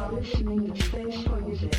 are listening to Spaceboy Music.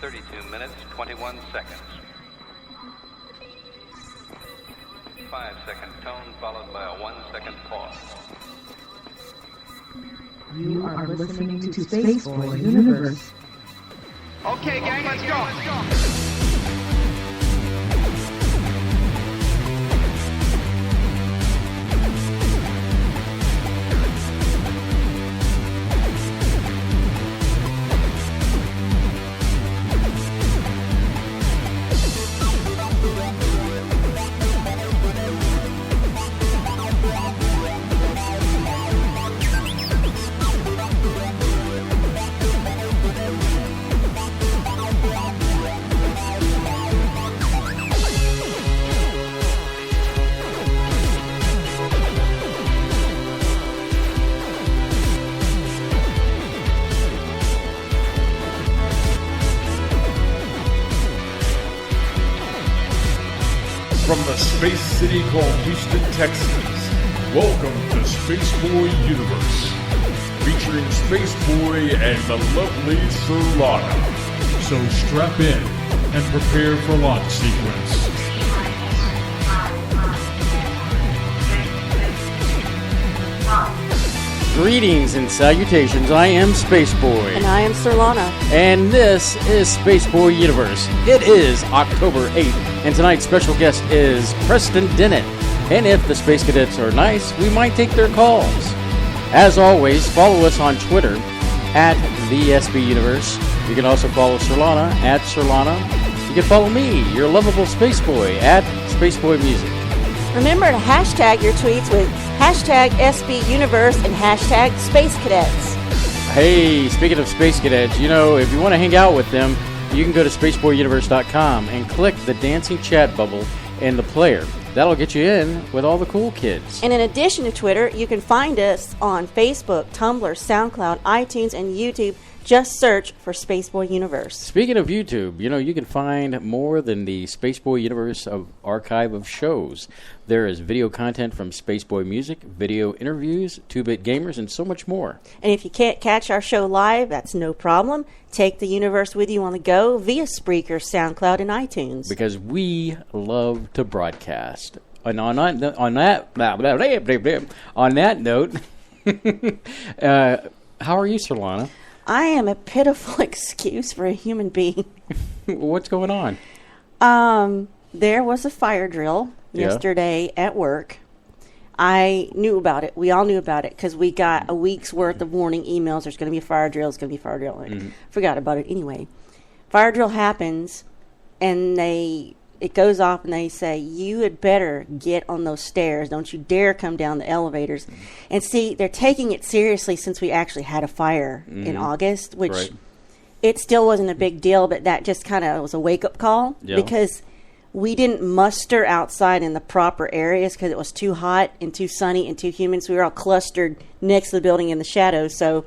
32 minutes, 21 seconds. 5-second tone followed by a 1-second pause. You are listening to Spaceboy Universe. Okay, gang, let's go. From the space city called Houston, Texas, welcome to Spaceboy Universe, featuring Spaceboy and the lovely Surlana. So strap in and prepare for launch sequence. Greetings and salutations, I am Spaceboy. And I am Surlana. And this is Spaceboy Universe. It is October 8th, and tonight's special guest is Preston Dennett. And if the Space Cadets are nice, we might take their calls. As always, follow us on Twitter at the SBU Universe. You can also follow Surlana at Surlana. You can follow me, your lovable Spaceboy, at Spaceboy Music. Remember to hashtag your tweets with hashtag SB Universe and hashtag Space Cadets. Hey, speaking of Space Cadets, you know, if you want to hang out with them, you can go to spaceboyuniverse.com and click the dancing chat bubble in the player. That'll get you in with all the cool kids. And in addition to Twitter, you can find us on Facebook, Tumblr, SoundCloud, iTunes, and YouTube. Just search for Spaceboy Universe. Speaking of YouTube, you know, you can find more than the Spaceboy Universe archive of shows. There is video content from Spaceboy Music, video interviews, 2-Bit Gamers, and so much more. And if you can't catch our show live, that's no problem. Take the universe with you on the go via Spreaker, SoundCloud, and iTunes. Because we love to broadcast. And on that note, how are you, Surlana? I am a pitiful excuse for a human being. What's going on? There was a fire drill yesterday at work. I knew about it. We all knew about it because we got a week's worth of warning emails. There's going to be a fire drill. It's going to be a fire drill. Forgot about it anyway. Fire drill happens, and it goes off, and they say, you had better get on those stairs. Don't you dare come down the elevators. And see, they're taking it seriously since we actually had a fire in August, which it still wasn't a big deal, but that just kind of was a wake-up call because we didn't muster outside in the proper areas because it was too hot and too sunny and too humid, so we were all clustered next to the building in the shadows. So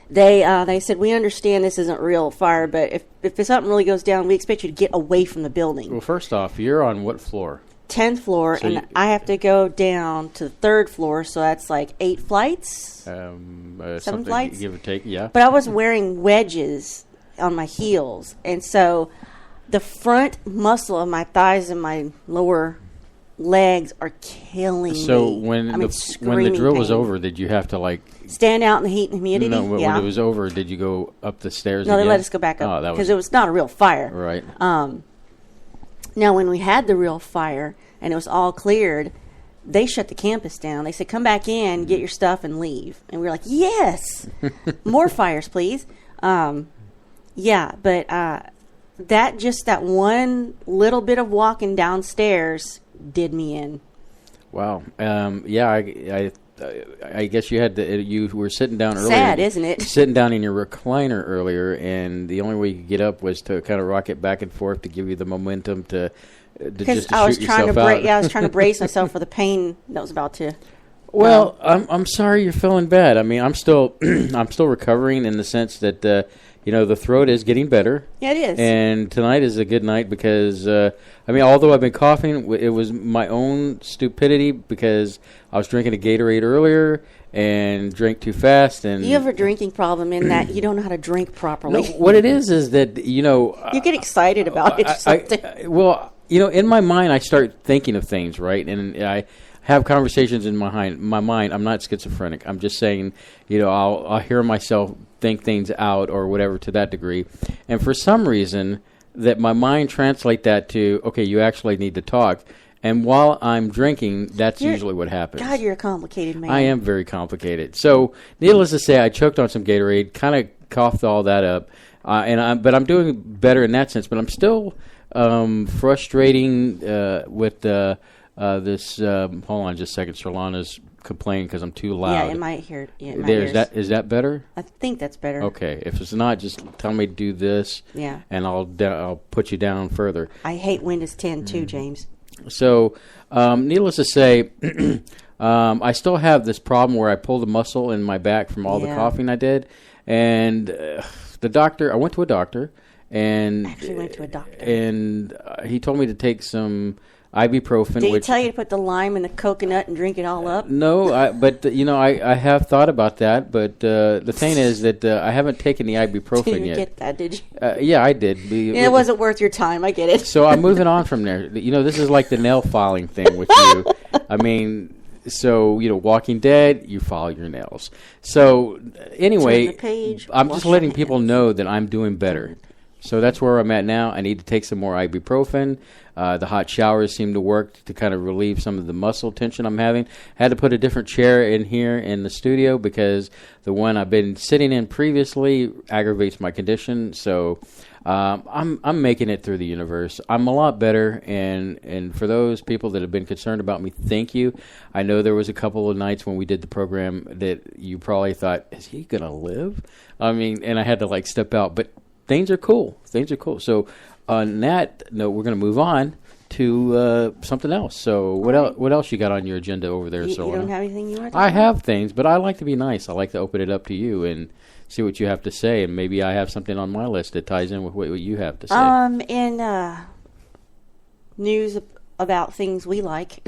they said, we understand this isn't real fire, but if something really goes down, we expect you to get away from the building. Well, first off, you're on what floor? 10th floor, so and I have to go down to the 3rd floor, so that's like 8 flights? 7 flights? Give or take, yeah. But I was wearing wedges on my heels, and so the front muscle of my thighs and my lower legs are killing me. So when the drill was over, did you have to like stand out in the heat and humidity? No, when it was over, did you go up the stairs? No, again? They let us go back up because it was not a real fire. Right. Now, when we had the real fire and it was all cleared, they shut the campus down. They said, "Come back in, get your stuff, and leave." And we were like, "Yes, more fires, please." But that one little bit of walking downstairs did me in. Wow. I guess you had to. You were sitting down earlier. Sad, isn't it? Sitting down in your recliner earlier, and the only way you could get up was to kind of rock it back and forth to give you the momentum to just I was trying to I was trying to brace myself for the pain that was about to. Well, I'm sorry you're feeling bad. I mean, I'm still recovering in the sense that the throat is getting better. Yeah, it is. And tonight is a good night because although I've been coughing, it was my own stupidity because I was drinking a Gatorade earlier, and drink too fast. And You have a drinking problem in that you don't know how to drink properly. no, what it is that You get excited about it or something. well, in my mind, I start thinking of things, right? And I have conversations in my mind. I'm not schizophrenic. I'm just saying, I'll hear myself think things out or whatever to that degree. And for some reason, that my mind translate that to, okay, you actually need to talk. And while I'm drinking, that's usually what happens. God, you're a complicated man. I am very complicated. So, needless to say, I choked on some Gatorade, kind of coughed all that up, but I'm doing better in that sense. But I'm still frustrating with this. Hold on just a second. Surlana's complaining because I'm too loud. Yeah, in my ear. Yeah, in my ears. Is that better? I think that's better. Okay. If it's not, just tell me to do this. Yeah. And I'll put you down further. I hate Windows 10 too, James. So, needless to say, I still have this problem where I pull the muscle in my back from all the coughing I did. And I went to a doctor. And Actually went to a doctor. And he told me to take some ibuprofen. Did he tell you to put the lime in the coconut and drink it all up? No, I have thought about that. But the thing is that I haven't taken the ibuprofen Didn't yet. get that, did you? Yeah, I did. It wasn't worth your time. I get it. So I'm moving on from there. This is like the nail filing thing with you. I mean, so, Walking Dead, you file your nails. So anyway, Turn the page, I'm wash just letting your people hands. know that I'm doing better. So that's where I'm at now. I need to take some more ibuprofen. The hot showers seem to work to kind of relieve some of the muscle tension I'm having. Had to put a different chair in here in the studio because the one I've been sitting in previously aggravates my condition. So I'm making it through the universe. I'm a lot better, and for those people that have been concerned about me, thank you. I know there was a couple of nights when we did the program that you probably thought, is he going to live? I mean, and I had to step out, but things are cool. So on that note, we're going to move on to something else. So what else you got on your agenda over there, Surlana? You don't have anything you want to I have things, but I like to be nice. I like to open it up to you and see what you have to say, and maybe I have something on my list that ties in with what you have to say. In news about things we like.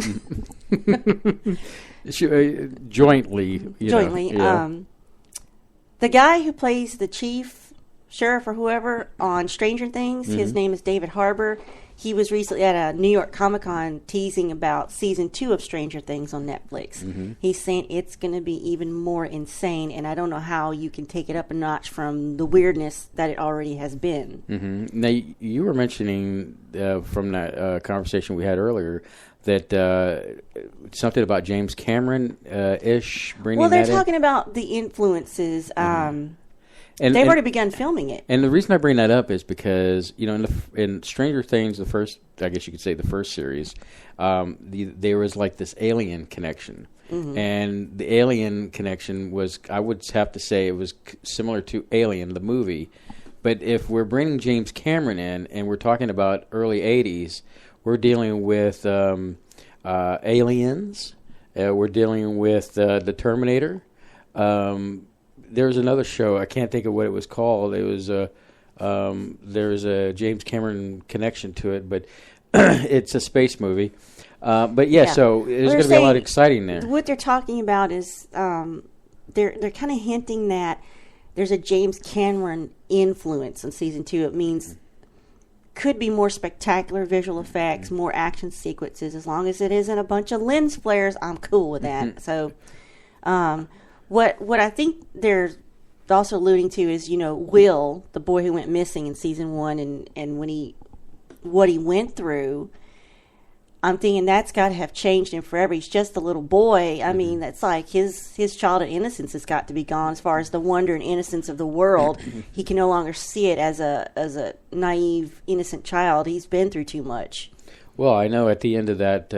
Jointly. Jointly. Yeah. The guy who plays the chief sheriff or whoever on Stranger Things, his name is David Harbour. He was recently at a New York Comic-Con teasing about season 2 of Stranger Things on Netflix. He's saying it's going to be even more insane, and I don't know how you can take it up a notch from the weirdness that it already has been. Now, you were mentioning from that conversation we had earlier that something about James Cameron-ish bringing Well, they're that in. talking about the influences. They've already begun filming it. And the reason I bring that up is because, in Stranger Things, the first series, there was this alien connection. And the alien connection was, I would have to say, it was similar to Alien, the movie. But if we're bringing James Cameron in and we're talking about early 80s, we're dealing with aliens. We're dealing with the Terminator. There's another show, I can't think of what it was called. It was there's a James Cameron connection to it, but it's a space movie. But yeah, so there's going to be a lot of exciting there. What they're talking about is they're kind of hinting that there's a James Cameron influence in season 2. It means could be more spectacular visual effects, more action sequences. As long as it isn't a bunch of lens flares, I'm cool with that. So. What I think they're also alluding to is, Will, the boy who went missing in season 1, and what he went through. I'm thinking that's got to have changed him forever. He's just a little boy. I mean, that's like his childhood innocence has got to be gone. As far as the wonder and innocence of the world, he can no longer see it as a naive, innocent child. He's been through too much. Well, I know at the end of that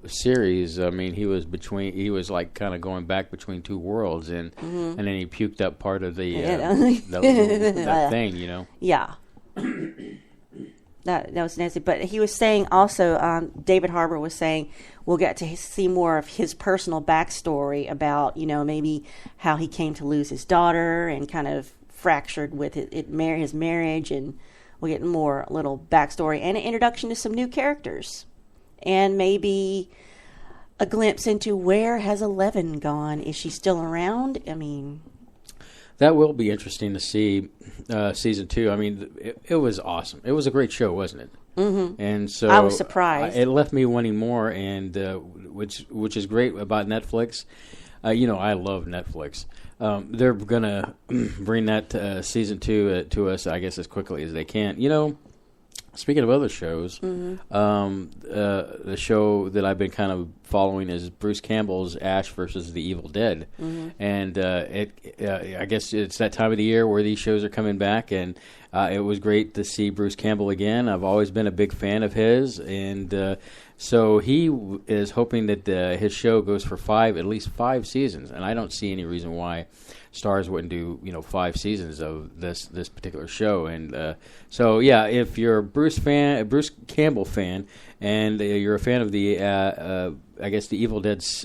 series, I mean, he was kind of going back between two worlds, and then he puked up part of the that thing, Yeah. That was nasty. But he was saying also, David Harbour was saying, we'll get to see more of his personal backstory about, maybe how he came to lose his daughter and kind of fractured with his marriage, and we'll get more little backstory and an introduction to some new characters. And maybe a glimpse into where has Eleven gone. Is she still around? I mean, that will be interesting to see season 2. I mean, it was awesome. It was a great show, wasn't it? Mm-hmm. And so I was surprised. It left me wanting more, and which is great about Netflix. I love Netflix. They're gonna bring that season 2 to us, I guess, as quickly as they can. Speaking of other shows, the show that I've been kind of following is Bruce Campbell's Ash versus the Evil Dead, and I guess it's that time of the year where these shows are coming back, and it was great to see Bruce Campbell again. I've always been a big fan of his, and so he is hoping that his show goes for at least 5 seasons, and I don't see any reason why Stars wouldn't do 5 seasons of this particular show. And so yeah, if you're a Bruce Campbell fan, and you're a fan of the I guess the Evil Dead's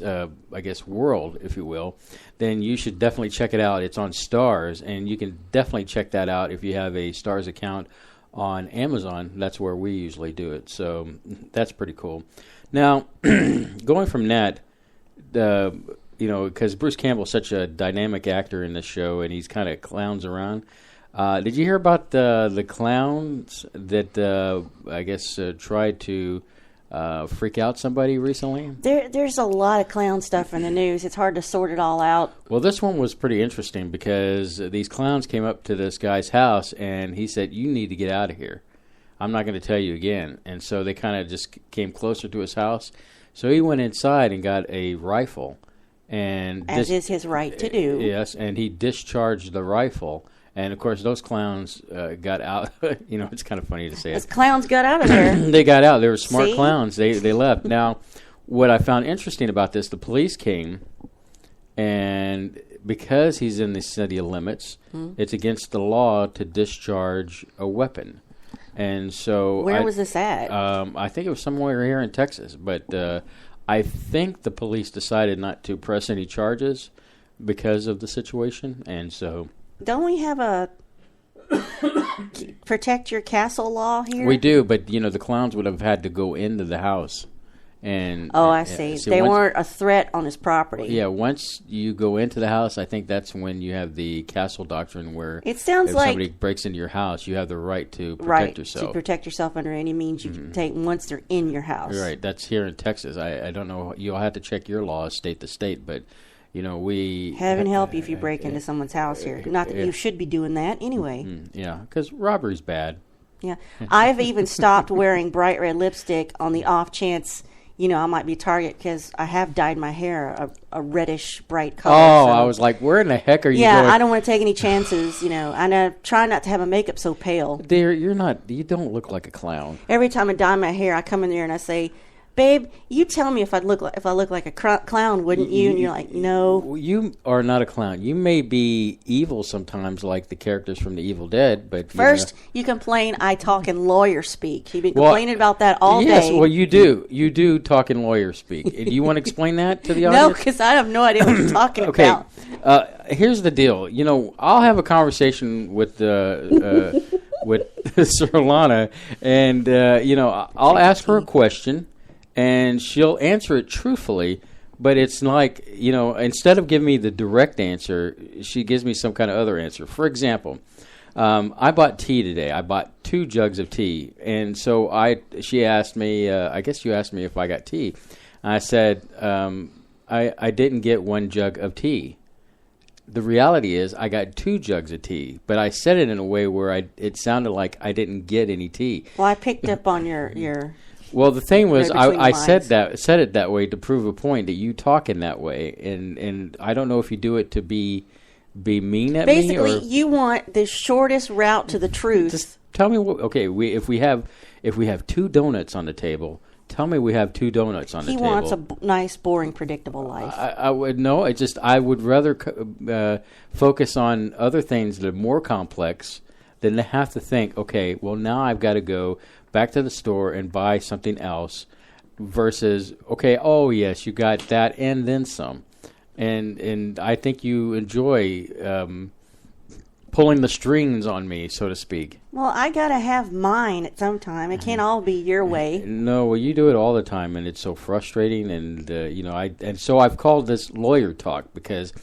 world, if you will, then you should definitely check it out. It's on Stars, and you can definitely check that out if you have a Stars account on Amazon. That's where we usually do it. So that's pretty cool. Now, going from that, because Bruce Campbell's such a dynamic actor in this show, and he's kind of clowns around. Did you hear about the clowns that I guess tried to freak out somebody recently? There's a lot of clown stuff in the news. It's hard to sort it all out. Well, this one was pretty interesting because these clowns came up to this guy's house, and he said, "You need to get out of here. I'm not going to tell you again." And so they kind of just came closer to his house. So he went inside and got a rifle. And as is his right to do. Yes, and he discharged the rifle. And, of course, those clowns got out. It's kind of funny to say Those clowns got out of there. They got out. They were smart clowns. They left. Now, what I found interesting about this, the police came, and because he's in the city limits, it's against the law to discharge a weapon. And so... Where was this at? I think it was somewhere here in Texas. But I think the police decided not to press any charges because of the situation. And so... Don't we have a protect your castle law here? We do, but the clowns would have had to go into the house, and I see. They weren't a threat on his property. Yeah, once you go into the house, I think that's when you have the castle doctrine, where it sounds if like somebody breaks into your house, you have the right to protect yourself. To protect yourself under any means you can take once they're in your house. Right. That's here in Texas. I don't know. You'll have to check your laws state to state, but. We... Heaven help you if you break into someone's house here. Not that you should be doing that anyway. Yeah, because robbery's bad. Yeah. I've even stopped wearing bright red lipstick on the off chance, I might be a target because I have dyed my hair a reddish bright color. Oh, so. I was like, where in the heck are you going? Yeah, I don't want to take any chances, and I try not to have my makeup so pale. You don't look like a clown. Every time I dye my hair, I come in there and I say, "Babe, you tell me if I look like a clown, wouldn't you?" And you're like, "No." You are not a clown. You may be evil sometimes, like the characters from The Evil Dead, but first you complain I talk in lawyer speak. You've been complaining about that all day. Yes, well, you do. You do talk in lawyer speak. Do you want to explain that to the audience? No, because I have no idea what you're talking about. Here's the deal. I'll have a conversation with Surlana, and I'll ask her a question. And she'll answer it truthfully, but it's like, instead of giving me the direct answer, she gives me some kind of other answer. For example, I bought tea today. I bought 2 jugs of tea. And so she asked me, I guess you asked me if I got tea. I said, I didn't get 1 jug of tea. The reality is I got 2 jugs of tea, but I said it in a way where it sounded like I didn't get any tea. Well, I picked up on your Well, the thing was, I said it that way to prove a point that you talk in that way, and I don't know if you do it to be mean at me. Basically, you want the shortest route to the truth. Just tell me what. Okay, if we have 2 donuts on the table, tell me we have 2 donuts on the table. He wants a nice, boring, predictable life. I would no. I would rather focus on other things that are more complex than to have to think. Okay, well now I've got to go back to the store and buy something else versus, okay, oh yes, you got that and then some. And I think you enjoy pulling the strings on me, so to speak. Well, I gotta have mine at some time. It can't all be your way. No, well, you do it all the time, and it's so frustrating. And so I've called this lawyer talk because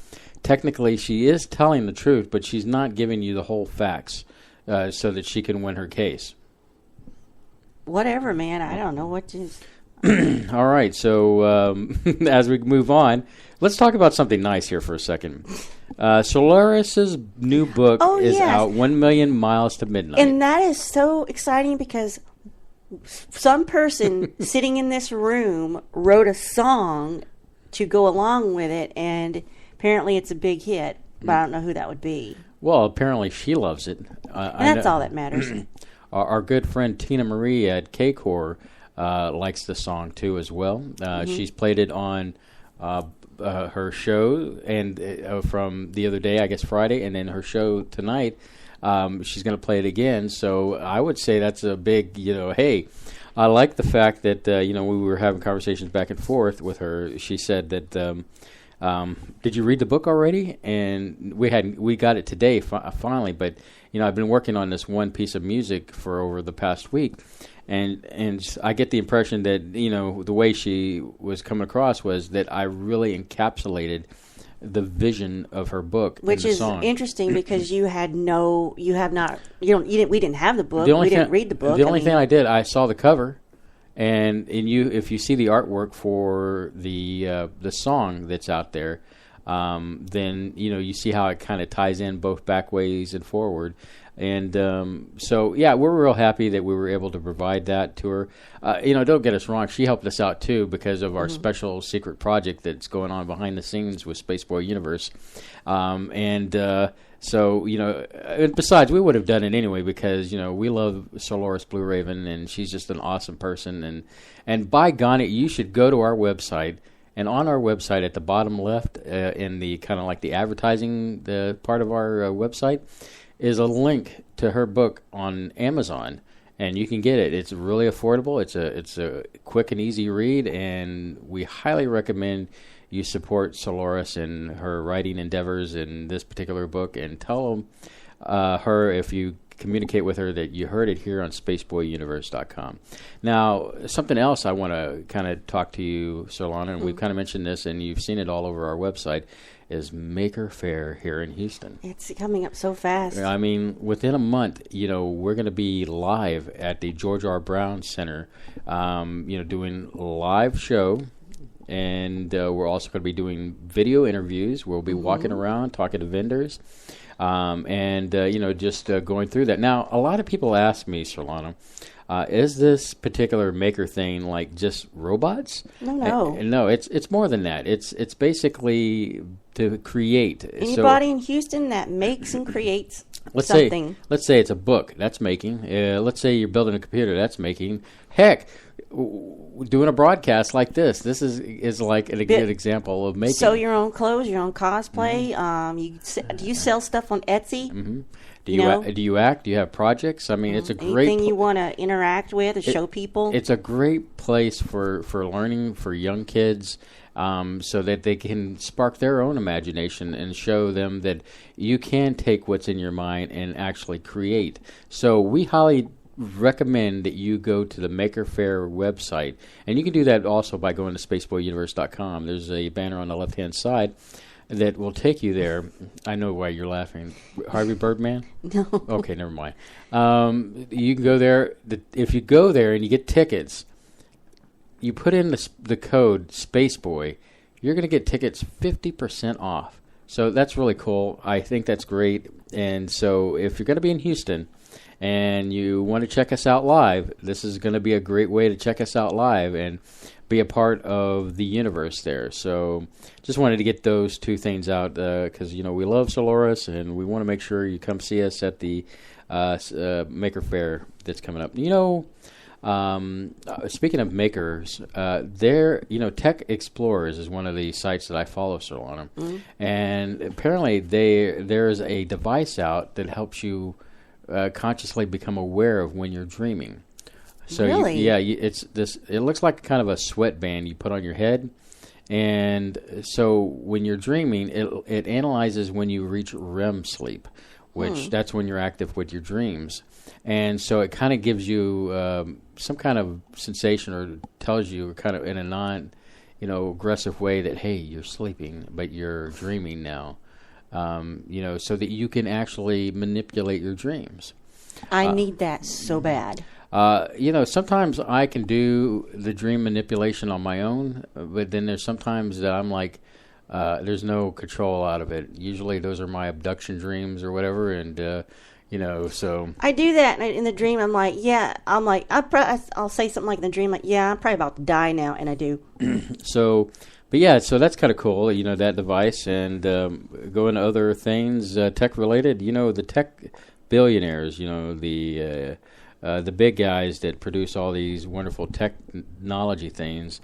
technically she is telling the truth, but she's not giving you the whole facts so that she can win her case. Whatever, man. I don't know what to... All right, so as we move on, let's talk about something nice here for a second. Solaris's new book is out, 1 Million Miles to Midnight. And that is so exciting because some person sitting in this room wrote a song to go along with it, and apparently it's a big hit, but I don't know who that would be. Well, apparently she loves it. And that's all that matters. Our good friend Tina Marie at K-Core likes the song too as well. She's played it on her show and from the other day, I guess Friday, and then her show tonight. She's going to play it again. So I would say that's a big, hey, I like the fact that we were having conversations back and forth with her. She said that, did you read the book already? And we got it today finally, but I've been working on this one piece of music for over the past week. And I get the impression that, the way she was coming across was that I really encapsulated the vision of her book, which in the is song. Interesting because we didn't have the book. We didn't read the book. The only thing I did, I saw the cover, and if you see the artwork for the song that's out there, then you see how it kind of ties in both back ways and forward. And we're real happy that we were able to provide that to her. Don't get us wrong, she helped us out too because of our special secret project that's going on behind the scenes with Spaceboy Universe. Besides, we would have done it anyway because we love Solaris Blue Raven, and she's just an awesome person. And by golly, you should go to our website. And on our website, at the bottom left, in the kind of like the advertising the part of our website, is a link to her book on Amazon, and you can get it. It's really affordable. It's a quick and easy read, and we highly recommend you support Solaris and her writing endeavors in this particular book, and tell her if you communicate with her that you heard it here on spaceboyuniverse.com. Now, something else I want to kind of talk to you, Surlana, and we've kind of mentioned this, and you've seen it all over our website, is Maker Faire here in Houston. It's coming up so fast. I mean, within a month, we're going to be live at the George R. Brown Center, doing a live show, and we're also going to be doing video interviews. We'll be walking around, talking to vendors, just going through that. Now, a lot of people ask me, Surlana, is this particular maker thing like just robots? No. No, it's more than that. It's basically to create. Anybody in Houston that makes and creates let's something. Let's say it's a book. That's making. Let's say you're building a computer. That's making. Heck, doing a broadcast like this. This is like a good example of making. Sew your own clothes, your own cosplay. Do you sell stuff on Etsy? Mm-hmm. Do you act? Do you have projects? I mean, it's a great... Anything you want to interact with or show people? It's a great place for learning for young kids so that they can spark their own imagination and show them that you can take what's in your mind and actually create. So we highly recommend that you go to the Maker Faire website. And you can do that also by going to spaceboyuniverse.com. There's a banner on the left-hand side that will take you there. I know why you're laughing. Harvey Birdman? No. Okay, never mind. You can go there. If you go there and you get tickets, you put in the code Spaceboy, you're going to get tickets 50% off. So that's really cool. I think that's great. And so if you're going to be in Houston and you want to check us out live, this is going to be a great way to check us out live and be a part of the universe there. So just wanted to get those two things out because, we love Solaris and we want to make sure you come see us at the Maker Faire that's coming up. Speaking of makers, Tech Explorers is one of the sites that I follow, Surlana. Mm-hmm. And apparently there's a device out that helps you consciously become aware of when you're dreaming. So really? It's this. It looks like kind of a sweatband you put on your head, and so when you're dreaming, it analyzes when you reach REM sleep, which that's when you're active with your dreams. And so it kind of gives you some kind of sensation, or tells you kind of in a non, aggressive way that, hey, you're sleeping, but you're dreaming now. So that you can actually manipulate your dreams. I need that so bad. Sometimes I can do the dream manipulation on my own, but then there's sometimes that I'm like, there's no control out of it. Usually those are my abduction dreams or whatever, and, so. I do that in the dream. I'm like, I'll say something like in the dream, like, yeah, I'm probably about to die now, and I do. So that's kind of cool, that device, and go into other things, tech-related. The tech billionaires, the big guys that produce all these wonderful technology things,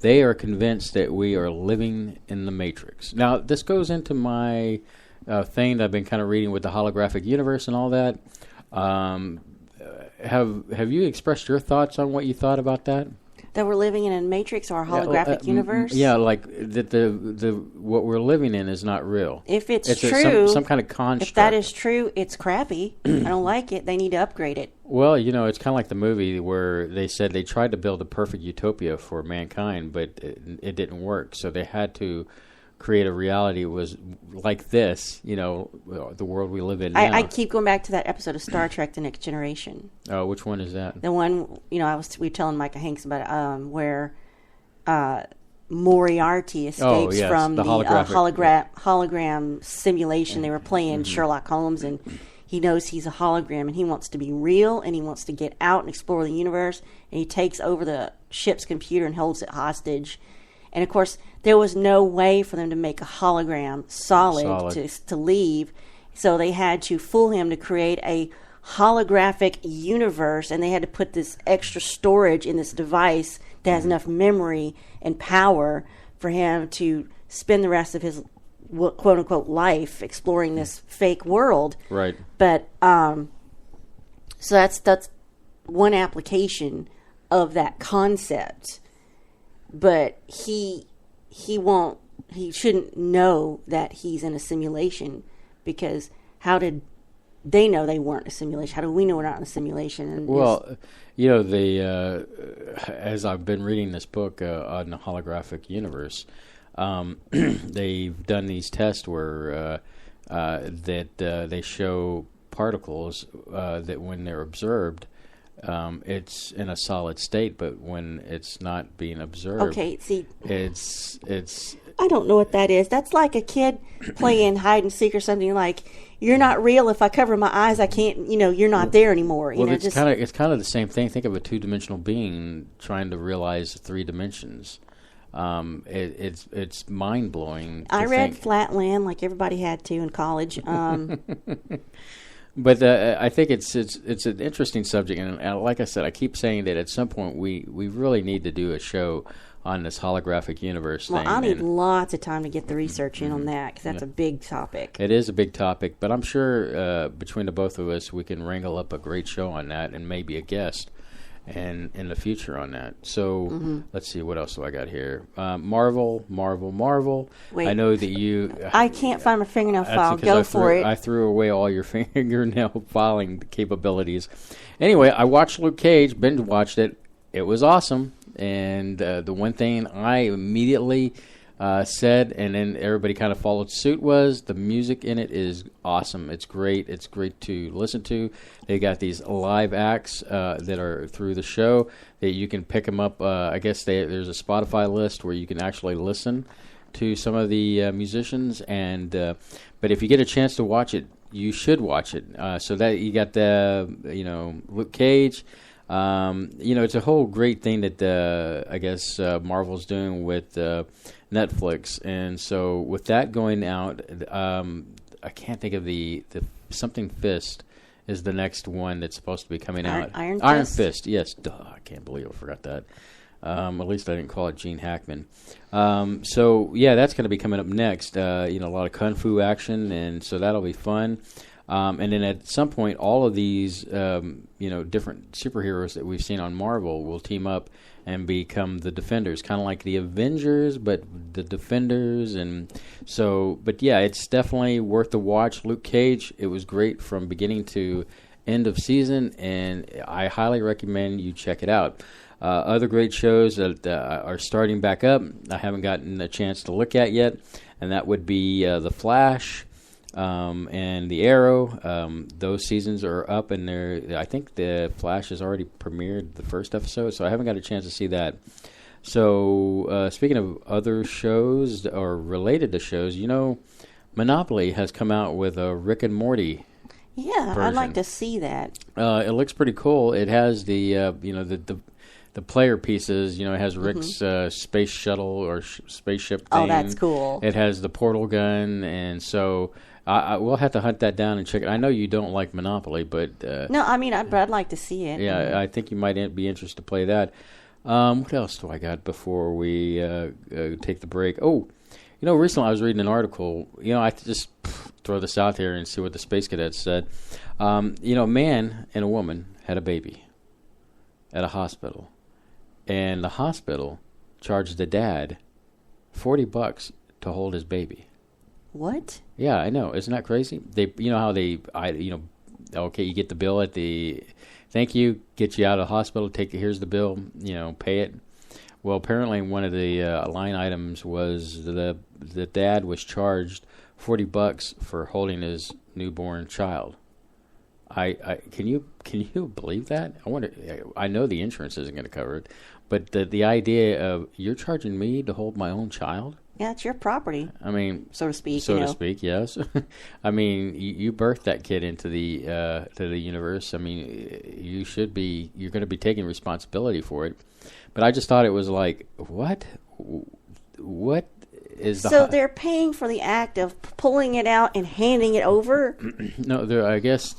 they are convinced that we are living in the Matrix. Now, this goes into my thing that I've been kind of reading with the holographic universe and all that. Have you expressed your thoughts on what you thought about that? That we're living in a matrix or a holographic universe? Yeah, like that the what we're living in is not real. If it's true, some kind of construct. If that is true, it's crappy. I don't like it. They need to upgrade it. Well, it's kind of like the movie where they said they tried to build a perfect utopia for mankind, but it didn't work. So they had to create a reality was like this, the world we live in now. I keep going back to that episode of Star Trek: The Next Generation. Oh, which one is that? The one, we were telling Micah Hanks about it, where Moriarty escapes from the hologram simulation. They were playing Sherlock Holmes, and he knows he's a hologram, and he wants to be real, and he wants to get out and explore the universe, and he takes over the ship's computer and holds it hostage. And, of course, there was no way for them to make a hologram solid. To leave. So they had to fool him to create a holographic universe, and they had to put this extra storage in this device that has enough memory and power for him to spend the rest of his quote-unquote life exploring this fake world. Right. But so that's one application of that concept. But he shouldn't know that he's in a simulation, because how did they know they weren't a simulation? How do we know we're not in a simulation? And well, as I've been reading this book on the holographic universe, they've done these tests where they show particles that when they're observed, it's in a solid state, but when it's not being observed, okay, see, it's. I don't know what that is. That's like a kid playing hide and seek or something. Like, you're not real. If I cover my eyes, I can't. You're not there anymore. Well, it's kind of the same thing. Think of a two-dimensional being trying to realize 3 dimensions. It's mind blowing. I read Flatland like everybody had to in college. But I think it's an interesting subject, and like I said, I keep saying that at some point we really need to do a show on this holographic universe thing. Well, I'll need lots of time to get the research in on that, because that's a big topic. It is a big topic, but I'm sure between the both of us, we can wrangle up a great show on that, and maybe a guest and in the future on that. So let's see, what else do I got here? Marvel. Wait, I know that you... I can't find my fingernail file. Go for it. I threw away all your fingernail filing capabilities. Anyway, I watched Luke Cage, binge watched it. It was awesome. And the one thing I immediately said, and then everybody kind of followed suit, was the music in it is awesome. It's great. It's great to listen to. They got these live acts that are through the show that you can pick them up. I guess there's a Spotify list where you can actually listen to some of the musicians. And but if you get a chance to watch it, you should watch it. So that you got Luke Cage. It's a whole great thing that I guess Marvel's doing with Netflix, and so with that going out, I can't think of the something Fist is the next one that's supposed to be coming out. Iron Fist, yes. Duh, I can't believe I forgot that. At least I didn't call it Gene Hackman. So yeah, that's going to be coming up next. A lot of kung fu action, and so that'll be fun. And then at some point, all of these, different superheroes that we've seen on Marvel will team up and become the Defenders, kind of like the Avengers, but the Defenders. And so, but yeah, it's definitely worth the watch. Luke Cage, it was great from beginning to end of season, and I highly recommend you check it out. Other great shows that are starting back up, I haven't gotten a chance to look at yet, and that would be The Flash and The Arrow. Those seasons are up, and I think The Flash has already premiered the first episode, so I haven't got a chance to see that. So speaking of other shows or related to shows, Monopoly has come out with a Rick and Morty Yeah, version. I'd like to see that. It looks pretty cool. It has the player pieces. It has Rick's space shuttle or spaceship thing. Oh, that's cool. It has the portal gun, and so I will have to hunt that down and check it. I know you don't like Monopoly, but No, I mean, I'd like to see it. yeah, I think you might be interested to play that. What else do I got before we take the break? Oh, recently I was reading an article. I just throw this out there and see what the Space Cadets said. A man and a woman had a baby at a hospital, and the hospital charged the dad $40 to hold his baby. What? Yeah, I know. Isn't that crazy? Okay, you get the bill at the thank you, get you out of the hospital, here's the bill, pay it. Well, apparently one of the line items was the dad was charged $40 for holding his newborn child. Can you believe that? I know the insurance isn't going to cover it, but the idea of you're charging me to hold my own child? Yeah, it's your property. I mean, so to speak. To speak, yes. I mean, you birthed that kid into the universe. I mean, you're going to be taking responsibility for it. But I just thought it was like, what is the? So they're paying for the act of pulling it out and handing it over. No, I guess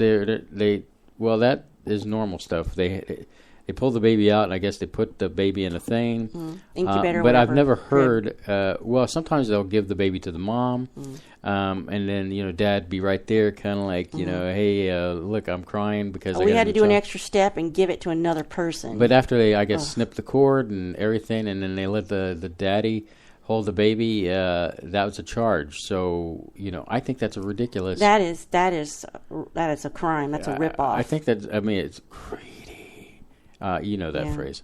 well, that is normal stuff. They pull the baby out, and I guess they put the baby in a thing. Incubator, but whatever. I've never heard, sometimes they'll give the baby to the mom, and then, dad be right there, kind of like, hey, look, I'm crying because we had to do an extra step and give it to another person. But after they, I guess, snip the cord and everything, and then they let the daddy hold the baby, that was a charge. So, I think that's a ridiculous. That is a crime. That's a ripoff. I think it's greedy. That phrase.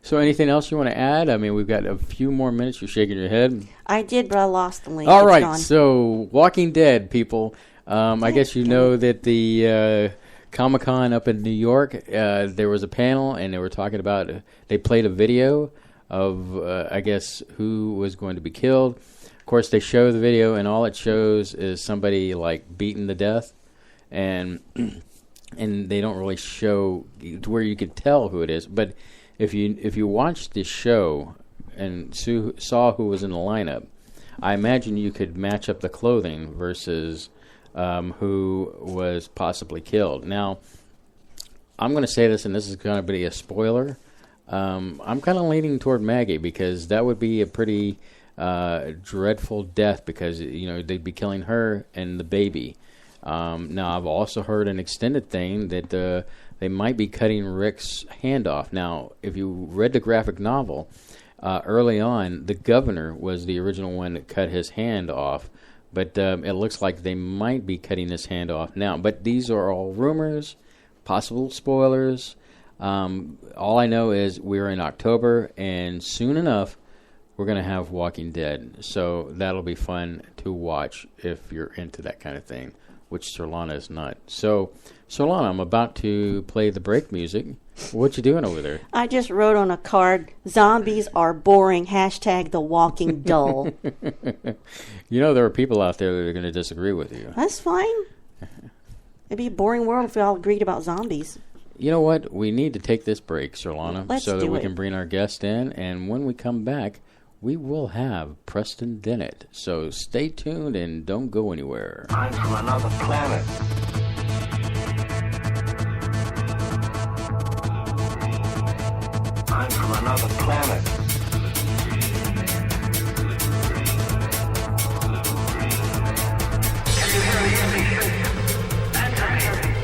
So anything else you want to add? I mean, we've got a few more minutes. You're shaking your head. I did, but I lost the link. All It's right, gone. so Walking Dead, people. I guess you know that the Comic-Con up in New York, there was a panel, and they were talking about, they played a video of, I guess, who was going to be killed. Of course, they show the video, and all it shows is somebody, like, beaten to death, and they don't really show to where you could tell who it is. But if you watched the show and saw who was in the lineup, I imagine you could match up the clothing versus who was possibly killed. Now, I'm going to say this, and this is going to be a spoiler. I'm kind of leaning toward Maggie because that would be a pretty dreadful death because they'd be killing her and the baby. Now, I've also heard an extended thing that they might be cutting Rick's hand off. Now, if you read the graphic novel, early on, the governor was the original one that cut his hand off, but it looks like they might be cutting his hand off now. But these are all rumors, possible spoilers. All I know is we're in October, and soon enough, we're going to have Walking Dead. So that'll be fun to watch if you're into that kind of thing, which Surlana is not. So, Surlana, I'm about to play the break music. What you doing over there? I just wrote on a card, zombies are boring, #The Walking Dull. There are people out there that are going to disagree with you. That's fine. It'd be a boring world if we all agreed about zombies. You know what? We need to take this break, Surlana, Let's so that do we it. can bring our guest in. And when we come back, we will have Preston Dennett. So stay tuned and don't go anywhere. I'm from another planet. I'm from another planet. Can you hear me? Answer me.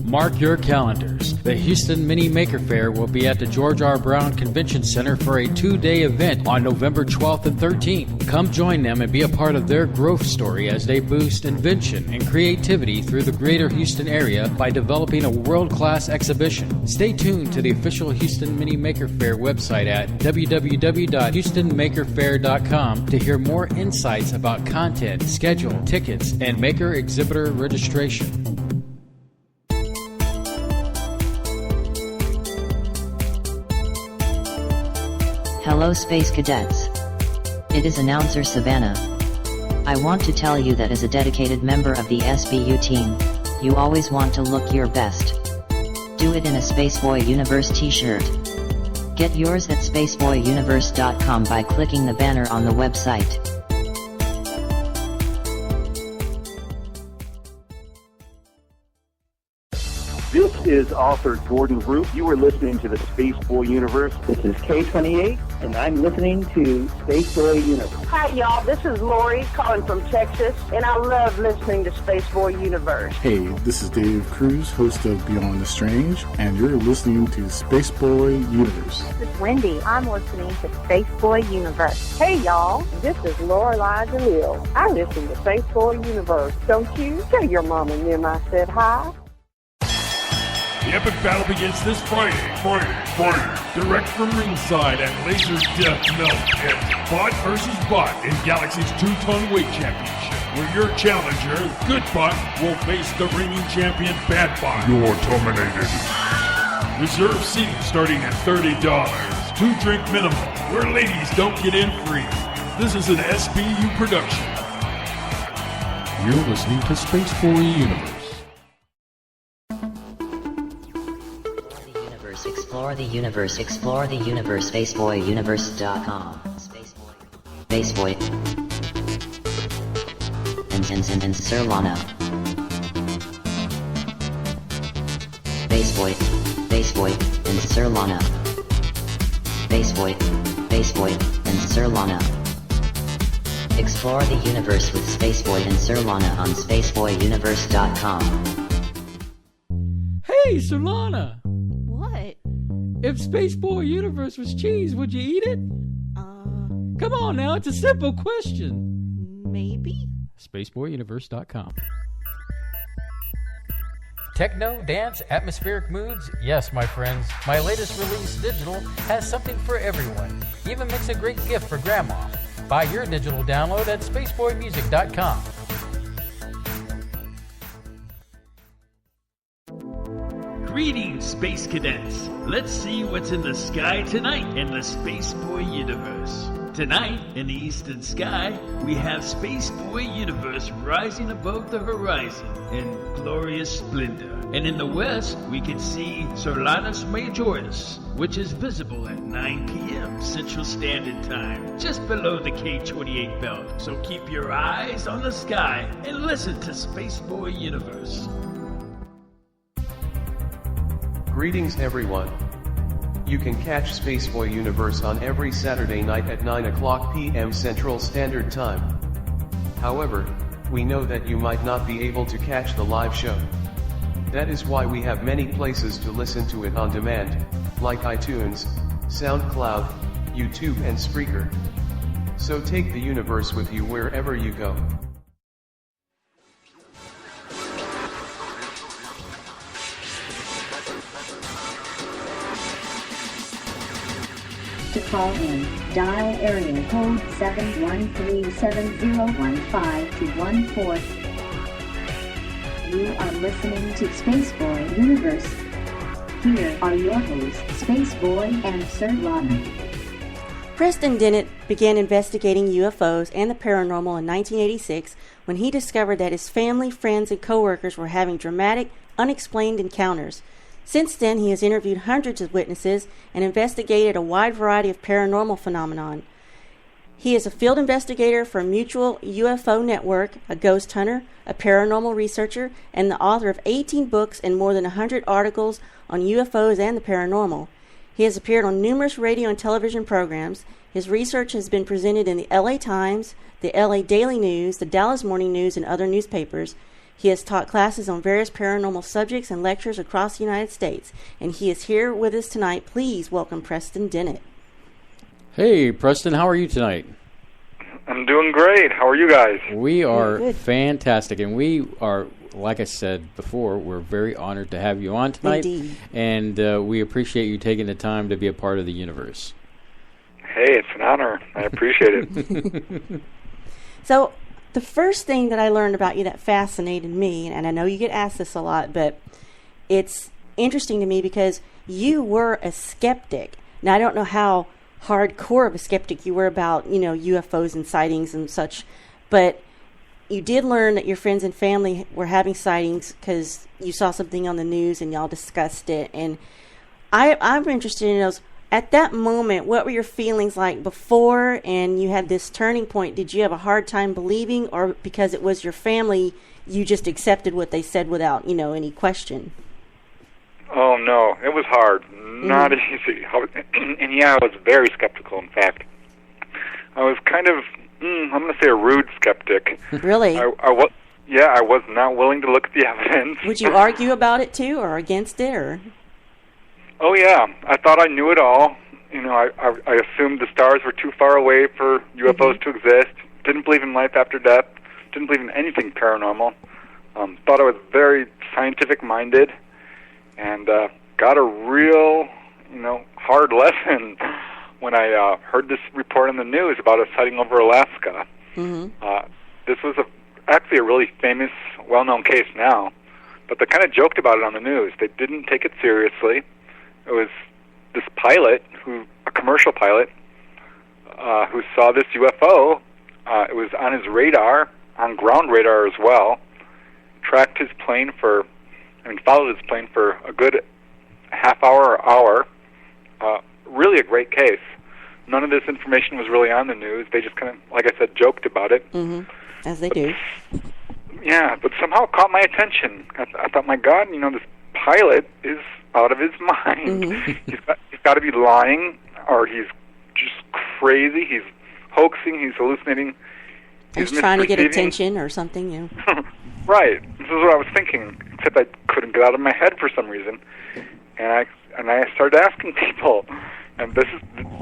Mark your calendars. The Houston Mini Maker Faire will be at the George R. Brown Convention Center for a 2-day event on November 12th and 13th. Come join them and be a part of their growth story as they boost invention and creativity through the greater Houston area by developing a world-class exhibition. Stay tuned to the official Houston Mini Maker Faire website at www.houstonmakerfair.com to hear more insights about content, schedule, tickets, and maker exhibitor registration. Hello Space Cadets. It is announcer Savannah. I want to tell you that as a dedicated member of the SBU team, you always want to look your best. Do it in a Spaceboy Universe t-shirt. Get yours at spaceboyuniverse.com by clicking the banner on the website. This is author Gordon Root. You are listening to the Spaceboy Universe. This is K28, and I'm listening to Spaceboy Universe. Hi, y'all. This is Lori calling from Texas, and I love listening to Spaceboy Universe. Hey, this is Dave Cruz, host of Beyond the Strange, and you're listening to Spaceboy Universe. This is Wendy. I'm listening to Spaceboy Universe. Hey, y'all. This is Lorelai DeLille. I listen to Spaceboy Universe. Don't you? Tell your mom and them I said hi. The epic battle begins this Friday. Direct from ringside at Laser Death Melt. It's Bot versus Bot in Galaxy's 2-ton weight championship, where your challenger, Good Bot, will face the reigning champion, Bad Bot. You're terminated. Reserve seating starting at $30. 2-drink minimum, where ladies don't get in free. This is an SBU production. You're listening to Spaceboy Universe. Explore the universe, spaceboyuniverse.com. Spaceboy. And Surlana. Spaceboy and Surlana. Spaceboy and Surlana. Explore the universe with Spaceboy and Surlana on spaceboyuniverse.com. Hey, Surlana! What? If Spaceboy Universe was cheese, would you eat it? Come on now, it's a simple question. Maybe. SpaceboyUniverse.com. Techno, dance, atmospheric moods? Yes, my friends. My latest release, Digital, has something for everyone. Even makes a great gift for Grandma. Buy your digital download at SpaceboyMusic.com. Greetings, Space Cadets. Let's see what's in the sky tonight in the Spaceboy Universe. Tonight, in the eastern sky, we have Spaceboy Universe rising above the horizon in glorious splendor. And in the west, we can see Surlanus Majoris, which is visible at 9 p.m. Central Standard Time, just below the K28 belt. So keep your eyes on the sky and listen to Spaceboy Universe. Greetings everyone. You can catch Spaceboy Universe on every Saturday night at 9 o'clock p.m. Central Standard Time. However, we know that you might not be able to catch the live show. That is why we have many places to listen to it on demand, like iTunes, SoundCloud, YouTube and Spreaker. So take the universe with you wherever you go. To call in, dial area code 713-7015-214. You are listening to Spaceboy Universe. Here are your hosts, Spaceboy and Surlana. Preston Dennett began investigating UFOs and the paranormal in 1986 when he discovered that his family, friends, and coworkers were having dramatic, unexplained encounters. Since then, he has interviewed hundreds of witnesses and investigated a wide variety of paranormal phenomenon. He is a field investigator for Mutual UFO Network, a ghost hunter, a paranormal researcher, and the author of 18 books and more than 100 articles on UFOs and the paranormal. He has appeared on numerous radio and television programs. His research has been presented in the LA Times, the LA Daily News, the Dallas Morning News, and other newspapers. He has taught classes on various paranormal subjects and lectures across the United States. And he is here with us tonight. Please welcome Preston Dennett. Hey, Preston, how are you tonight? I'm doing great. How are you guys? We are fantastic, and we are, like I said before, we're very honored to have you on tonight. Indeed. And we appreciate you taking the time to be a part of the universe. Hey, it's an honor. I appreciate it. So, the first thing that I learned about you that fascinated me, and I know you get asked this a lot, but it's interesting to me because you were a skeptic. Now, I don't know how hardcore of a skeptic you were about, UFOs and sightings and such, but you did learn that your friends and family were having sightings because you saw something on the news and y'all discussed it. And I'm interested in those. At that moment, what were your feelings like before and you had this turning point? Did you have a hard time believing, or because it was your family, you just accepted what they said without, any question? Oh, no. It was hard. Not easy. And yeah, I was very skeptical, in fact. I was kind of, I'm going to say a rude skeptic. Really? I was not willing to look at the evidence. Would you argue about it, too, or against it, or? Oh, yeah. I thought I knew it all. I assumed the stars were too far away for UFOs to exist. Didn't believe in life after death. Didn't believe in anything paranormal. Thought I was very scientific-minded. And got a real, hard lesson when I heard this report on the news about a sighting over Alaska. This was actually a really famous, well-known case now, but they kind of joked about it on the news. They didn't take it seriously. It was this pilot, a commercial pilot, who saw this UFO. It was on his radar, on ground radar as well. Followed his plane for a good half hour or hour. Really a great case. None of this information was really on the news. They just kind of, like I said, joked about it. As they do. Yeah, but somehow it caught my attention. I thought, my God, this pilot is out of his mind. He's got to be lying, or he's just crazy. He's hoaxing. He's hallucinating. He's trying to get attention or something. Right. This is what I was thinking, except I couldn't get out of my head for some reason. And I started asking people, and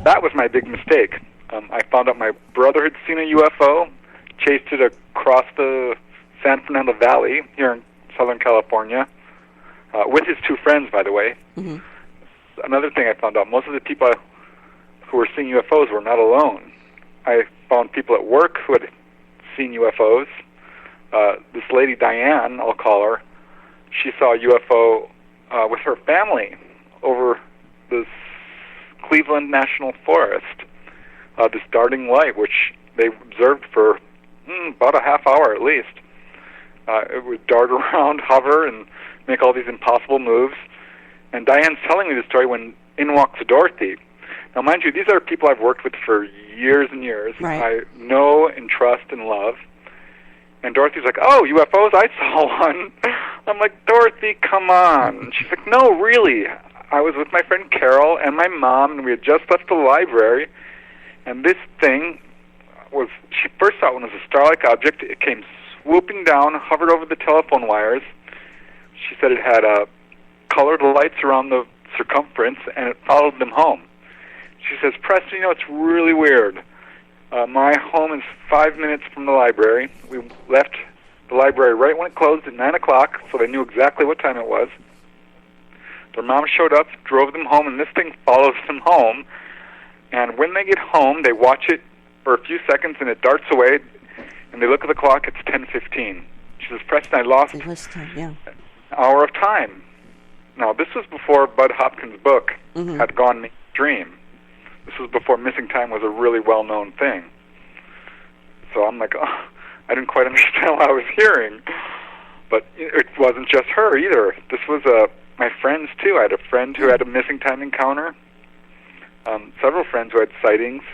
that was my big mistake. I found out my brother had seen a UFO, chased it across the San Fernando Valley here in Southern California, with his two friends, by the way. Another thing I found out, most of the people who were seeing UFOs were not alone. I found people at work who had seen UFOs. This lady, Diane, I'll call her, she saw a UFO with her family over this Cleveland National Forest, this darting light, which they observed for about a half hour at least. It would dart around, hover, and make all these impossible moves. And Diane's telling me the story when in walks Dorothy. Now, mind you, these are people I've worked with for years and years. Right. I know and trust and love. And Dorothy's like, oh, UFOs, I saw one. I'm like, Dorothy, come on. She's like, no, really. I was with my friend Carol and my mom, and we had just left the library. And this thing she first thought it was a star-like object. It came swooping down, hovered over the telephone wires. She said it had colored lights around the circumference, and it followed them home. She says, Preston, it's really weird. My home is 5 minutes from the library. We left the library right when it closed at 9 o'clock, so they knew exactly what time it was. Their mom showed up, drove them home, and this thing follows them home. And when they get home, they watch it for a few seconds, and it darts away, and they look at the clock, it's 10:15. She says, Preston, I lost an hour of time. Now, this was before Bud Hopkins' book had gone mainstream. This was before missing time was a really well-known thing. So I'm like, I didn't quite understand what I was hearing. But it wasn't just her either. This was my friends, too. I had a friend who had a missing time encounter. Several friends who had sightings.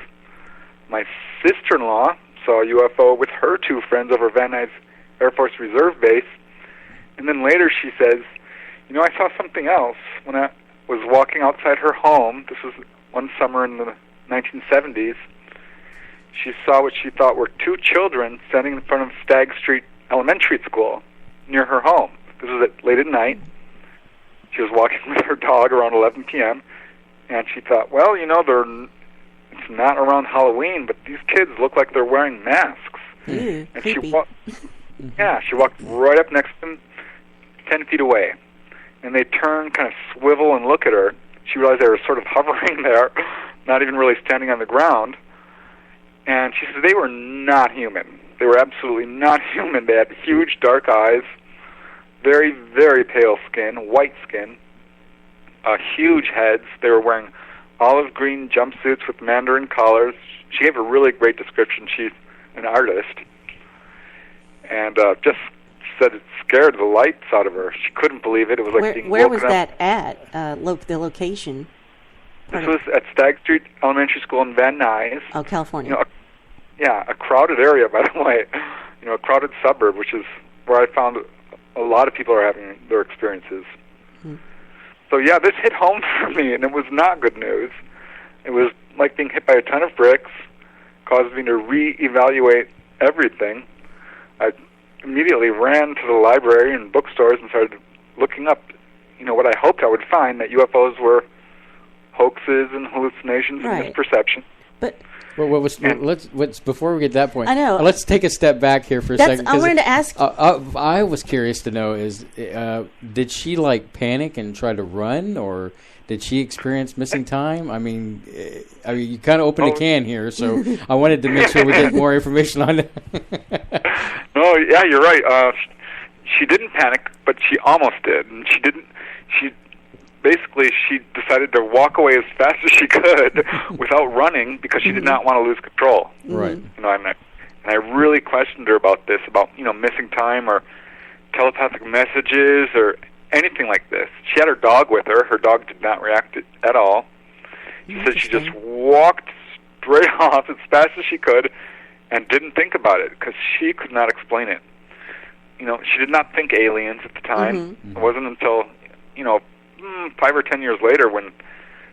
My sister-in-law saw a UFO with her two friends over Van Nuys Air Force Reserve Base. And then later she says, I saw something else when I was walking outside her home. This was one summer in the 1970s. She saw what she thought were two children standing in front of Stagg Street Elementary School. near her home. This was late at night. She was walking with her dog around 11 p.m., and she thought, well, it's not around Halloween, but these kids look like they're wearing masks. And she walked right up next to them, 10 feet away. And they turn, kind of swivel and look at her. She realized they were sort of hovering there, not even really standing on the ground. And she said they were not human. They were absolutely not human. They had huge dark eyes, very, very pale skin, white skin, huge heads. They were wearing olive green jumpsuits with mandarin collars. She gave a really great description. She's an artist. And just said it scared the lights out of her. She couldn't believe it. It was like being where woken was up. that at, the location? This was at Stagg Street Elementary School in Van Nuys. Oh, California. A crowded area, by the way. A crowded suburb, which is where I found a lot of people are having their experiences. So, this hit home for me, and it was not good news. It was like being hit by a ton of bricks, caused me to reevaluate everything. I immediately ran to the library and bookstores and started looking up, what I hoped I would find, that UFOs were hoaxes and hallucinations and misperception. But before we get to that point, I know. Let's take a step back here for a second. I wanted to ask. I was curious to know did she panic and try to run, or did she experience missing time? I mean, you kind of opened a can here, so I wanted to make sure we get more information on it. No, yeah, you're right. She didn't panic, but she almost did, and she didn't. She decided to walk away as fast as she could without running because she did not want to lose control. Right. And I really questioned her about this, about missing time or telepathic messages or anything like this. She had her dog with her. Her dog did not react at all. She said she just walked straight off as fast as she could and didn't think about it because she could not explain it. She did not think aliens at the time. It wasn't until 5 or 10 years later, when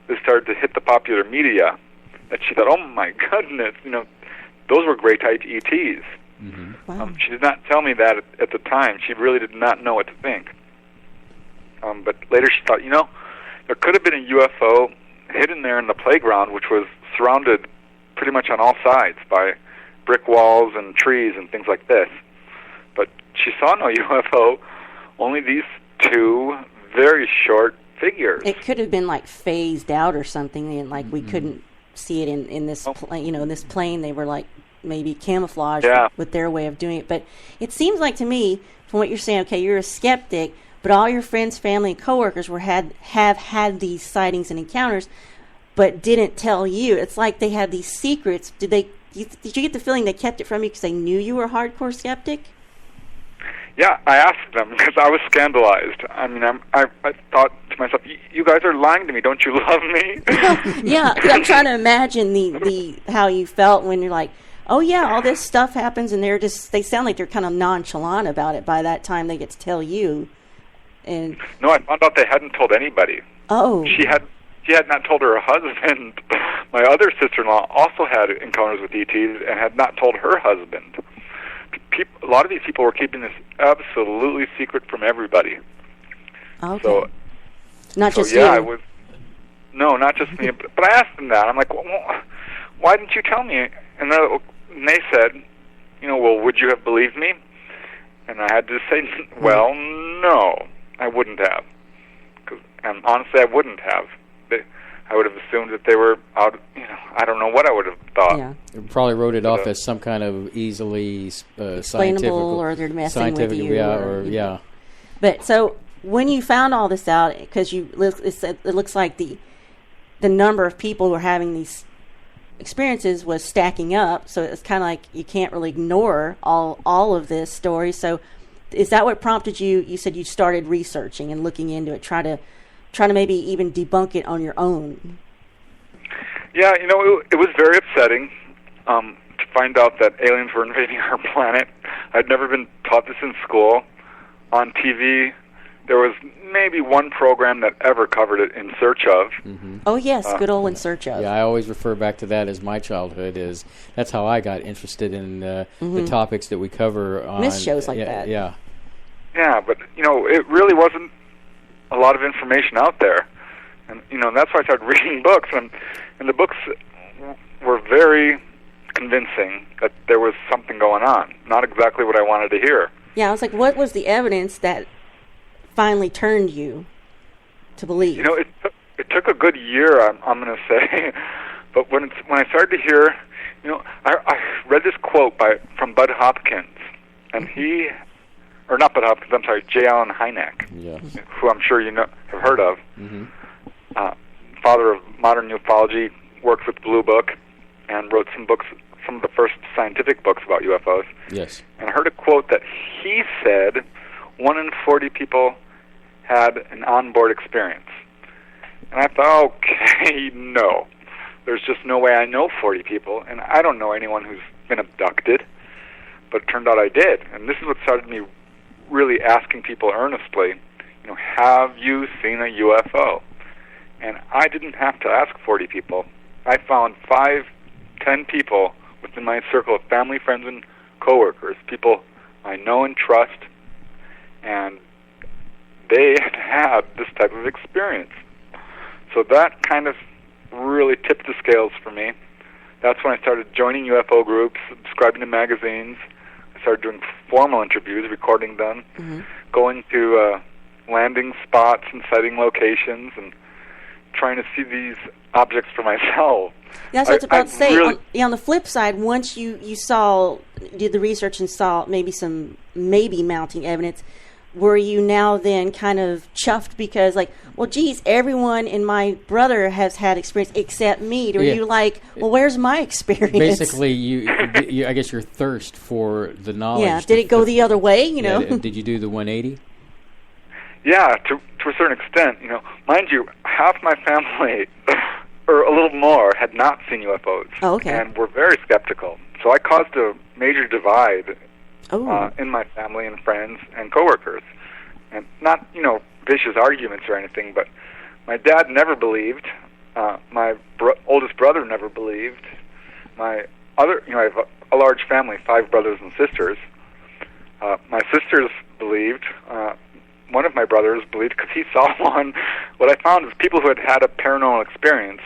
this started to hit the popular media, that she thought, "Oh my goodness, those were great type ETs." Wow. She did not tell me that at the time. She really did not know what to think. But later she thought, there could have been a UFO hidden there in the playground, which was surrounded pretty much on all sides by brick walls and trees and things like this. But she saw no UFO, only these two very short figures. It could have been phased out or something, and we couldn't see it in this plane. In this plane, they were maybe camouflaged with their way of doing it. But it seems like to me, from what you're saying, okay, you're a skeptic, but all your friends, family, and coworkers have had these sightings and encounters, but didn't tell you. It's like they had these secrets. Did you get the feeling they kept it from you because they knew you were a hardcore skeptic? Yeah, I asked them because I was scandalized. I mean, I thought to myself, you guys are lying to me. Don't you love me? Yeah, I'm trying to imagine the how you felt when you're like, oh yeah, all this stuff happens, and they sound like they're kind of nonchalant about it by that time they get to tell you. And no, I found out they hadn't told anybody. Oh, she had not told her husband. My other sister-in-law also had encounters with ETs and had not told her husband. A lot of these people were keeping this absolutely secret from everybody. Okay. So, not just yeah, you. No, not just me. But I asked them that. I'm like, well, why didn't you tell me? And they said, well, would you have believed me? And I had to say, well, no, I wouldn't have. And honestly, I wouldn't have. I would have assumed that they were out. I don't know what I would have thought. Yeah. You probably wrote it off as some kind of easily scientific, or they're messing with you. Yeah. But so when you found all this out, because it looks like the number of people who are having these experiences was stacking up. So it's kind of like you can't really ignore all of this story. So is that what prompted you? You said you started researching and looking into it, trying to maybe even debunk it on your own. Yeah, it was very upsetting to find out that aliens were invading our planet. I'd never been taught this in school. On TV, there was maybe one program that ever covered it, In Search Of. Mm-hmm. Oh, yes, good old In Search Of. Yeah, I always refer back to that as my childhood. That's how I got interested in the topics that we cover on Miss shows like that. Yeah. Yeah, but, it really wasn't a lot of information out there. And, that's why I started reading books. And the books were very convincing that there was something going on. Not exactly what I wanted to hear. Yeah, I was like, what was the evidence that finally turned you to believe? It took a good year, I'm going to say. But when I started to hear, I read this quote from Bud Hopkins, and not Bud Hopkins, I'm sorry, J. Allen Hynek, who I'm sure have heard of. Mm-hmm. Father of modern ufology, worked with Blue Book, and wrote some of the first scientific books about UFOs. Yes. And I heard a quote that he said 1 in 40 people had an onboard experience. And I thought, okay, no. There's just no way I know 40 people, and I don't know anyone who's been abducted. But it turned out I did. And this is what started me really asking people earnestly, have you seen a UFO? And I didn't have to ask 40 people. I found 5, 10 people within my circle of family, friends, and coworkers, people I know and trust, and they had this type of experience. So that kind of really tipped the scales for me. That's when I started joining UFO groups, subscribing to magazines. I started doing formal interviews, recording them, going to landing spots and sighting locations, and trying to see these objects for myself. That's what I was about to say. Really, on the flip side, once you did the research and saw some mounting evidence, were you now then kind of chuffed because, geez, everyone and my brother has had experience except me? Or you like, well, where's my experience? Basically, you I guess your thirst for the knowledge. Yeah, did it go the other way, Yeah, did you do the 180? Yeah, to a certain extent. Mind you, half my family, or a little more, had not seen UFOs. Oh, okay. And were very skeptical. So I caused a major divide in my family and friends and coworkers. And not, vicious arguments or anything, but my dad never believed. My oldest brother never believed. My other, I have a large family, 5 brothers and sisters. My sisters believed. One of my brothers believed because he saw one. What I found is people who had had a paranormal experience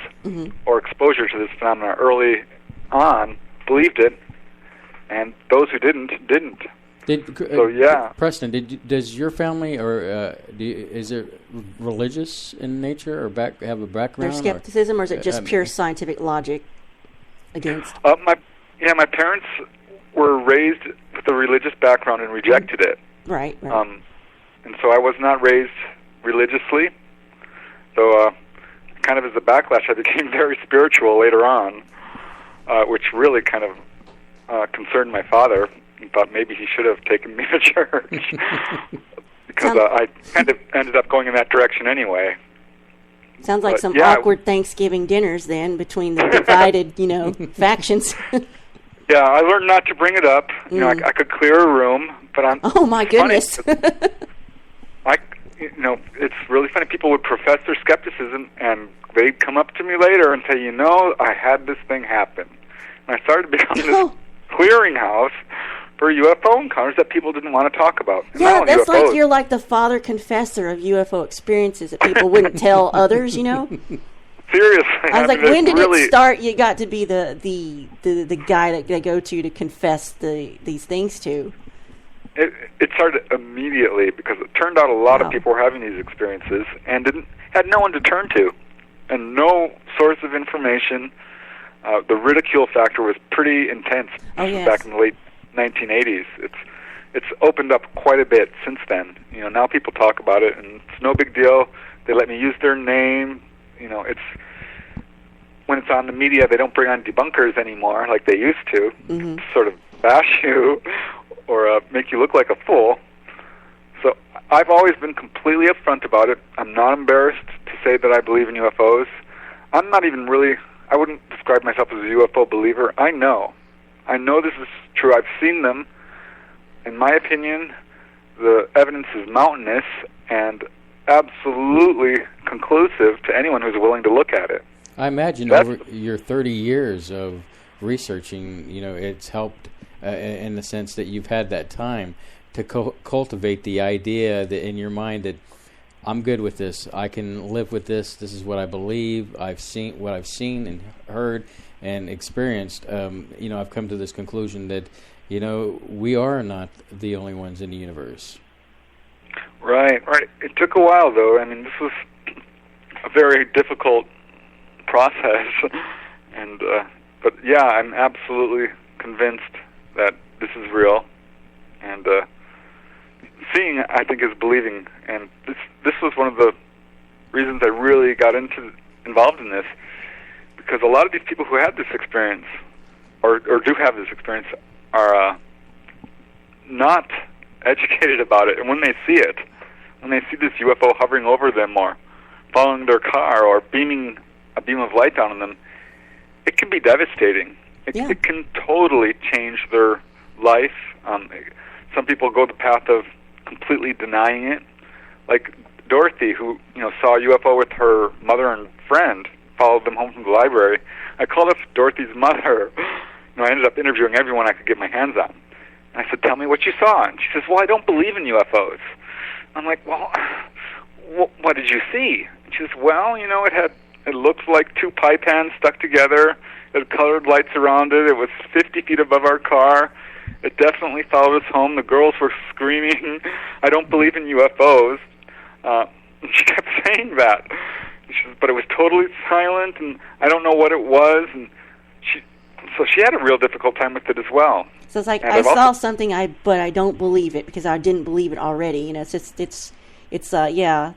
or exposure to this phenomenon early on believed it, and those who didn't. So yeah, Preston, does your family is it religious in nature or have a background? There's skepticism, or is it just pure scientific logic against? My parents were raised with a religious background and rejected it. Right. And so I was not raised religiously. So kind of as a backlash, I became very spiritual later on, which really kind of concerned my father. He thought maybe he should have taken me to church because I kind of ended up going in that direction anyway. Sounds like some awkward Thanksgiving dinners then between the divided, factions. Yeah, I learned not to bring it up. I could clear a room, but oh my goodness! It's really funny. People would profess their skepticism, and they'd come up to me later and say, I had this thing happen. And I started to become this clearinghouse for UFO encounters that people didn't want to talk about. Yeah, that's UFOs. Like you're like the father confessor of UFO experiences that people wouldn't tell others, Seriously. I was like, when did it start? You got to be the guy that they go to confess these things to. It started immediately because it turned out a lot of people were having these experiences and had no one to turn to and no source of information. The ridicule factor was pretty intense back in the late 1980s. It's opened up quite a bit since then. Now people talk about it and it's no big deal. They let me use their name. It's when it's on the media, they don't bring on debunkers anymore like they used to. Sort of bash you or make you look like a fool. So I've always been completely upfront about it. I'm not embarrassed to say that I believe in UFOs. I'm not even really, I wouldn't describe myself as a UFO believer. I know this is true. I've seen them. In my opinion, the evidence is mountainous and absolutely conclusive to anyone who's willing to look at it. I imagine over your 30 years of researching, it's helped in the sense that you've had that time to cultivate the idea that in your mind that I'm good with this. I can live with this. This is what I believe. I've seen and heard and experienced. I've come to this conclusion that, we are not the only ones in the universe. Right. It took a while, though. I mean, this was a very difficult process, but yeah, I'm absolutely convinced that this is real, and seeing, I think, is believing, and this was one of the reasons I really got involved in this, because a lot of these people who had this experience, or do have this experience, are not educated about it, and when they see it, when they see this UFO hovering over them or following their car or beaming a beam of light down on them, it can be devastating. It can totally change their life. Some people go the path of completely denying it, like Dorothy, who saw a UFO with her mother and friend, followed them home from the library. I called up Dorothy's mother. I ended up interviewing everyone I could get my hands on. And I said, "Tell me what you saw." And she says, "Well, I don't believe in UFOs." I'm like, "Well, what did you see?" And she says, "Well, it looked like two pie pans stuck together. It had colored lights around it. It was 50 feet above our car. It definitely followed us home. The girls were screaming, 'I don't believe in UFOs.'" She kept saying that. She says, "But it was totally silent, and I don't know what it was." And so she had a real difficult time with it as well. So it's like, I saw something, but I don't believe it because I didn't believe it already. It's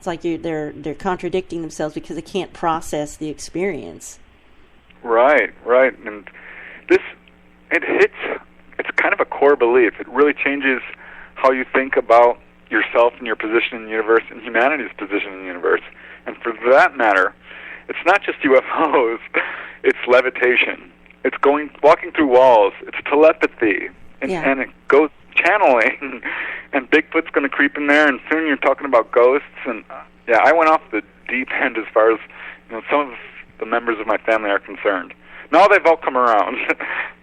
like they're contradicting themselves because they can't process the experience. Right, and it's kind of a core belief. It really changes how you think about yourself and your position in the universe and humanity's position in the universe. And for that matter, it's not just UFOs, it's levitation. It's walking through walls, it's telepathy, and it goes channeling, and Bigfoot's going to creep in there, and soon you're talking about ghosts, and I went off the deep end as far as some of the members of my family are concerned. Now they've all come around.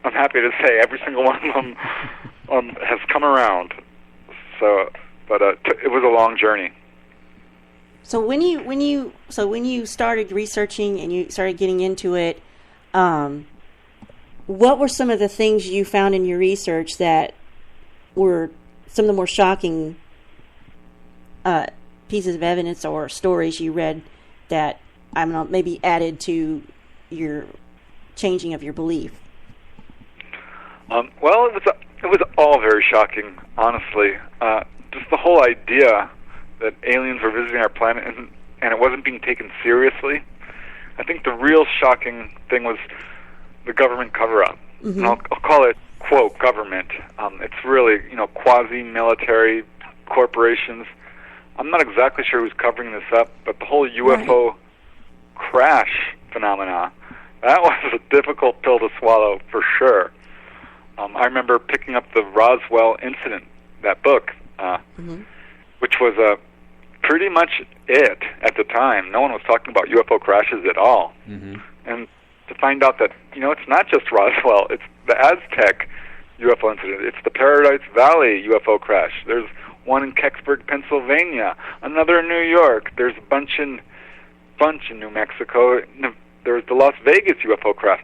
I'm happy to say every single one of them has come around. So, but it was a long journey. So when you started researching and you started getting into it, what were some of the things you found in your research that were some of the more shocking pieces of evidence or stories you read that maybe added to your changing of your belief? Well, it was all very shocking, honestly. Just the whole idea that aliens were visiting our planet and it wasn't being taken seriously. I think the real shocking thing was the government cover-up. Mm-hmm. And I'll call it, quote, government. It's really, quasi-military corporations. I'm not exactly sure who's covering this up, but the whole UFO crash phenomena, that was a difficult pill to swallow for sure. I remember picking up the Roswell incident, that book, which was pretty much it at the time. No one was talking about UFO crashes at all. Mm-hmm. And to find out that, it's not just Roswell, it's the Aztec UFO incident, it's the Paradise Valley UFO crash. There's one in Kecksburg, Pennsylvania, another in New York, there's a bunch in New Mexico, there's the Las Vegas UFO crash.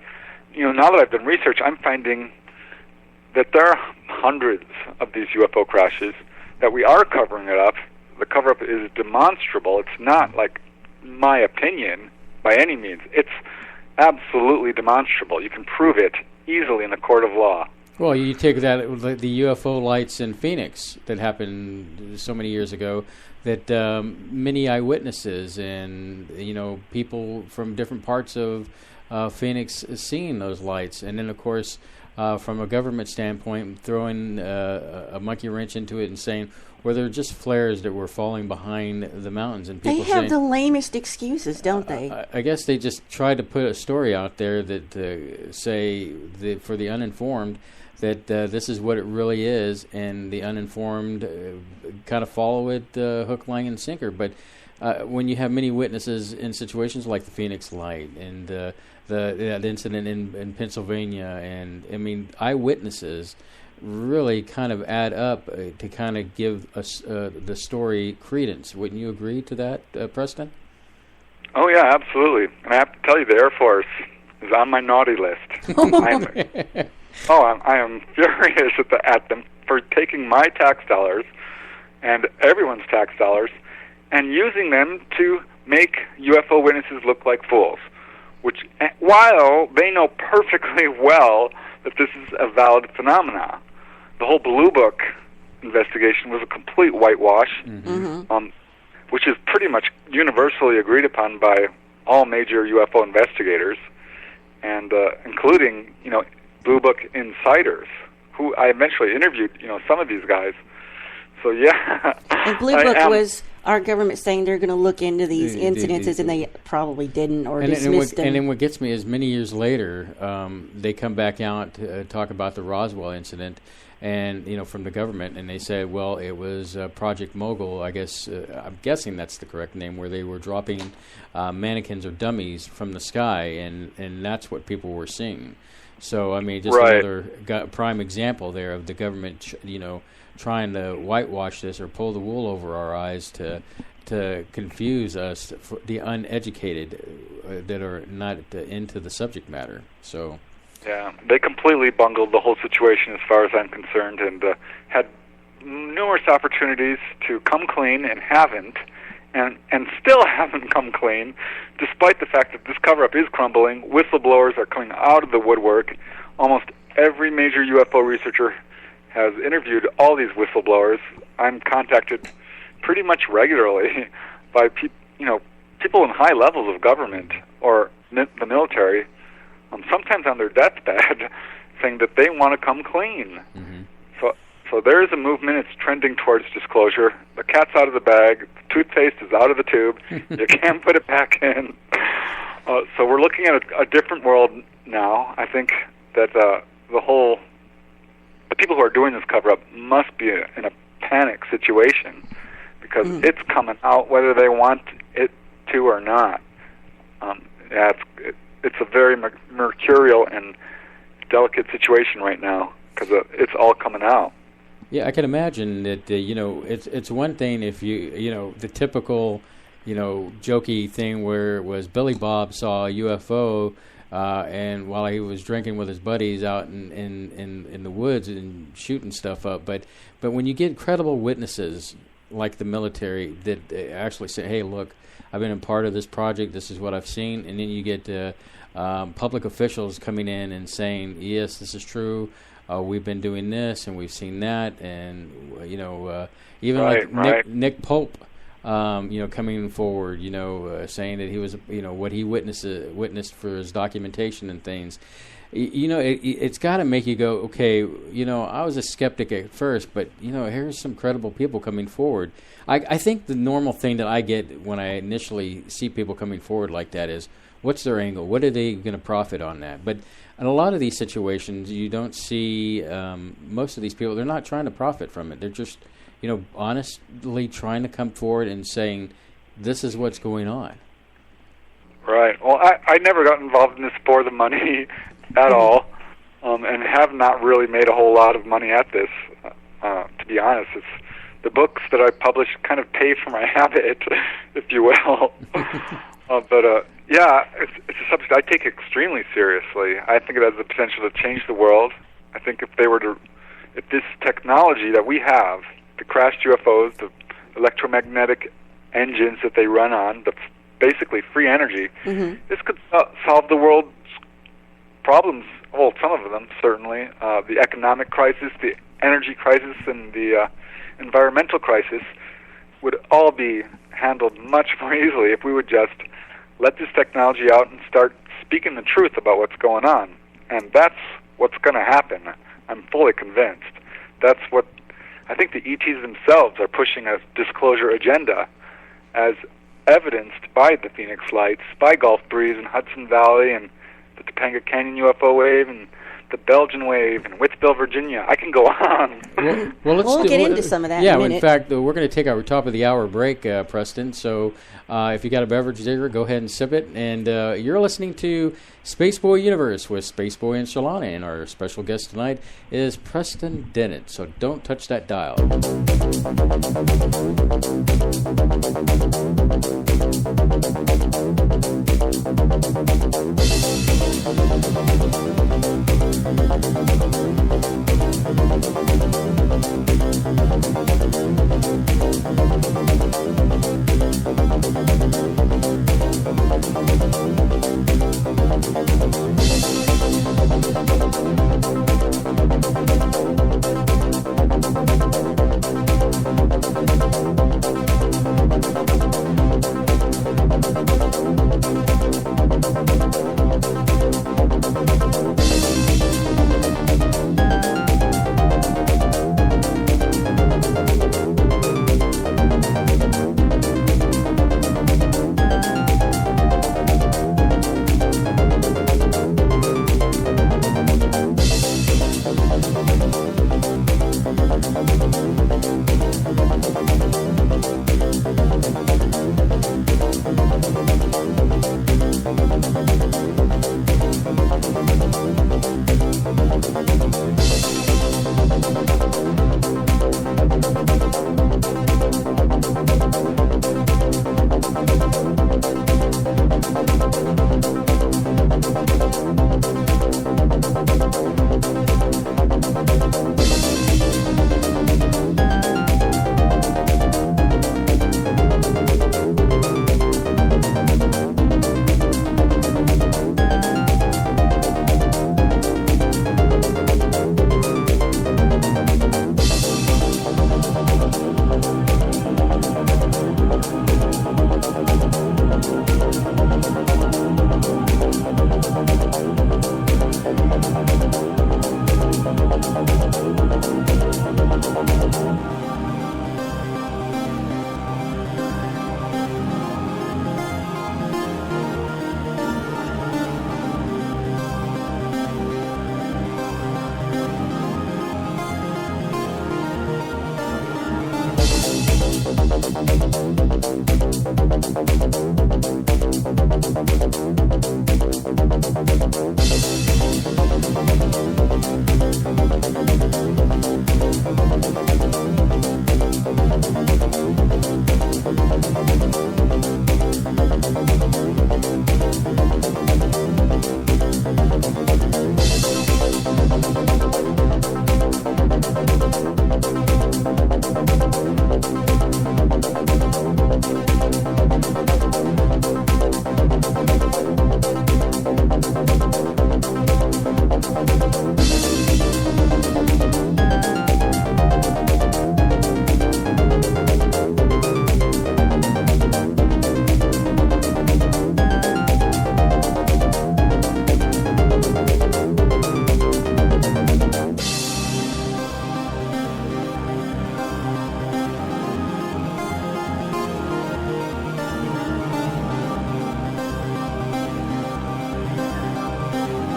Now that I've done research, I'm finding that there are hundreds of these UFO crashes, that we are covering it up. The cover-up is demonstrable. It's not like my opinion by any means. It's absolutely demonstrable. You can prove it easily in the court of law. Well, you take that, the UFO lights in Phoenix that happened so many years ago, that many eyewitnesses and, people from different parts of Phoenix seeing those lights. And then, of course, from a government standpoint, throwing a monkey wrench into it and saying, well, they're just flares that were falling behind the mountains. And people they have the lamest excuses, don't they? I guess they just try to put a story out there that say for the uninformed that this is what it really is, and the uninformed kind of follow it hook, line, and sinker. But when you have many witnesses in situations like the Phoenix Light and the incident in Pennsylvania, and eyewitnesses, really kind of add up to kind of give us the story credence. Wouldn't you agree to that, Preston? Oh, yeah, absolutely. And I have to tell you, the Air Force is on my naughty list. I am furious at them for taking my tax dollars and everyone's tax dollars and using them to make UFO witnesses look like fools, which, while they know perfectly well that this is a valid phenomena. The whole Blue Book investigation was a complete whitewash, which is pretty much universally agreed upon by all major UFO investigators, and including, Blue Book insiders, who I eventually interviewed, some of these guys. So, yeah. And Blue Book was our government saying they're going to look into these incidences, and they probably didn't or dismissed them. And then what gets me is many years later, they come back out to talk about the Roswell incident, and from the government, and they said, well, it was Project Mogul. I guess I'm guessing that's the correct name, where they were dropping mannequins or dummies from the sky, and that's what people were seeing. So I mean, just another prime example there of the government, trying to whitewash this or pull the wool over our eyes to confuse us, for the uneducated that are not into the subject matter. So, yeah, they completely bungled the whole situation as far as I'm concerned, and had numerous opportunities to come clean and haven't, and still haven't come clean, despite the fact that this cover-up is crumbling. Whistleblowers are coming out of the woodwork. Almost every major UFO researcher has interviewed all these whistleblowers. I'm contacted pretty much regularly by people in high levels of government or the military, sometimes on their deathbed, saying that they want to come clean. So there is a movement. It's trending towards disclosure. The cat's out of the bag. The toothpaste is out of the tube. You can't put it back in. So we're looking at a different world now. I think that the people who are doing this cover-up must be in a panic situation, because it's coming out whether they want it to or not. It's a very mercurial and delicate situation right now, because it's all coming out. Yeah, I can imagine that. It's one thing if the typical, jokey thing where it was Billy Bob saw a UFO, and while he was drinking with his buddies out in the woods and shooting stuff up, but when you get credible witnesses like the military that actually say, "Hey, look, I've been a part of this project. This is what I've seen," and then you get public officials coming in and saying, "Yes, this is true. We've been doing this and we've seen that," and even Nick Pope, coming forward, saying that he was, what he witnessed for his documentation and things. It's got to make you go, okay, I was a skeptic at first, but here's some credible people coming forward. I think the normal thing that I get when I initially see people coming forward like that is, what's their angle? What are they going to profit on that? But in a lot of these situations, you don't see most of these people. They're not trying to profit from it. They're just, honestly trying to come forward and saying, this is what's going on. Right. Well, I never got involved in this for the money at all, and have not really made a whole lot of money at this, to be honest. It's the books that I publish kind of pay for my habit, if you will. Yeah, it's a subject I take extremely seriously. I think it has the potential to change the world. I think if this technology that we have, the crashed UFOs, the electromagnetic engines that they run on, that's basically free energy, this could solve the world's problems. Well, some of them, certainly. The economic crisis, the energy crisis, and the environmental crisis would all be handled much more easily if we would just let this technology out and start speaking the truth about what's going on. And that's what's going to happen. I'm fully convinced. That's what I think the ETs themselves are pushing, a disclosure agenda, as evidenced by the Phoenix Lights, by Gulf Breeze and Hudson Valley and the Topanga Canyon UFO wave and the Belgian wave in Witzville, Virginia. I can go on. We'll get into some of that Yeah, in a minute. in fact, we're going to take our top of the hour break, Preston. So if you got a beverage there, go ahead and sip it. And you're listening to Spaceboy Universe with Spaceboy and Surlana. And our special guest tonight is Preston Dennett. So don't touch that dial.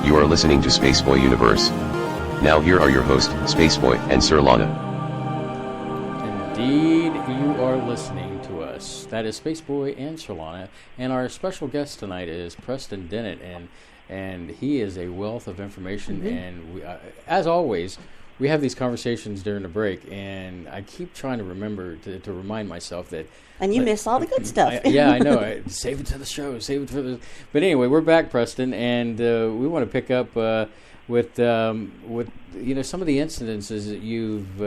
You are listening to Spaceboy Universe. Now here are your hosts, Spaceboy and Surlana. Indeed, you are listening to us. That is Spaceboy and Surlana, and our special guest tonight is Preston Dennett, and he is a wealth of information. Mm-hmm. And we, as always, we have these conversations during the break, and I keep trying to remember to remind myself that. And you miss all the good stuff. Yeah, I know. Save it to the show. Save it for the. But anyway, we're back, Preston, and we want to pick up with some of the incidences that you've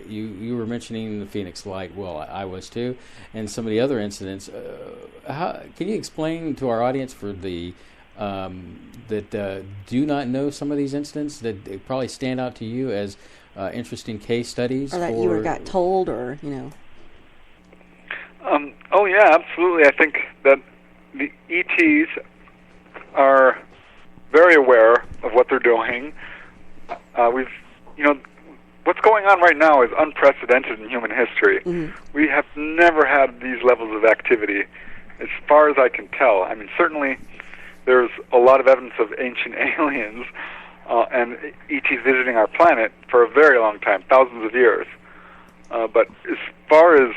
you were mentioning the Phoenix Light. Well, I was too, and some of the other incidents. Can you explain to our audience for the that do not know some of these incidents that they probably stand out to you as interesting case studies, or that you got told, or Oh yeah, absolutely. I think that the ETs are very aware of what they're doing. What's going on right now is unprecedented in human history. Mm-hmm. We have never had these levels of activity, as far as I can tell. I mean, certainly there's a lot of evidence of ancient aliens, and ETs visiting our planet for a very long time, thousands of years. But as far as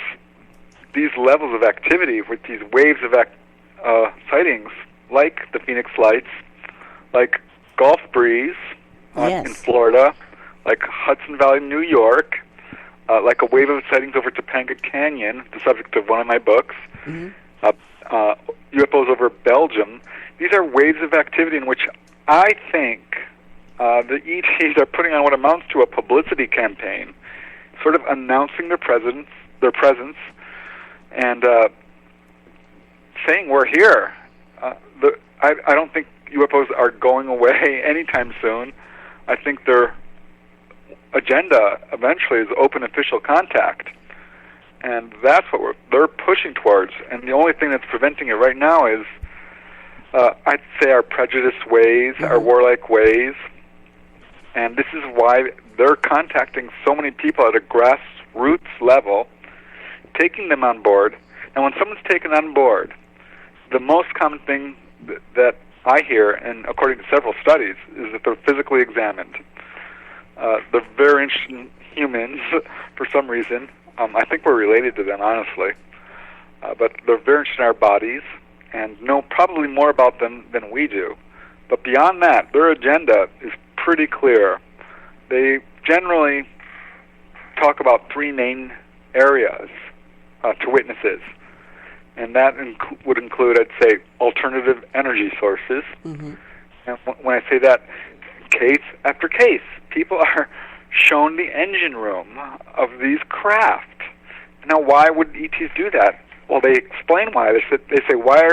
these levels of activity with these waves of sightings, like the Phoenix Lights, like Gulf Breeze in Florida, like Hudson Valley, New York, like a wave of sightings over Topanga Canyon, the subject of one of my books, UFOs over Belgium. These are waves of activity in which I think the ETs are putting on what amounts to a publicity campaign, sort of announcing their presence, and saying we're here. I don't think UFOs are going away anytime soon. I think their agenda eventually is open official contact, and that's what they're pushing towards. And the only thing that's preventing it right now is, I'd say, our prejudiced ways, our warlike ways, and this is why they're contacting so many people at a grassroots level, taking them on board. And when someone's taken on board, the most common thing that I hear, and according to several studies, is that they're physically examined. They're very interested in humans for some reason. I think we're related to them, honestly. But they're very interested in our bodies and know probably more about them than we do. But beyond that, their agenda is pretty clear. They generally talk about three main areas to witnesses. And that would include, I'd say, alternative energy sources. And when I say that, case after case, people are shown the engine room of these craft. Now, why would ETs do that? Well, they explain why. They say, why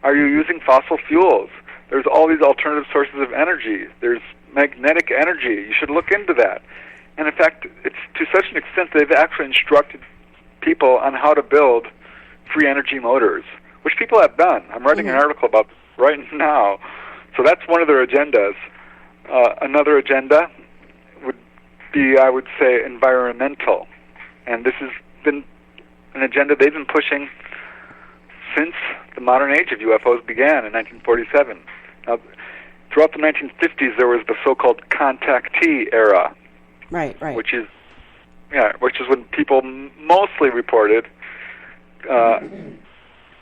are you using fossil fuels? There's all these alternative sources of energy. There's magnetic energy. You should look into that. And in fact, it's to such an extent that they've actually instructed people on how to build free energy motors, which people have done. I'm writing an article about this right now. So that's one of their agendas. Another agenda would be, I would say, environmental. And this has been an agenda they've been pushing since the modern age of UFOs began in 1947. Now, throughout the 1950s, there was the so-called contactee era. Right. Which is when people mostly reported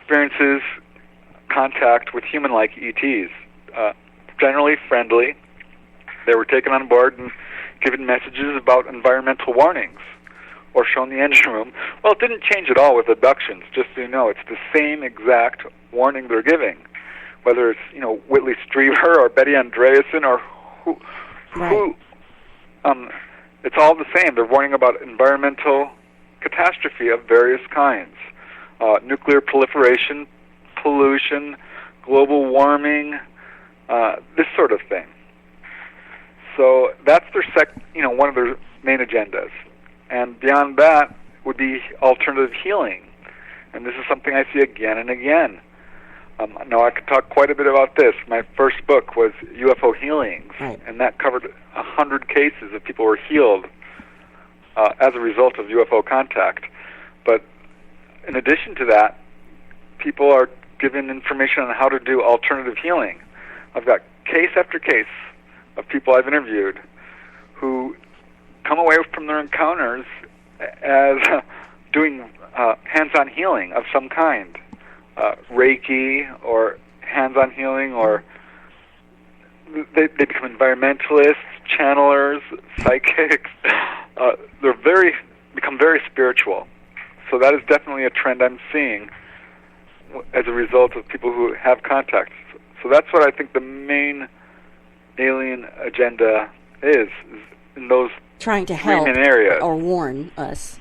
experiences, contact with human-like ETs, generally friendly. They were taken on board and given messages about environmental warnings or shown the engine room. Well, it didn't change at all with abductions, just so you know. It's the same exact warning they're giving, whether it's, Whitley Strieber or Betty Andreasson or who it's all the same. They're warning about environmental catastrophe of various kinds. Nuclear proliferation, pollution, global warming, this sort of thing. So that's their one of their main agendas. And beyond that would be alternative healing. And this is something I see again and again. Now, I could talk quite a bit about this. My first book was UFO Healings, and that covered 100 cases of people who were healed as a result of UFO contact. But in addition to that, people are given information on how to do alternative healing. I've got case after case of people I've interviewed who come away from their encounters as doing hands-on healing of some kind, Reiki or hands-on healing, or they become environmentalists, channelers, psychics. They become very spiritual. So that is definitely a trend I'm seeing as a result of people who have contacts. So that's what I think the main alien agenda is in those trying to three help main areas. Or warn us.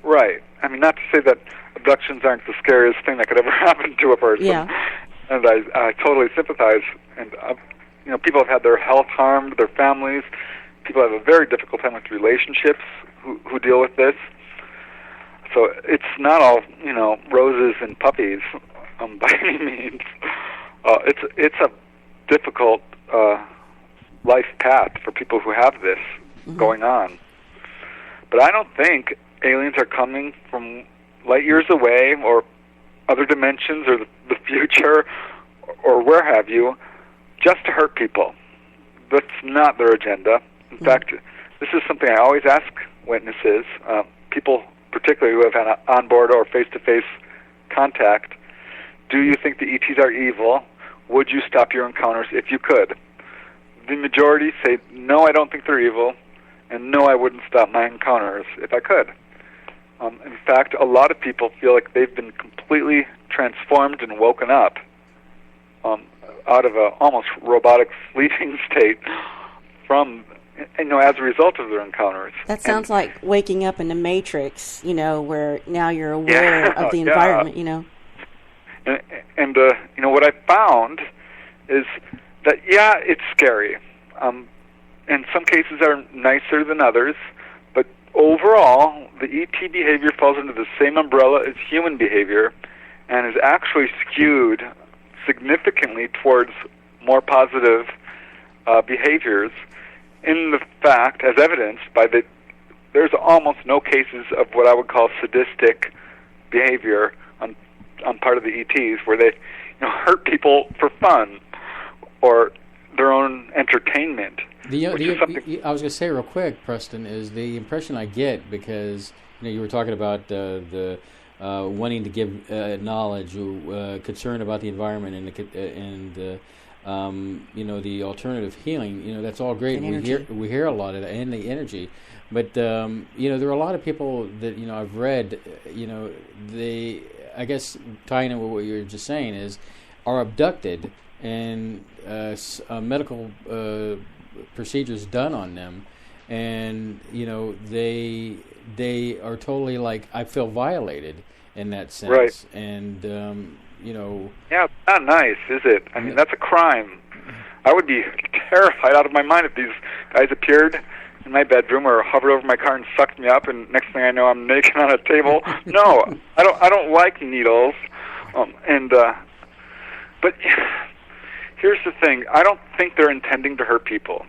Right. I mean, not to say that abductions aren't the scariest thing that could ever happen to a person. Yeah. And I totally sympathize. And people have had their health harmed, their families. People have a very difficult time with relationships who deal with this. So it's not all roses and puppies by any means. It's a difficult life path for people who have this going on. But I don't think aliens are coming from light years away or other dimensions or the future or where have you just to hurt people. that's not their agenda. In fact, this is something I always ask witnesses, people particularly who have had on-board or face-to-face contact. Do you think the ETs are evil? Would you stop your encounters if you could? The majority say, no, I don't think they're evil, and no, I wouldn't stop my encounters if I could. In fact, a lot of people feel like they've been completely transformed and woken up out of a almost robotic sleeping state from, as a result of their encounters. That sounds like waking up in the Matrix, where now you're aware of the environment, And what I found is that, it's scary. In some cases are nicer than others, but overall, the ET behavior falls into the same umbrella as human behavior and is actually skewed significantly towards more positive behaviors, in the fact, as evidenced by there's almost no cases of what I would call sadistic behavior on part of the ETs, where they hurt people for fun or their own entertainment. I was going to say real quick, Preston, is the impression I get, because you were talking about the wanting to give knowledge, concern about the environment, and the alternative healing. That's all great. We hear a lot of that, and the energy. But there are a lot of people that I've read. They, I guess, tying in with what you were just saying, are abducted and medical procedures done on them, and they are totally like, I feel violated in that sense. Right. And it's not nice, is it? I mean, that's a crime. I would be terrified out of my mind if these guys appeared in my bedroom or hovered over my car and sucked me up, and next thing I know, I'm naked on a table. No, I don't like needles. But here's the thing: I don't think they're intending to hurt people.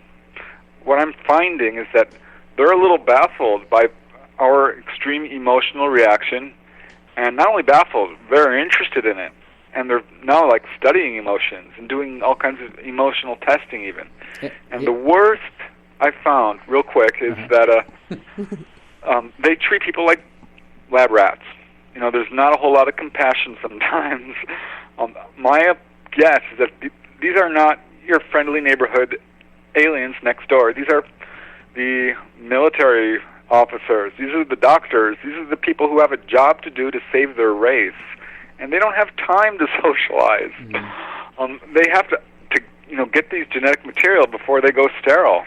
What I'm finding is that they're a little baffled by our extreme emotional reaction, and not only baffled, very interested in it. And they're now like studying emotions and doing all kinds of emotional testing even. And the worst I found, real quick, is that they treat people like lab rats. There's not a whole lot of compassion sometimes. My guess is that these are not your friendly neighborhood aliens next door. These are the military officers. These are the doctors. These are the people who have a job to do to save their race. And they don't have time to socialize. They have to get these genetic material before they go sterile.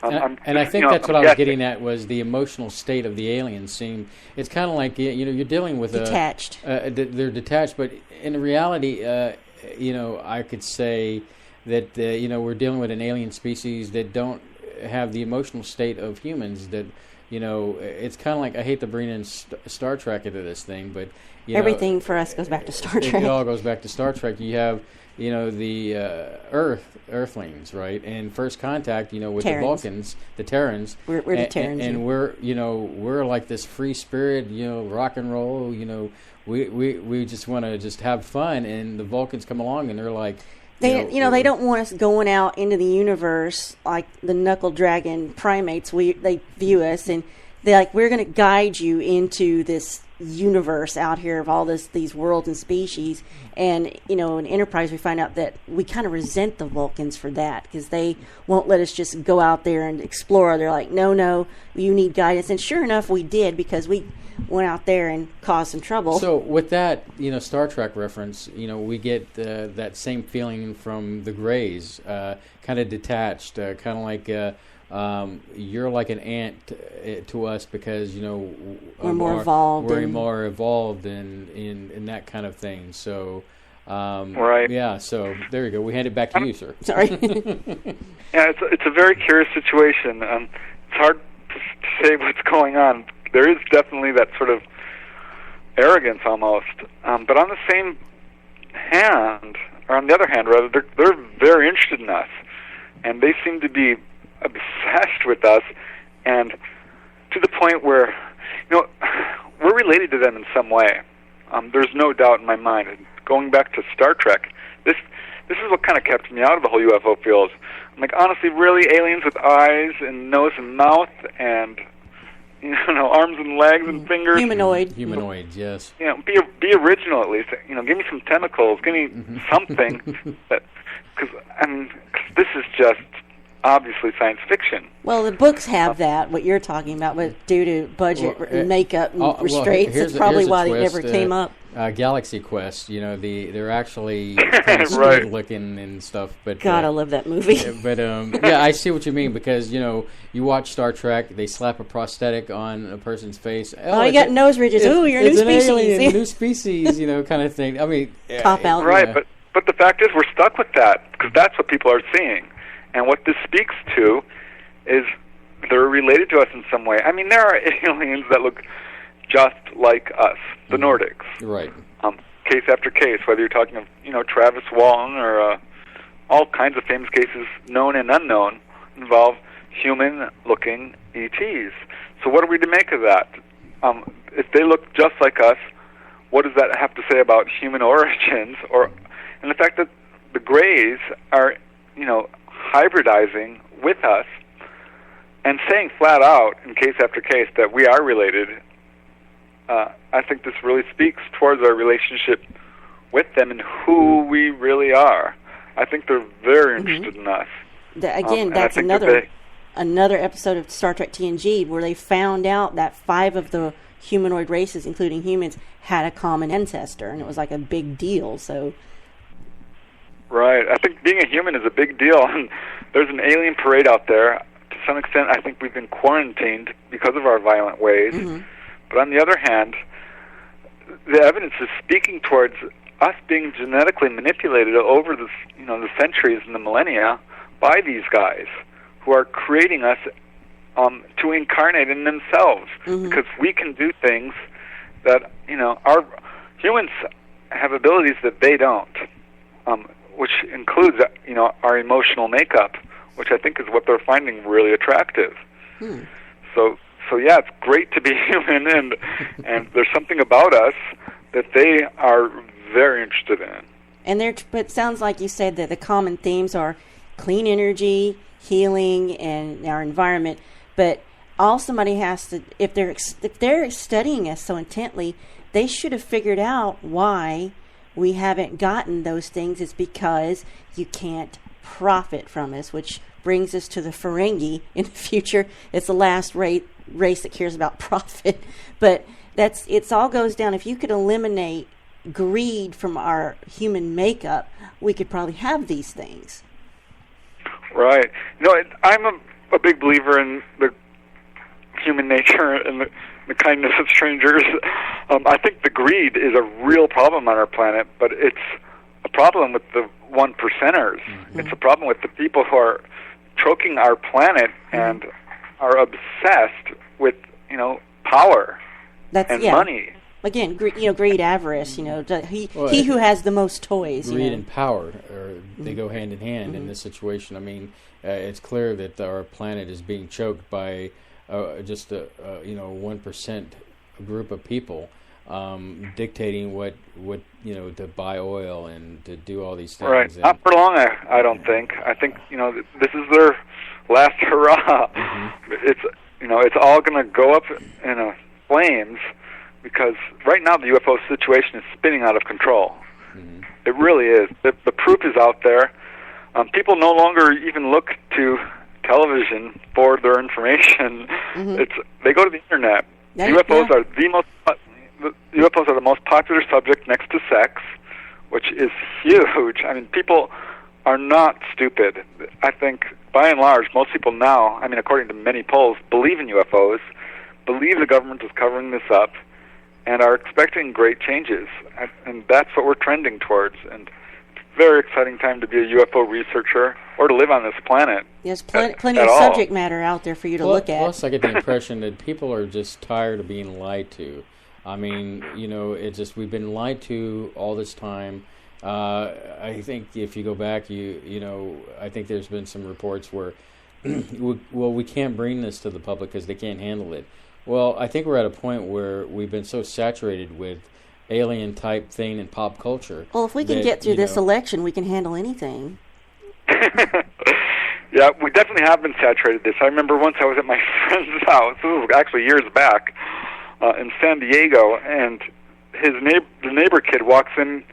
And I think that's what I was getting at, was the emotional state of the aliens. It's kind of like you're dealing with detached. They're detached, but in reality, I could say that we're dealing with an alien species that don't have the emotional state of humans. That it's kind of like, I hate to bring in Star Trek into this thing, but everything for us goes back to Star Trek. It all goes back to Star Trek. You have the Earthlings, right? And first contact, with Terrans. the Vulcans, the Terrans. We're the Terrans, and we're like this free spirit, rock and roll. We just want to just have fun, and the Vulcans come along and they're like, they don't want us going out into the universe like the knuckle dragon primates. They view us, and they're like, we're going to guide you into this universe out here of all these worlds and species. And in Enterprise we find out that we kind of resent the Vulcans for that, because they won't let us just go out there and explore. They're like, no, you need guidance. And sure enough, we did, because we went out there and caused some trouble. So with that Star Trek reference, we get that same feeling from the Greys, kind of detached, kind of like you're like an ant to us, because we're more evolved. We're more evolved in that kind of thing. So right. Yeah. So there you go. We hand it back to you, sir. Sorry. Yeah, it's a very curious situation. It's hard to say what's going on. There is definitely that sort of arrogance almost. But on the same hand, or on the other hand, rather, they're very interested in us, and they seem to be obsessed with us, and to the point where we're related to them in some way. There's no doubt in my mind. And going back to Star Trek, this this is what kind of kept me out of the whole UFO field. I'm like, honestly, really, aliens with eyes and nose and mouth and, you know, arms and legs and fingers. Humanoids, yes. You know, be original at least. You know, give me some tentacles. Give me something. Because this is just obviously science fiction. Well, the books have that, what you're talking about, but due to budget and makeup and restraints, that's probably why they never came up. Galaxy Quest, you know, they're actually kind of stupid looking and stuff. But God, I love that movie. But yeah, I see what you mean, because, you know, you watch Star Trek, they slap a prosthetic on a person's face. Oh, you got nose ridges. Ooh, you're a new species. Alien, new species, you know, kind of thing. I mean, cop out. Right, yeah. but the fact is, we're stuck with that because that's what people are seeing. And what this speaks to is they're related to us in some way. I mean, there are aliens that look just like us, the Nordics. Right. Case after case, whether you're talking of, you know, Travis Walton or all kinds of famous cases, known and unknown, involve human-looking ETs. So what are we to make of that? If they look just like us, what does that have to say about human origins? And the fact that the Greys are, you know, hybridizing with us and saying flat out in case after case that we are related, I think this really speaks towards our relationship with them and who we really are. I think they're very interested in us. Again, that's another episode of Star Trek TNG where they found out that 5 of the humanoid races, including humans, had a common ancestor, and it was like a big deal. So. Right. I think being a human is a big deal. And there's an alien parade out there. To some extent, I think we've been quarantined because of our violent ways. But on the other hand, the evidence is speaking towards us being genetically manipulated over the, you know, the centuries and the millennia by these guys who are creating us to incarnate in themselves. Because we can do things that, you know, our humans have abilities that they don't. Which includes, you know, our emotional makeup, which I think is what they're finding really attractive. So yeah, it's great to be human, and there's something about us that they are very interested in. But it sounds like you said that the common themes are clean energy, healing, and our environment. But all somebody has to, if they're studying us so intently, they should have figured out why we haven't gotten those things. Is because you can't profit from us, which brings us to the Ferengi in the future. It's the last race that cares about profit. But it's all goes down. If you could eliminate greed from our human makeup, we could probably have these things. Right. You know, I'm a big believer in the human nature and the kindness of strangers. I think the greed is a real problem on our planet, but it's a problem with the 1%ers. It's a problem with the people who are choking our planet and are obsessed with, you know, power and money. Again, greed, avarice. You know, he who has the most toys. Greed and power, they go hand in hand in this situation. I mean, it's clear that our planet is being choked by just a 1% group of people dictating what you know, to buy oil and to do all these things. Right. Not for long, I don't think. I think, you know, this is their last hurrah. It's all going to go up in flames. Because right now the UFO situation is spinning out of control. It really is. The proof is out there. People no longer even look to television for their information. They go to the internet. UFOs are the most popular subject next to sex, which is huge. I mean, people are not stupid. I think by and large, most people now, I mean, according to many polls, believe in UFOs, believe the government is covering this up, and are expecting great changes. And that's what we're trending towards. And it's a very exciting time to be a UFO researcher or to live on this planet. There's plenty of subject matter out there for you to look at. Plus, I get the impression that people are just tired of being lied to. I mean, you know, it's just we've been lied to all this time. I think if you go back, I think there's been some reports where, we can't bring this to the public because they can't handle it. Well, I think we're at a point where we've been so saturated with alien type thing in pop culture. Well, if we can get through this election, we can handle anything. Yeah, we definitely have been saturated this. I remember once I was at my friend's house, this was actually years back, in San Diego, and the neighbor kid walks in,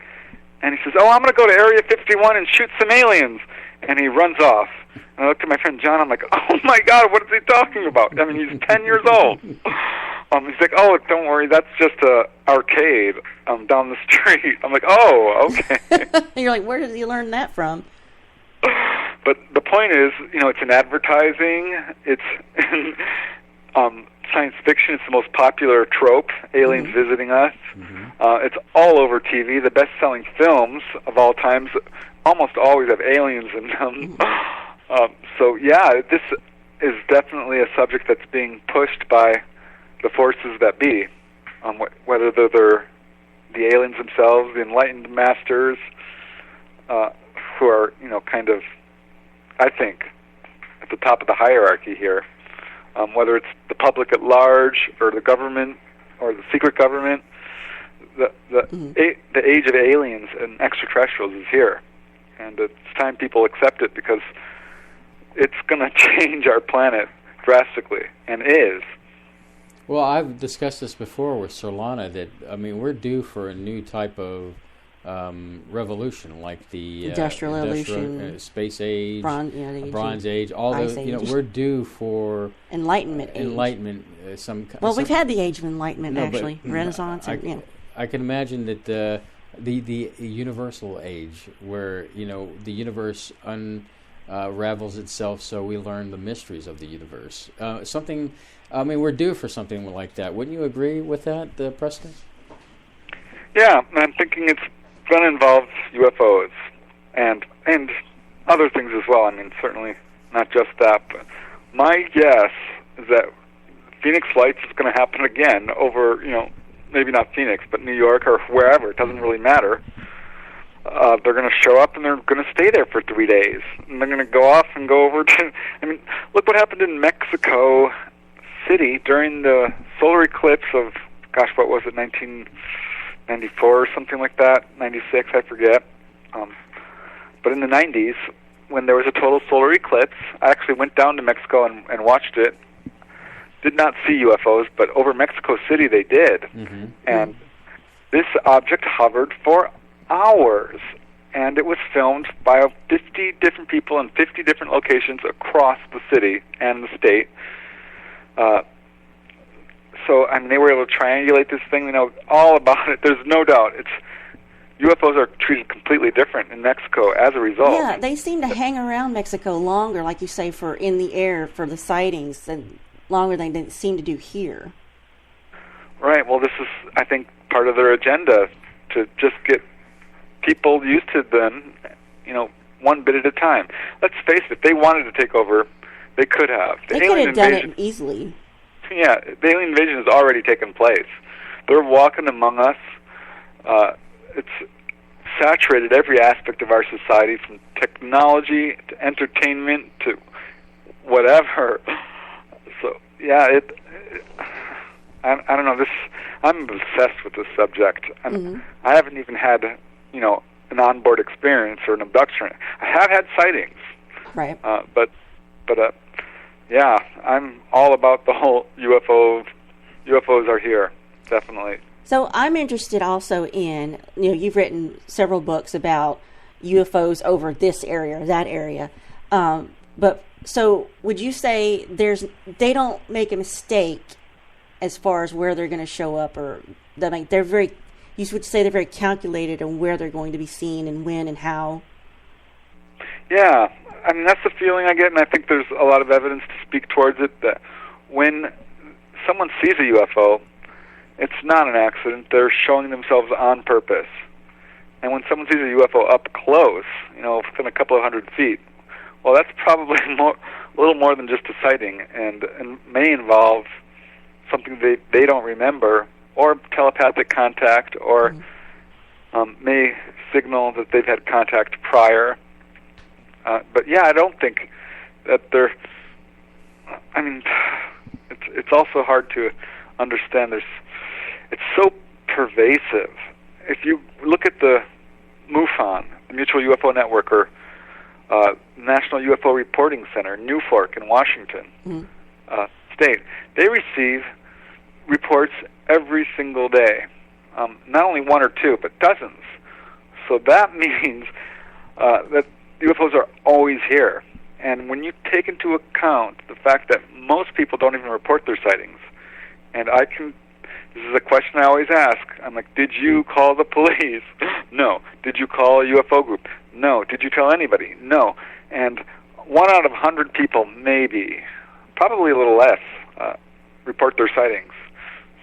and he says, "Oh, I'm going to go to Area 51 and shoot some aliens," and he runs off. And I looked at my friend John, I'm like, "Oh my God, what is he talking about?" I mean, he's 10 years old. He's like, "Oh, don't worry, that's just a arcade down the street." I'm like, "Oh, okay." And you're like, where did he learn that from? But the point is, it's in advertising, it's in science fiction, it's the most popular trope, aliens visiting us. It's all over TV. The best-selling films of all times almost always have aliens in them. So, yeah, this is definitely a subject that's being pushed by the forces that be, whether they're the aliens themselves, the enlightened masters, who are, kind of, I think, at the top of the hierarchy here, whether it's the public at large or the government or the secret government. The age of aliens and extraterrestrials is here, and it's time people accept it because it's going to change our planet drastically, and is. Well, I've discussed this before with Surlana that, we're due for a new type of revolution, like the industrial evolution, space age, Bronze Age, all Ice those. Age. We're due for Enlightenment. Well, we've had the Age of Enlightenment, actually, but, Renaissance. I can imagine that the universal age, where the universe unravels itself, so we learn the mysteries of the universe. We're due for something like that. Wouldn't you agree with that, Preston? Yeah, I'm thinking it's going to involve UFOs and other things as well. Certainly not just that. But my guess is that Phoenix Lights is going to happen again over, maybe not Phoenix, but New York or wherever. It doesn't really matter. They're going to show up and they're going to stay there for 3 days. And they're going to go off and go over to... look what happened in Mexico City during the solar eclipse of, what was it, 1994 or something like that, 96, I forget. But in the 90s, when there was a total solar eclipse, I actually went down to Mexico and watched it. Did not see UFOs, but over Mexico City they did. And this object hovered for hours, and it was filmed by 50 different people in 50 different locations across the city and the state. So, they were able to triangulate this thing. They know all about it. There's no doubt. UFOs are treated completely different in Mexico as a result. Yeah, they seem to hang around Mexico longer, like you say, for in the air for the sightings, and longer than they seem to do here. Right. Well, this is, I think, part of their agenda to just get people used to them, one bit at a time. Let's face it, if they wanted to take over, they could have. They could have done it easily. Yeah, the alien invasion has already taken place. They're walking among us. It's saturated every aspect of our society, from technology to entertainment to whatever. So, yeah, I don't know. I'm obsessed with this subject. I haven't even had, an onboard experience or an abduction. I have had sightings. Right. But yeah, I'm all about the whole UFO. UFOs are here, definitely. So I'm interested also in, you've written several books about UFOs over this area or that area. But so would you say they don't make a mistake as far as where they're going to show up, or you would say they're very calculated on where they're going to be seen and when and how? Yeah, that's the feeling I get, and I think there's a lot of evidence to speak towards it, that when someone sees a UFO, it's not an accident. They're showing themselves on purpose. And when someone sees a UFO up close, within a couple of 100 feet, well, that's probably a little more than just a sighting, and may involve something they don't remember, or telepathic contact, or may signal that they've had contact prior. But yeah, I don't think that they're... it's also hard to understand. It's so pervasive if you look at the MUFON, the Mutual UFO Network, or National UFO Reporting Center, Newfork in Washington State, they receive reports every single day. Not only one or two, but dozens. So that means that UFOs are always here. And when you take into account the fact that most people don't even report their sightings, and this is a question I always ask. I'm like, did you call the police? No. Did you call a UFO group? No. Did you tell anybody? No. And 1 out of 100 people, maybe, probably a little less, report their sightings.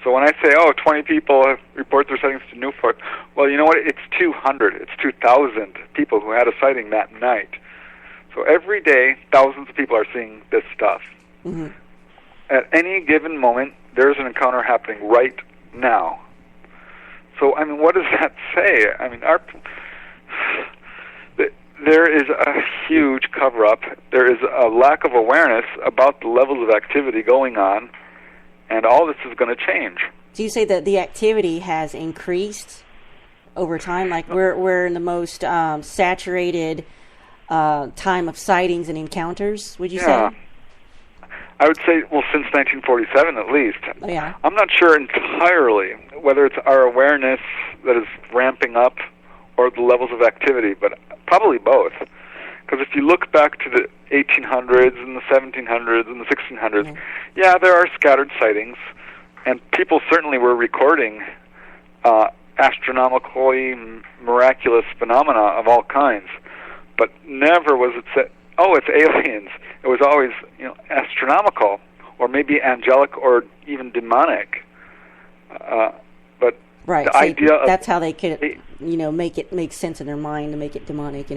So when I say, 20 people report their sightings to Newport, well, you know what? It's 200. It's 2,000 people who had a sighting that night. So every day, thousands of people are seeing this stuff. Mm-hmm. At any given moment, there's an encounter happening right now. So, I mean, what does that say? I mean, there is a huge cover-up. There is a lack of awareness about the levels of activity going on, and all this is going to change. Do you say that the activity has increased over time? Like we're in the most saturated time of sightings and encounters, would you say? I would say, well, since 1947 at least. Yeah. I'm not sure entirely whether it's our awareness that is ramping up or the levels of activity, but probably both. Because if you look back to the 1800s and the 1700s and the 1600s, there are scattered sightings, and people certainly were recording astronomically miraculous phenomena of all kinds. But never was it said, it's aliens. It was always, astronomical, or maybe angelic, or even demonic. But right, the idea of that's how they could, make it make sense in their mind to make it demonic.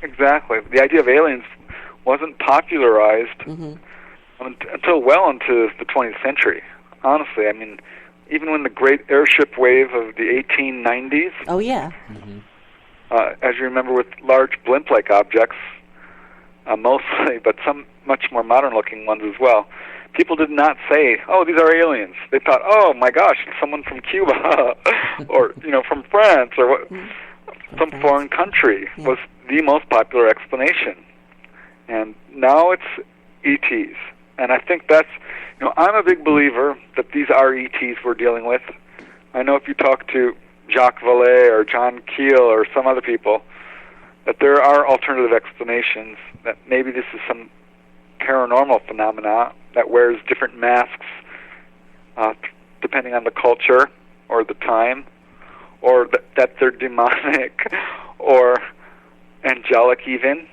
Exactly. The idea of aliens wasn't popularized until well into the 20th century. Honestly, I mean, even when the great airship wave of the 1890s. Oh yeah. As you remember, with large blimp-like objects, mostly, but some much more modern-looking ones as well. People did not say, these are aliens. They thought, oh, my gosh, it's someone from Cuba, or, from France, or some foreign country was the most popular explanation. And now it's ETs. And I think that's, I'm a big believer that these are ETs we're dealing with. I know if you talk to Jacques Vallée or John Keel or some other people, that there are alternative explanations, that maybe this is some paranormal phenomena that wears different masks depending on the culture or the time, or that they're demonic or angelic even.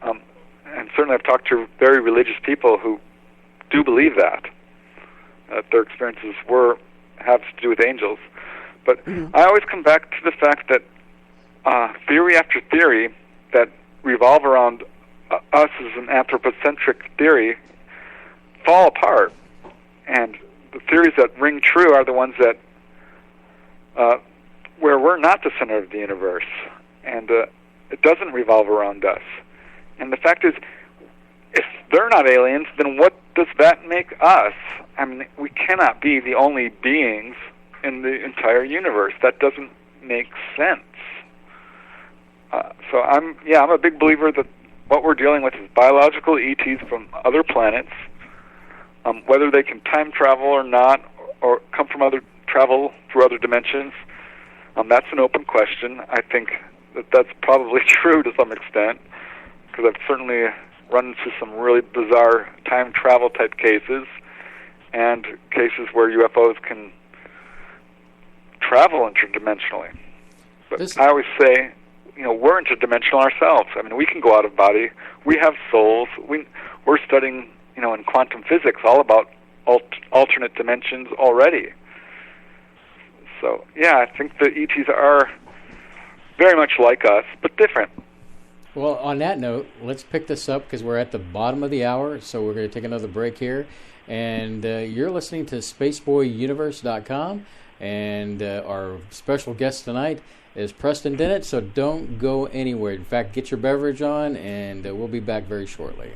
And certainly I've talked to very religious people who do believe that their experiences have to do with angels. But I always come back to the fact that theory after theory that revolve around us as an anthropocentric theory fall apart. And the theories that ring true are the ones that where we're not the center of the universe. And it doesn't revolve around us. And the fact is, if they're not aliens, then what does that make us? I mean, we cannot be the only beings in the entire universe. That doesn't make sense. So I'm a big believer that what we're dealing with is biological ETs from other planets. Whether they can time travel or not, or come from travel through other dimensions, that's an open question. I think that's probably true to some extent, because I've certainly run into some really bizarre time travel type cases, and cases where UFOs can travel interdimensionally. But I always say, we're interdimensional ourselves. I mean, we can go out of body. We have souls. We're studying, in quantum physics, all about alternate dimensions already. So, I think the ETs are very much like us, but different. Well, on that note, let's pick this up because we're at the bottom of the hour, so we're going to take another break here. And you're listening to SpaceboyUniverse.com, and our special guest tonight is Preston Dennett, so don't go anywhere. In fact, get your beverage on, and we'll be back very shortly.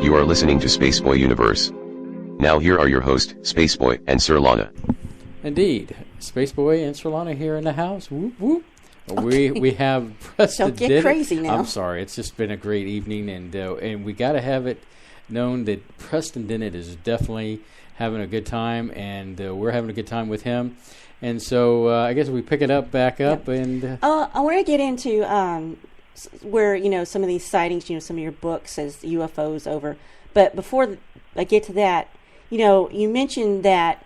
You are listening to Spaceboy Universe. Now here are your hosts, Spaceboy and Surlana. Indeed. Spaceboy and Surlana here in the house. Whoop, whoop. Okay. We have Preston Don't get Dennett. crazy now. I'm sorry. It's just been a great evening, and we got to have it known that Preston Dennett is definitely having a good time, and we're having a good time with him. And so I guess we pick it back up. And I want to get into where, some of these sightings, some of your book says UFOs over. But before I get to that, you mentioned that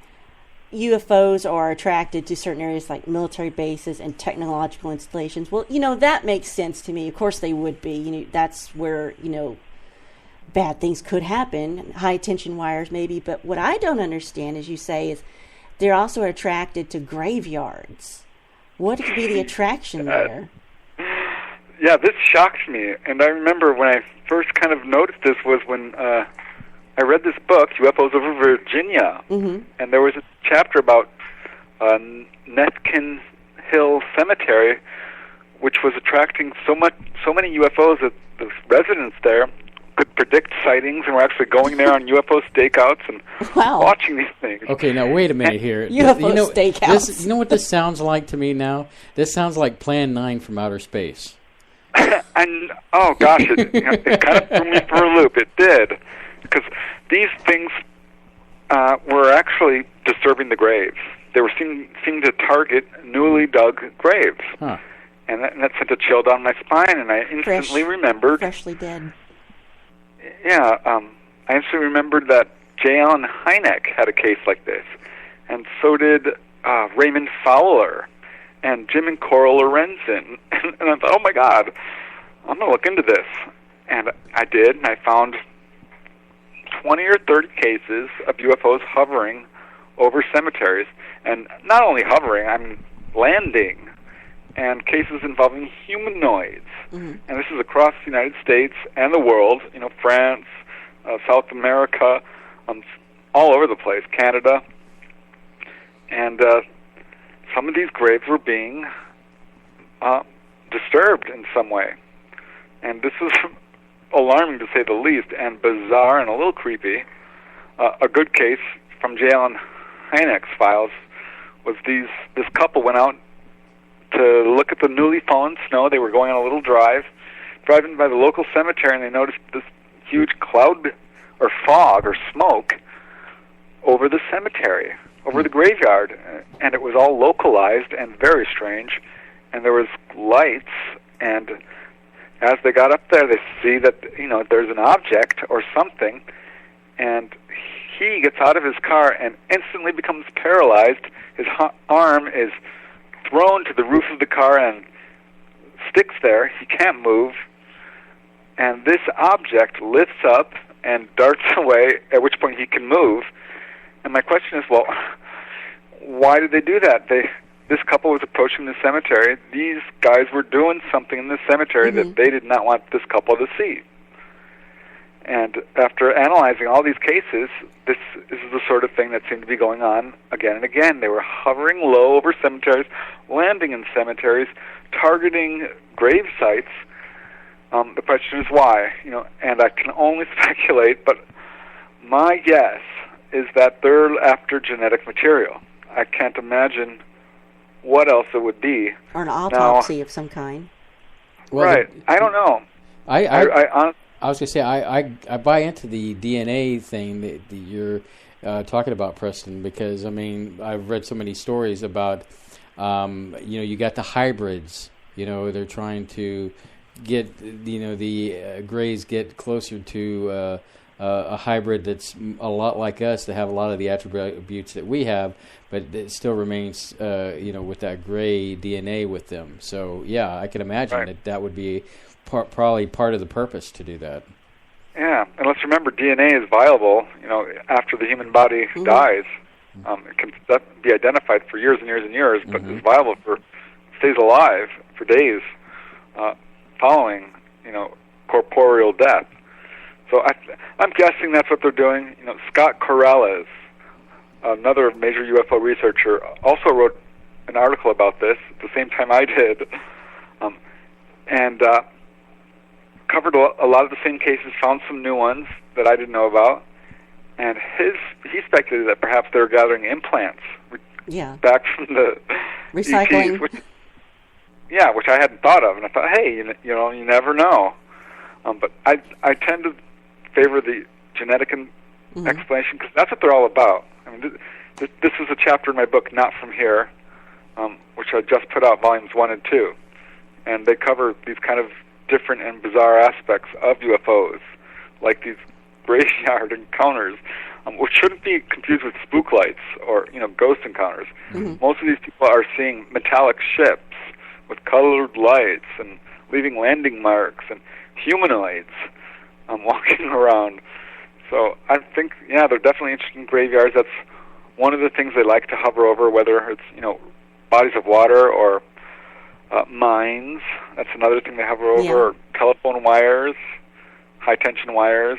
UFOs are attracted to certain areas like military bases and technological installations. Well, that makes sense to me. Of course they would be. That's where, bad things could happen, high tension wires maybe. But what I don't understand, as you say, is they're also attracted to graveyards. What could be the attraction there? Yeah, this shocked me. And I remember when I first kind of noticed this was when I read this book, UFOs over Virginia, and there was a chapter about Netkin Hill Cemetery, which was attracting so many UFOs that the residents there could predict sightings and were actually going there on UFO stakeouts and watching these things. Okay, now wait a minute here. UFO stakeouts. You know what this sounds like to me now? This sounds like Plan 9 from outer space. And oh gosh, it kind of threw me for a loop. It did, because these things were actually disturbing the graves. They were seeming to target newly dug graves, and that sent a chill down my spine. And I instantly remembered, freshly dead. Yeah, I instantly remembered that J. Allen Hynek had a case like this, and so did Raymond Fowler and Jim and Coral Lorenzen. And I thought, oh my God, I'm going to look into this. And I did, and I found 20 or 30 cases of UFOs hovering over cemeteries. And not only hovering, I mean landing, and cases involving humanoids. And this is across the United States and the world, France, South America, all over the place, Canada. And some of these graves were being disturbed in some way. And this is alarming to say the least, and bizarre and a little creepy. A good case from J. Allen Hynek's files was this couple went out to look at the newly fallen snow. They were going on a little driving by the local cemetery, and they noticed this huge cloud or fog or smoke over the cemetery, over the graveyard, and it was all localized and very strange, and there was lights, and as they got up there, they see that, there's an object or something, and he gets out of his car and instantly becomes paralyzed. His arm is thrown to the roof of the car and sticks there. He can't move, and this object lifts up and darts away, at which point he can move. And my question is, well, why did they do that? This couple was approaching the cemetery. These guys were doing something in the cemetery that they did not want this couple to see. And after analyzing all these cases, this is the sort of thing that seemed to be going on again and again. They were hovering low over cemeteries, landing in cemeteries, targeting grave sites. The question is why, and I can only speculate, but my guess is that they're after genetic material. I can't imagine what else it would be. Or an autopsy of some kind. Well, right. I don't know. I was going to say, I buy into the DNA thing that you're talking about, Preston, because, I've read so many stories about, you got the hybrids. They're trying to get, the grays get closer to a hybrid that's a lot like us, that have a lot of the attributes that we have, but it still remains, with that gray DNA with them. So, yeah, I can imagine that would be probably part of the purpose to do that. Yeah, and let's remember, DNA is viable, after the human body dies. It can be identified for years and years and years, but it's viable stays alive for days following, corporeal death. So I'm guessing that's what they're doing. Scott Corrales, another major UFO researcher, also wrote an article about this at the same time I did, and covered a lot of the same cases, found some new ones, that I didn't know about. And he speculated that perhaps they were gathering implants back from the recycling. ETs, which I hadn't thought of. And I thought, hey, you never know. But I tend to favor the genetic explanation because that's what they're all about. I mean, this is a chapter in my book, Not From Here, which I just put out, volumes 1 and 2. And they cover these kind of different and bizarre aspects of UFOs, like these graveyard encounters, which shouldn't be confused with spook lights or ghost encounters. Most of these people are seeing metallic ships with colored lights and leaving landing marks and humanoids walking around. So I think, they're definitely interested in graveyards. That's one of the things they like to hover over, whether it's bodies of water or mines. That's another thing they hover over, or telephone wires, high tension wires.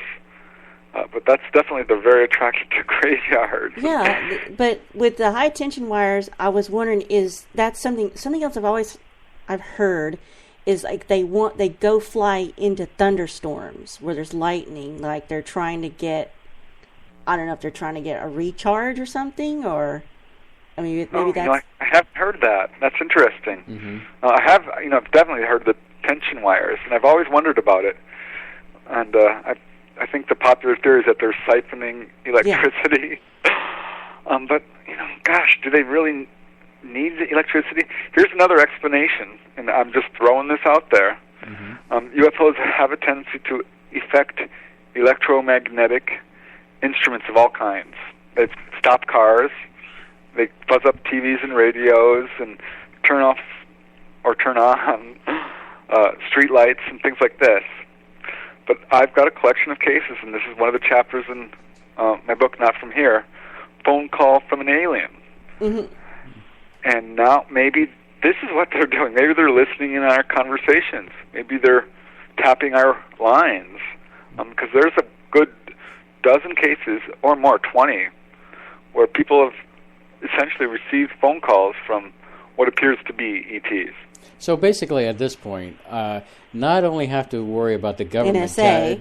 But that's definitely, they're very attracted to graveyards. Yeah, but with the high tension wires, I was wondering, is that something else I've heard is like they go fly into thunderstorms where there's lightning, like they're trying to get, I don't know if they're trying to get a recharge or something, or I mean maybe that's. I haven't heard that. That's interesting. I have, I've definitely heard the tension wires, and I've always wondered about it. And I think the popular theory is that they're siphoning electricity. But, gosh, do they really need the electricity? Here's another explanation, and I'm just throwing this out there. UFOs have a tendency to affect electromagnetic instruments of all kinds. They stop cars, they fuzz up TVs and radios, and turn off or turn on street lights and things like this. But I've got a collection of cases, and this is one of the chapters in my book, Not From Here, Phone Call from an Alien. And now maybe this is what they're doing. Maybe they're listening in our conversations. Maybe they're tapping our lines. Because there's a good dozen cases, or more, 20, where people have essentially received phone calls from what appears to be ETs. So basically, at this point, not only have to worry about the government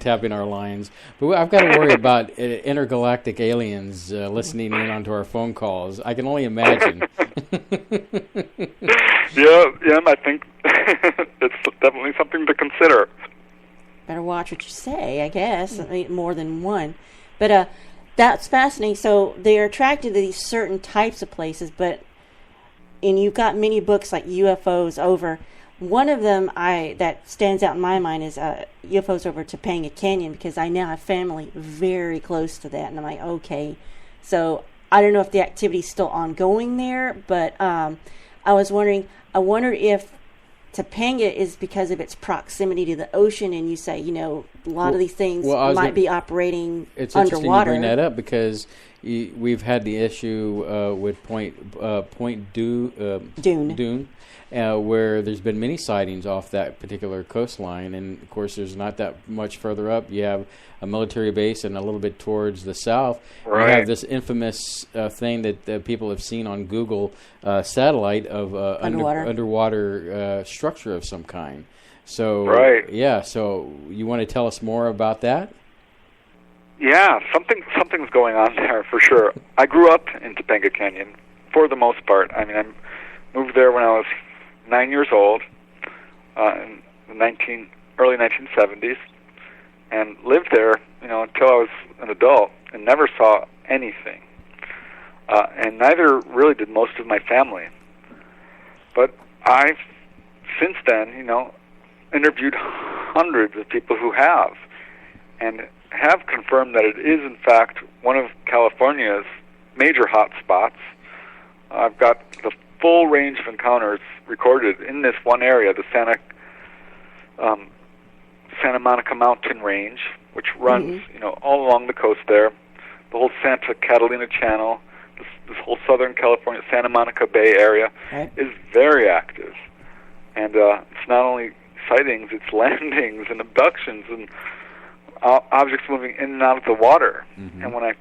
tapping our lines, but I've got to worry about intergalactic aliens listening in onto our phone calls. I can only imagine. Yeah, I think it's definitely something to consider. Better watch what you say, I guess. I mean, more than one. But that's fascinating. So they're attracted to these certain types of places, and you've got many books like UFOs over. One of them that stands out in my mind is UFOs over Topanga Canyon, because I now have family very close to that. And I'm like, okay. So I don't know if the activity's still ongoing there, but I wondered if Topanga is because of its proximity to the ocean, and you say, a lot of these things might be operating underwater. It's interesting you bring that up, because we've had the issue with Point Dune, where there's been many sightings off that particular coastline, and of course there's not that much further up. You have a military base, and a little bit towards the south, you have this infamous thing that people have seen on Google, satellite of underwater structure of some kind. So, so you want to tell us more about that? Yeah, something's going on there for sure. I grew up in Topanga Canyon for the most part. I mean, I moved there when I was 9 years old in the early 1970s, and lived there, until I was an adult, and never saw anything. And neither really did most of my family. But I've since then, interviewed hundreds of people who have, and have confirmed that it is, in fact, one of California's major hot spots. I've got the full range of encounters recorded in this one area, the Santa Monica Mountain Range, which runs, all along the coast there. The whole Santa Catalina Channel, this whole Southern California, Santa Monica Bay area is very active. And it's not only sightings, it's landings and abductions and objects moving in and out of the water. And when I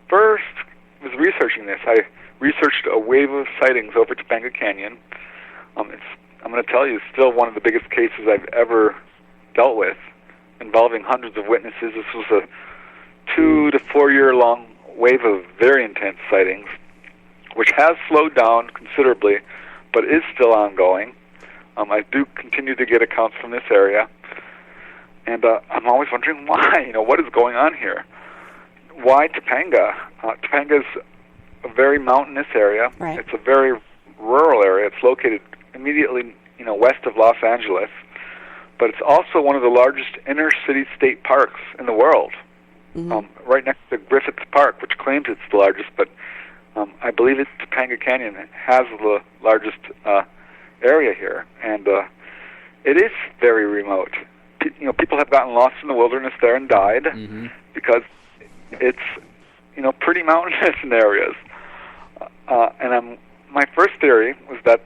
first was researching this, I researched a wave of sightings over Topanga Canyon. I'm going to tell you, it's still one of the biggest cases I've ever dealt with, involving hundreds of witnesses. This was 2 to 4 year long wave of very intense sightings, which has slowed down considerably, but is still ongoing. I do continue to get accounts from this area, and I'm always wondering why. What is going on here? Why Topanga? Topanga is a very mountainous area. Right. It's a very rural area. It's located immediately, west of Los Angeles, but it's also one of the largest inner city state parks in the world. Right next to Griffith Park, which claims it's the largest, but I believe it's Topanga Canyon has the largest area here, and it is very remote. People have gotten lost in the wilderness there and died because it's pretty mountainous in areas. And my first theory was that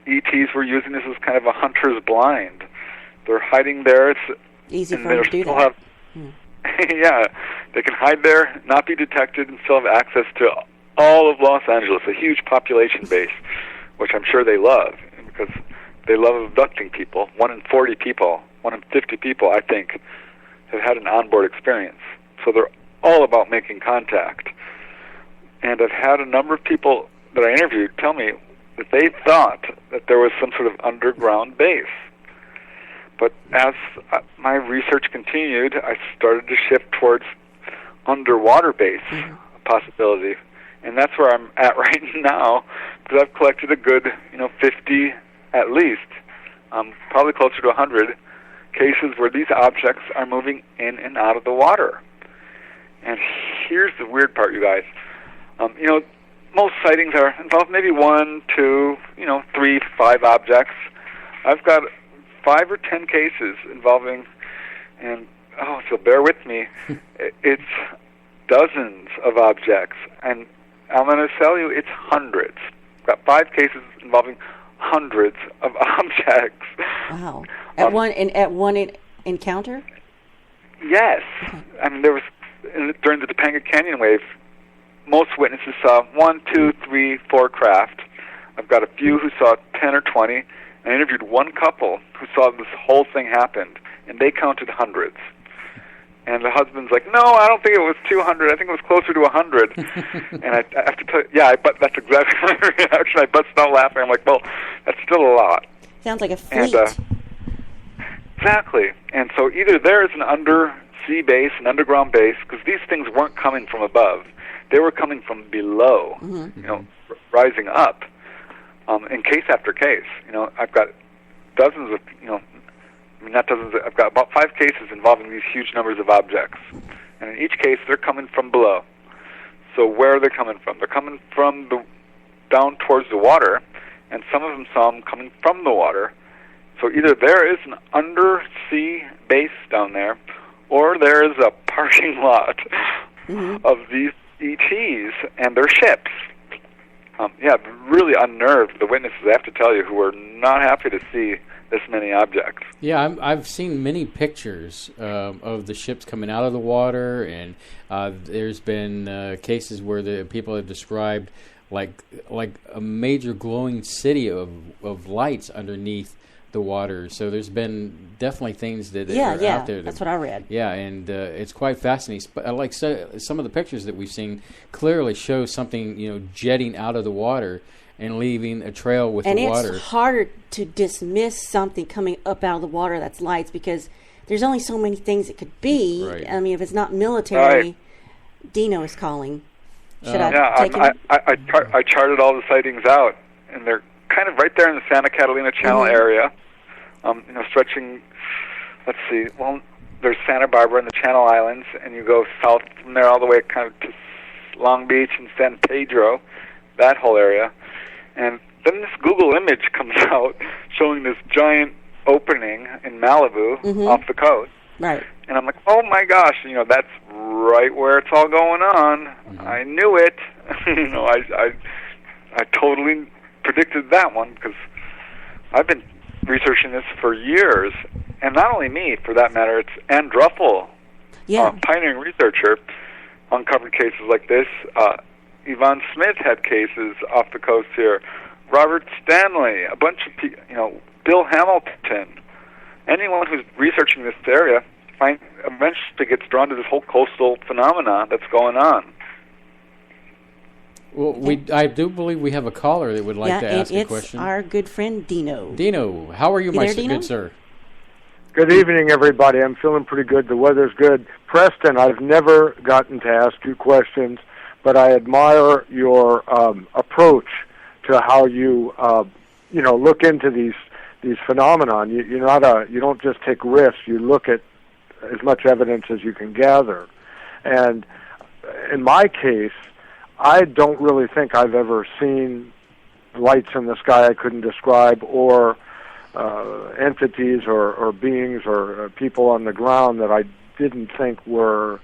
ETs were using this as kind of a hunter's blind. They're hiding there. It's easy for them to do that. Yeah, they can hide there, not be detected, and still have access to all of Los Angeles, a huge population base, which I'm sure they love, because they love abducting people. 1 in 40 people, 1 in 50 people, I think, have had an onboard experience. So they're all about making contact. And I've had a number of people that I interviewed tell me that they thought that there was some sort of underground base. But as my research continued, I started to shift towards underwater base possibility. And that's where I'm at right now, because I've collected a good, 50 at least, probably closer to 100 cases where these objects are moving in and out of the water. And here's the weird part, you guys. Most sightings involve maybe 1, 2, 3, 5 objects. I've got 5 or 10 cases involving, and so bear with me, it's dozens of objects, and I'm going to tell you it's hundreds. I've got 5 cases involving hundreds of objects. Wow! At one encounter? Yes. I mean, there was during the Topanga Canyon wave. Most witnesses saw 1, 2, 3, 4 craft. I've got a few who saw 10 or 20. I interviewed one couple who saw this whole thing happen, and they counted hundreds. And the husband's like, no, I don't think it was 200. I think it was closer to 100. And I have to tell you, but that's exactly my reaction. I busted out laughing. I'm like, well, that's still a lot. Sounds like a fleet. And, exactly. And so either there is an undersea base, an underground base, because these things weren't coming from above. They were coming from below, rising up. In case after case, I've got dozens of, not dozens, I've got about 5 cases involving these huge numbers of objects. And in each case, they're coming from below. So where are they coming from? They're coming from down towards the water, and some of them saw them coming from the water. So either there is an undersea base down there, or there is a parking lot of these ETs and their ships. Really unnerved the witnesses, I have to tell you, who were not happy to see this many objects. Yeah, I've seen many pictures of the ships coming out of the water, and there's been cases where the people have described like a major glowing city of lights underneath the water. So there's been definitely things that are out there. That's what I read. Yeah, and it's quite fascinating. Like some of the pictures that we've seen clearly show something jetting out of the water and leaving a trail with the water. And it's harder to dismiss something coming up out of the water that's lights, because there's only so many things it could be. Right. I mean, if it's not military, right. Dino is calling. Should I take him? I charted all the sightings out, and they're kind of right there in the Santa Catalina Channel area. Stretching, let's see, well, there's Santa Barbara and the Channel Islands, and you go south from there all the way kind of to Long Beach and San Pedro, that whole area. And then this Google image comes out showing this giant opening in Malibu off the coast. Right. And I'm like, oh my gosh, that's right where it's all going on. I knew it. I totally predicted that one, because I've been researching this for years, and not only me, for that matter, it's Ann Druffel, pioneering researcher, uncovered cases like this. Yvonne Smith had cases off the coast here. Robert Stanley, a bunch of people, Bill Hamilton. Anyone who's researching this area eventually gets drawn to this whole coastal phenomena that's going on. Well, I do believe we have a caller that would like to ask a question. It's our good friend Dino. Dino, how are you, my Dino? good sir? Good evening, everybody. I'm feeling pretty good. The weather's good. Preston, I've never gotten to ask you questions, but I admire your approach to how you look into these phenomenon. You don't just take risks. You look at as much evidence as you can gather. And in my case, I don't really think I've ever seen lights in the sky I couldn't describe, or entities or beings or people on the ground that I didn't think were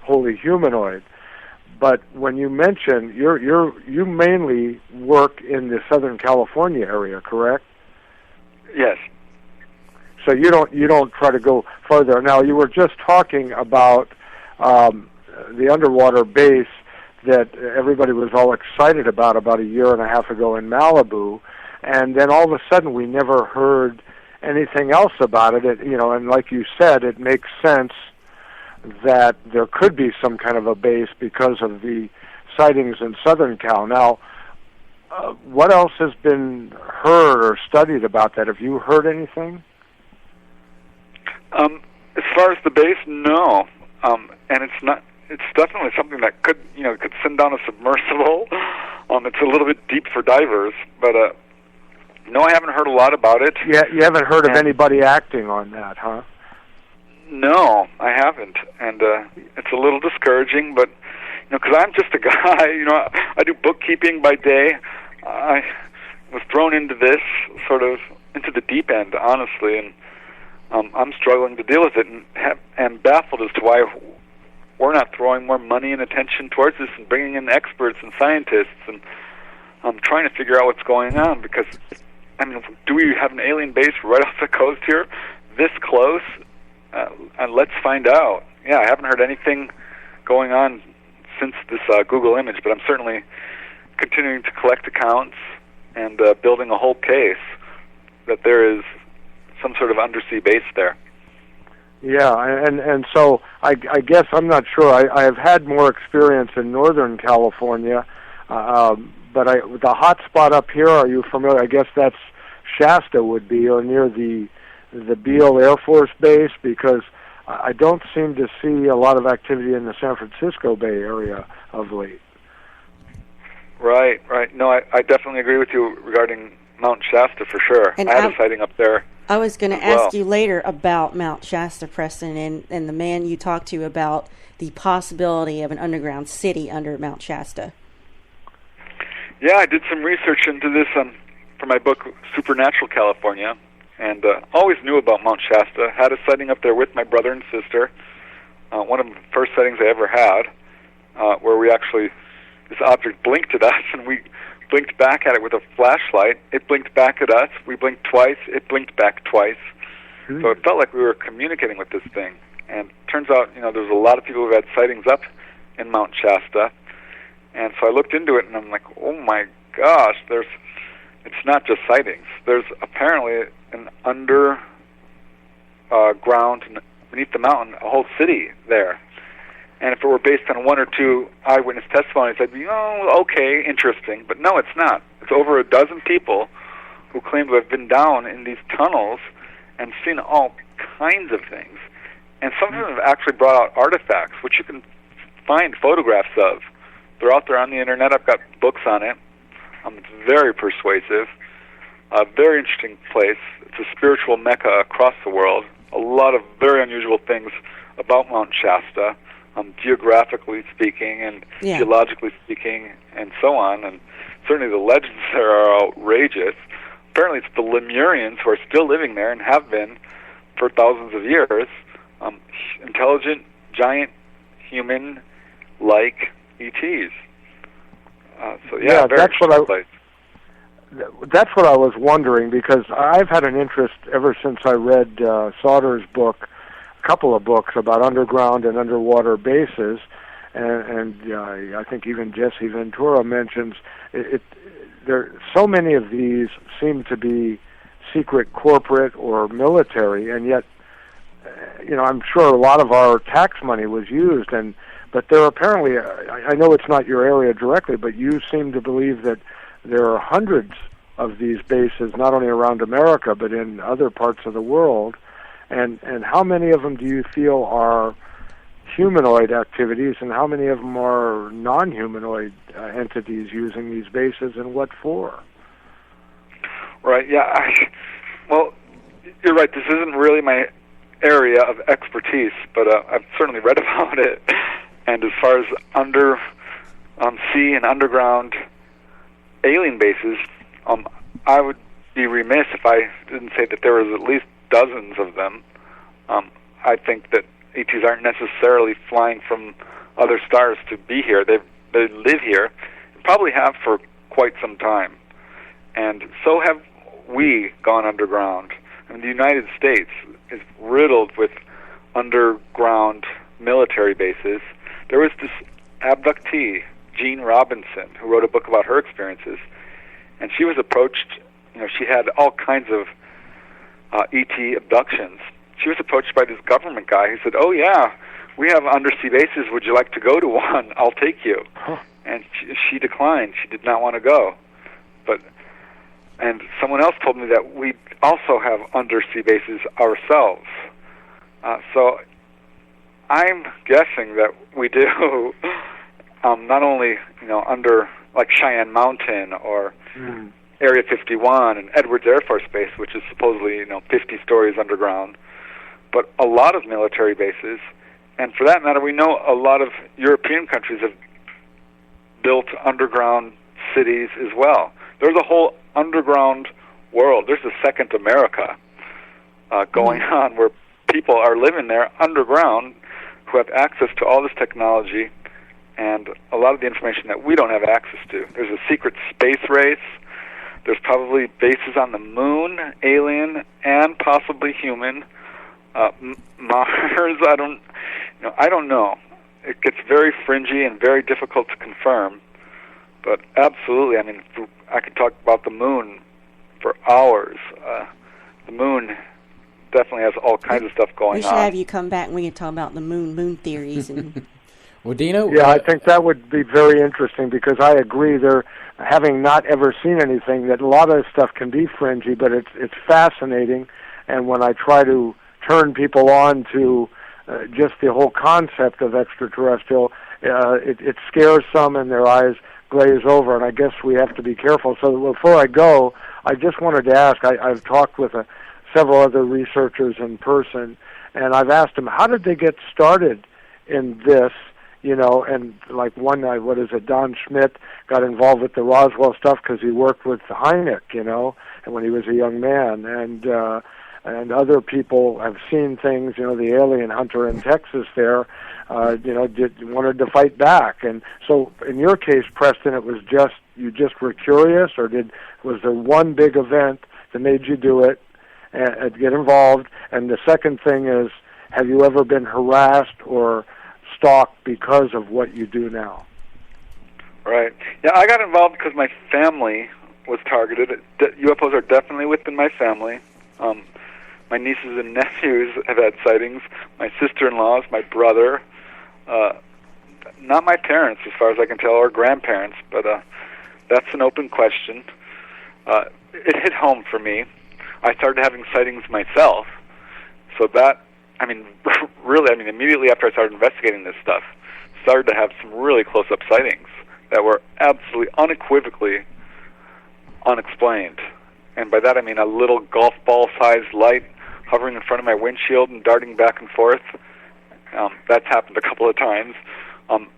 wholly humanoid. But when you mention you mainly work in the Southern California area, correct? Yes. So you don't try to go further. Now, you were just talking about the underwater base that everybody was all excited about a year and a half ago in Malibu, and then all of a sudden we never heard anything else about it. And like you said, it makes sense that there could be some kind of a base because of the sightings in Southern Cal. Now, what else has been heard or studied about that? Have you heard anything? As far as the base, no. And it's definitely something that could send down a submersible. It's a little bit deep for divers, but no, I haven't heard a lot about it. Yeah, you haven't heard of anybody acting on that, huh? No, I haven't, and it's a little discouraging. But because I'm just a guy, I do bookkeeping by day. I was thrown into this into the deep end, honestly, and I'm struggling to deal with it, and baffled as to why we're not throwing more money and attention towards this and bringing in experts and scientists, and I'm trying to figure out what's going on, because, do we have an alien base right off the coast here, this close? And let's find out. Yeah, I haven't heard anything going on since this Google image, but I'm certainly continuing to collect accounts and building a whole case that there is some sort of undersea base there. Yeah, and so I guess I'm not sure. I have had more experience in Northern California, but the hot spot up here, are you familiar? I guess that's Shasta would be, or near the Beale Air Force Base, because I don't seem to see a lot of activity in the San Francisco Bay Area of late. Right. No, I definitely agree with you regarding Mount Shasta for sure. And I had a sighting up there. I was going to ask you later about Mount Shasta, Preston, and the man you talked to about the possibility of an underground city under Mount Shasta. Yeah, I did some research into this for my book, Supernatural California, and always knew about Mount Shasta. Had a sighting up there with my brother and sister. One of the first sightings I ever had, where this object blinked at us, and we blinked back at it with a flashlight. It blinked back at us. We blinked twice. It blinked back twice. So it felt like we were communicating with this thing. And it turns out, there's a lot of people who had sightings up in Mount Shasta. And so I looked into it, and I'm like, oh my gosh, it's not just sightings. There's apparently an underground, beneath the mountain, a whole city there. And if it were based on one or two eyewitness testimonies, I'd be, okay, interesting. But no, it's not. It's over a dozen people who claim to have been down in these tunnels and seen all kinds of things. And some of them have actually brought out artifacts, which you can find photographs of. They're out there on the internet. I've got books on it. It's very persuasive. A very interesting place. It's a spiritual mecca across the world. A lot of very unusual things about Mount Shasta. Geographically speaking and geologically speaking and so on, and certainly the legends there are outrageous. Apparently it's the Lemurians who are still living there and have been for thousands of years, intelligent, giant, human-like ETs. Very that's what place. That's what I was wondering, because I've had an interest ever since I read Sauter's book, couple of books about underground and underwater bases, and I think even Jesse Ventura mentions it. There, so many of these seem to be secret, corporate, or military, and yet, I'm sure a lot of our tax money was used, but there are apparently, I know it's not your area directly, but you seem to believe that there are hundreds of these bases, not only around America, but in other parts of the world. And how many of them do you feel are humanoid activities, and how many of them are non-humanoid entities using these bases, and what for? Right, yeah. Well, you're right, this isn't really my area of expertise, but I've certainly read about it. And as far as under sea and underground alien bases, I would be remiss if I didn't say that there was at least dozens of them. I think that ETs aren't necessarily flying from other stars to be here. They live here, probably have for quite some time. And so have we gone underground. I mean, the United States is riddled with underground military bases. There was this abductee, Jean Robinson, who wrote a book about her experiences, and she was approached, she had all kinds of ET abductions. She was approached by this government guy who said, "Oh yeah, we have undersea bases, would you like to go to one? I'll take you." Huh. And she declined. She did not want to go. And someone else told me that we also have undersea bases ourselves. So I'm guessing that we do, not only under like Cheyenne Mountain or Area 51 and Edwards Air Force Base, which is supposedly 50 stories underground, but a lot of military bases, and for that matter, we know a lot of European countries have built underground cities as well. There's a whole underground world. There's a second America going on where people are living there underground who have access to all this technology and a lot of the information that we don't have access to. There's a secret space race. There's probably bases on the moon, alien, and possibly human. Mars, I don't know. It gets very fringy and very difficult to confirm. But absolutely, I could talk about the moon for hours. The moon definitely has all kinds of stuff going on. We should have you come back and we can talk about the moon theories. And well, Dino? Yeah, I think that would be very interesting because I agree having not ever seen anything, that a lot of this stuff can be fringy, but it's fascinating. And when I try to turn people on to just the whole concept of extraterrestrial, it scares some and their eyes glaze over, and I guess we have to be careful. So before I go, I just wanted to ask, I've talked with several other researchers in person, and I've asked them, how did they get started in this, and like Don Schmidt got involved with the Roswell stuff because he worked with Hynek, and when he was a young man, and other people have seen things, the alien hunter in Texas there, wanted to fight back. And so in your case, Preston, it was you just were curious, or was there one big event that made you do it and get involved? And the second thing is, have you ever been harassed or stalked because of what you do now? Right. Yeah, I got involved because my family was targeted. UFOs are definitely within my family. My nieces and nephews have had sightings. My sister-in-laws, my brother, not my parents, as far as I can tell, or grandparents, but that's an open question. It hit home for me. I started having sightings myself, so that, really, immediately after I started investigating this stuff, started to have some really close-up sightings that were absolutely unequivocally unexplained. And by that I mean a little golf ball-sized light hovering in front of my windshield and darting back and forth. That's happened a couple of times.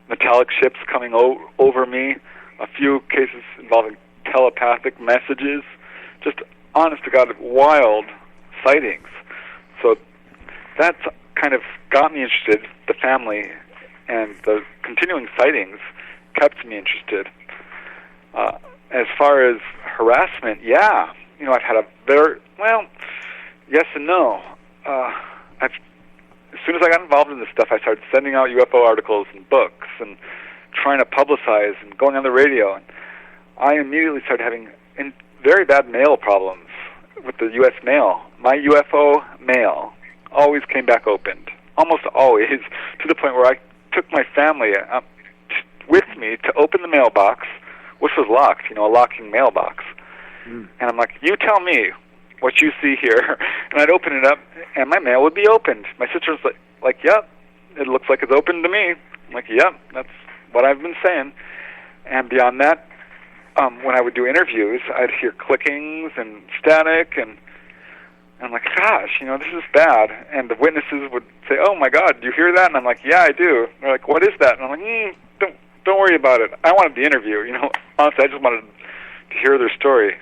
Metallic ships coming over me, a few cases involving telepathic messages, just honest-to-God wild sightings. So that's kind of got me interested, the family, and the continuing sightings kept me interested. As far as harassment, yeah, I've had yes and no. As soon as I got involved in this stuff, I started sending out UFO articles and books and trying to publicize and going on the radio. And I immediately started having very bad mail problems with the U.S. mail. My UFO mail always came back opened. Almost always, to the point where I took my family with me to open the mailbox, which was locked, a locking mailbox. And I'm like, you tell me what you see here. And I'd open it up, and my mail would be opened. My sister's like, yep, it looks like it's open to me. I'm like, yep, that's what I've been saying. And beyond that, when I would do interviews, I'd hear clickings and static, and I'm like, gosh, this is bad. And the witnesses would say, oh, my God, do you hear that? And I'm like, yeah, I do. They're like, what is that? And I'm like, don't worry about it. I wanted the interview. Honestly, I just wanted to hear their story.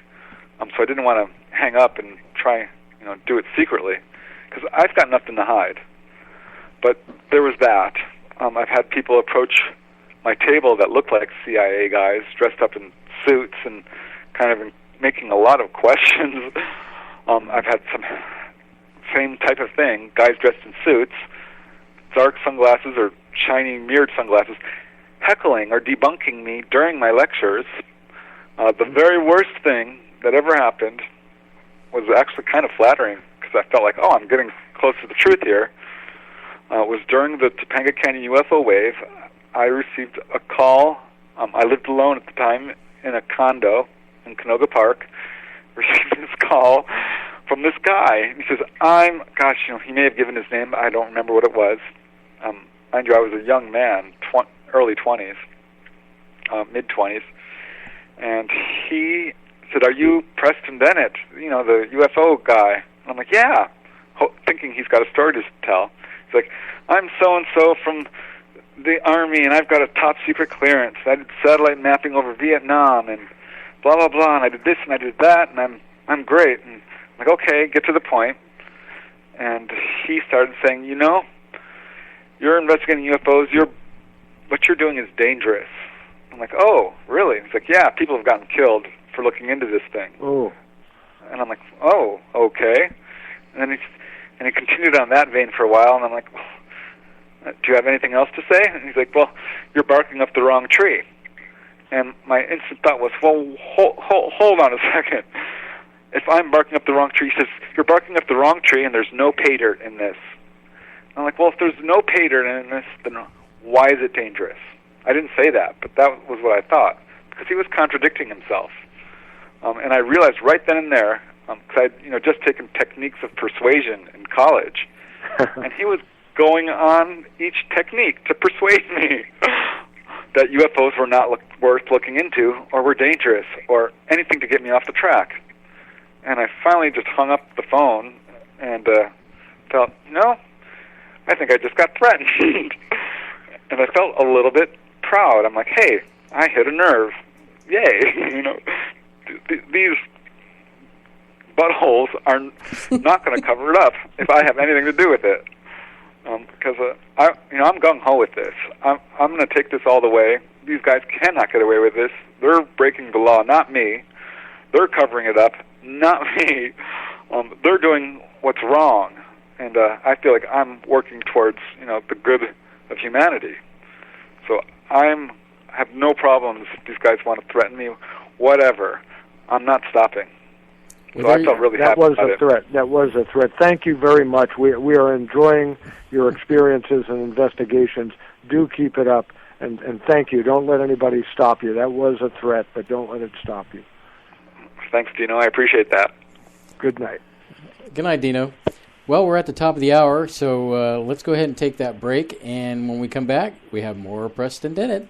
So I didn't want to hang up and try, do it secretly, because I've got nothing to hide. But there was that. I've had people approach my table that looked like CIA guys dressed up in suits and kind of making a lot of questions. I've had some same type of thing, guys dressed in suits, dark sunglasses or shiny mirrored sunglasses, heckling or debunking me during my lectures. The very worst thing that ever happened was actually kind of flattering, because I felt like, I'm getting close to the truth here. Was during the Topanga Canyon UFO wave. I received a call. I lived alone at the time in a condo in Canoga Park. Received this call from this guy. He says, he may have given his name. I don't remember what it was. Mind you, I was a young man, early 20s, mid-20s. And he said, are you Preston Dennett, the UFO guy? And I'm like, yeah, thinking he's got a story to tell. He's like, I'm so-and-so from the Army, and I've got a top-secret clearance. I did satellite mapping over Vietnam, and blah, blah, blah, and I did this and I did that, and I'm great. And I'm like, okay, get to the point. And he started saying, you're investigating UFOs. What you're doing is dangerous. I'm like, oh, really? He's like, yeah, people have gotten killed for looking into this thing. Oh. And I'm like, oh, okay. And then he continued on that vein for a while, and I'm like, do you have anything else to say? And he's like, well, you're barking up the wrong tree. And my instant thought was, well, hold on a second. If I'm barking up the wrong tree, he says, you're barking up the wrong tree, and there's no pay dirt in this. And I'm like, well, if there's no pay dirt in this, then why is it dangerous? I didn't say that, but that was what I thought, because he was contradicting himself. And I realized right then and there, because I'd just taken techniques of persuasion in college, and he was going on each technique to persuade me that UFOs were not worth looking into, or were dangerous, or anything to get me off the track. And I finally just hung up the phone and felt, I think I just got threatened. And I felt a little bit proud. I'm like, hey, I hit a nerve. Yay. These buttholes are not going to cover it up if I have anything to do with it. Because I'm gung-ho with this. I'm going to take this all the way. These guys cannot get away with this. They're breaking the law, not me. They're covering it up, not me. They're doing what's wrong. And I feel like I'm working towards, the good of humanity. So I have no problems if these guys want to threaten me, whatever. I'm not stopping. So I felt really happy about it. That was a threat. Thank you very much. We are enjoying your experiences and investigations. Do keep it up, and thank you. Don't let anybody stop you. That was a threat, but don't let it stop you. Thanks, Dino. I appreciate that. Good night. Good night, Dino. Well, we're at the top of the hour, so let's go ahead and take that break, and when we come back, we have more Preston Dennett.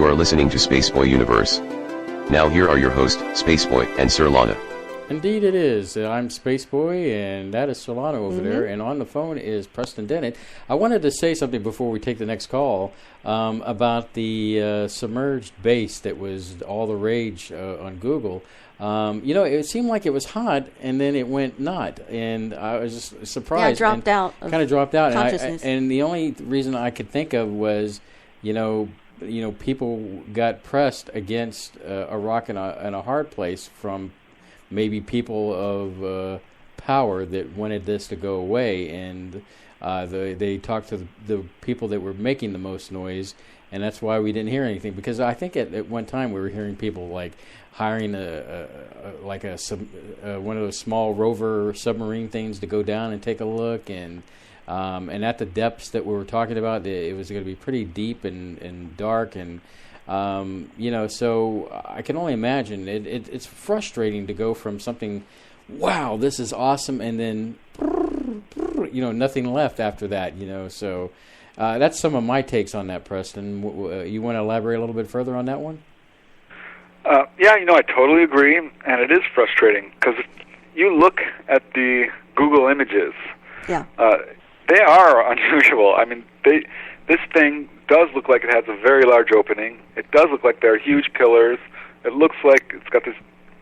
You are listening to Spaceboy Universe. Now here are your hosts, Spaceboy and Surlana. Indeed it is. I'm Spaceboy, and that is Surlana over there. And on the phone is Preston Dennett. I wanted to say something before we take the next call about the submerged base that was all the rage on Google. It seemed like it was hot, and then it went not. And I was just surprised. Yeah, dropped out. Kind of dropped out. Consciousness. And the only reason I could think of was, people got pressed against a rock and a hard place from maybe people of power that wanted this to go away, and they talked to the people that were making the most noise, and that's why we didn't hear anything. Because I think at one time we were hearing people like hiring one of those small rover submarine things to go down and take a look, and at the depths that we were talking about, it was going to be pretty deep and dark, and so I can only imagine it's frustrating to go from something, wow, this is awesome, and then nothing left after that. So that's some of my takes on that. Preston, you want to elaborate a little bit further on that one? I totally agree, and it is frustrating because if you look at the Google images, they are unusual. I mean, this thing does look like it has a very large opening. It does look like there are huge pillars. It looks like it's got this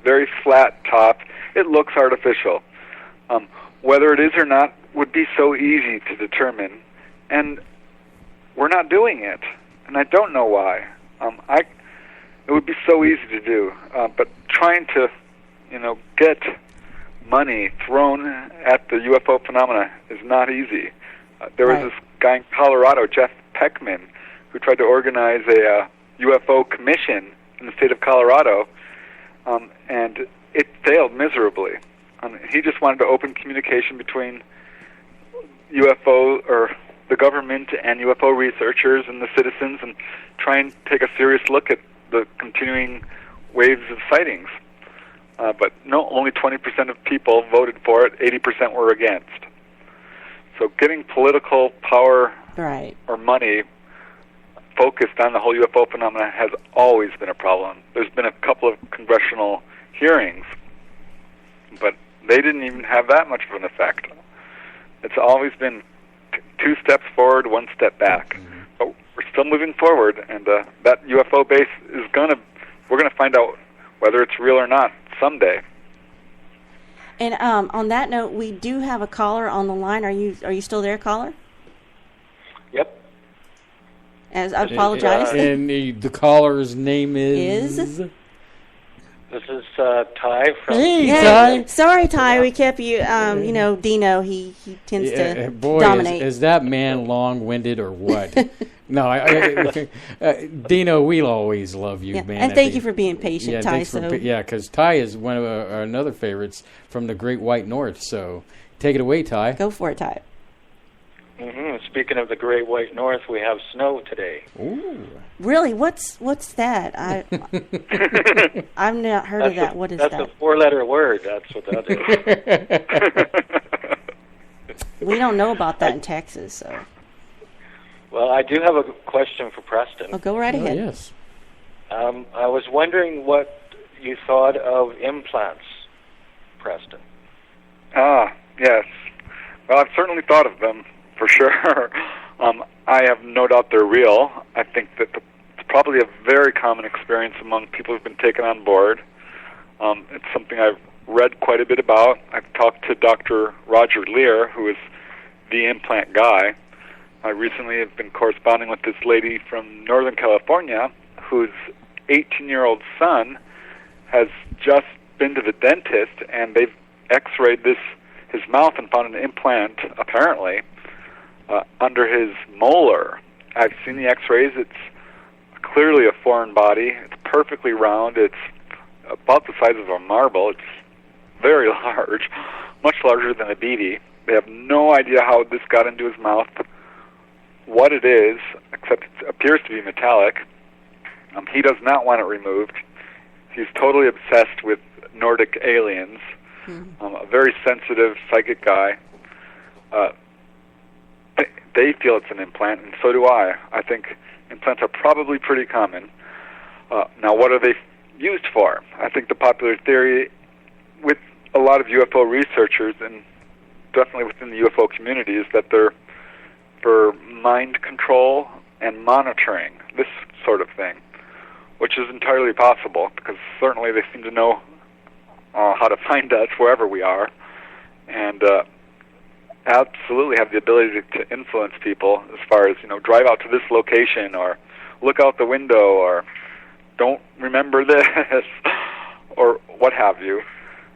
very flat top. It looks artificial. Whether it is or not would be so easy to determine, and we're not doing it, and I don't know why. It would be so easy to do, but trying to, get money thrown at the UFO phenomena is not easy. There was this guy in Colorado, Jeff Peckman, who tried to organize a UFO commission in the state of Colorado, and it failed miserably. He just wanted to open communication between UFO or the government and UFO researchers and the citizens, and try and take a serious look at the continuing waves of sightings. But only 20% of people voted for it, 80% were against. So getting political power or money focused on the whole UFO phenomena has always been a problem. There's been a couple of congressional hearings, but they didn't even have that much of an effect. It's always been two steps forward, one step back. But we're still moving forward, and that UFO base is we're gonna find out whether it's real or not someday. And on that note, we do have a caller on the line. Are you still there, caller? Yep. I apologize. And the caller's name is? This is Ty from... Hey, Ty. Sorry, Ty. We kept you, Dino, he tends to dominate. Is that man long-winded or what? No, Dino, we'll always love you, man. And thank you for being patient, Ty. Because Ty is one of our another favorites from the Great White North. So take it away, Ty. Go for it, Ty. Speaking of the Great White North, we have snow today. Ooh. Really? What's that? I've not heard of that. What is that? That's a four-letter word. That's what that is. We don't know about that in Texas, so. Well, I do have a question for Preston. Oh, go right ahead. Yes. I was wondering what you thought of implants, Preston. Yes. Well, I've certainly thought of them, for sure. I have no doubt they're real. I think that it's probably a very common experience among people who've been taken on board. It's something I've read quite a bit about. I've talked to Dr. Roger Lear, who is the implant guy. I recently have been corresponding with this lady from Northern California whose 18-year-old son has just been to the dentist, and they've x-rayed his mouth and found an implant, apparently, under his molar. I've seen the x-rays. It's clearly a foreign body. It's perfectly round. It's about the size of a marble. It's very large, much larger than a BB. They have no idea how this got into his mouth, what it is, except it appears to be metallic. He does not want it removed. He's totally obsessed with Nordic aliens, a very sensitive, psychic guy. They feel it's an implant, and so do I. I think implants are probably pretty common. Now, what are they used for? I think the popular theory with a lot of UFO researchers, and definitely within the UFO community, is that they're for mind control and monitoring, this sort of thing, which is entirely possible, because certainly they seem to know how to find us wherever we are, and absolutely have the ability to influence people as far as, drive out to this location, or look out the window, or don't remember this, or what have you.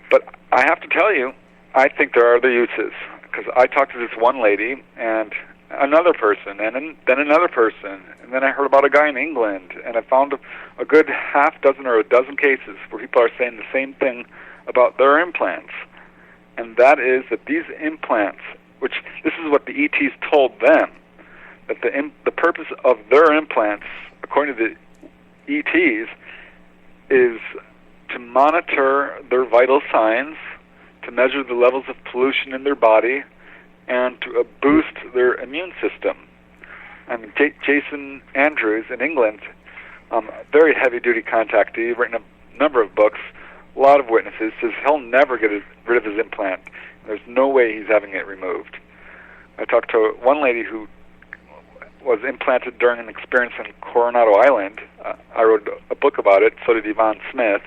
But I have to tell you, I think there are other uses, because I talked to this one lady, and another person, and then another person, and then I heard about a guy in England, and I found a good half dozen or a dozen cases where people are saying the same thing about their implants, and that is that these implants, which this is what the ETs told them, that the purpose of their implants, according to the ETs, is to monitor their vital signs, to measure the levels of pollution in their body, and to boost their immune system. I mean, Jason Andrews in England, very heavy-duty contactee, written a number of books, a lot of witnesses, says he'll never get rid of his implant. There's no way he's having it removed. I talked to one lady who was implanted during an experience in Coronado Island. I wrote a book about it, so did Yvonne Smith.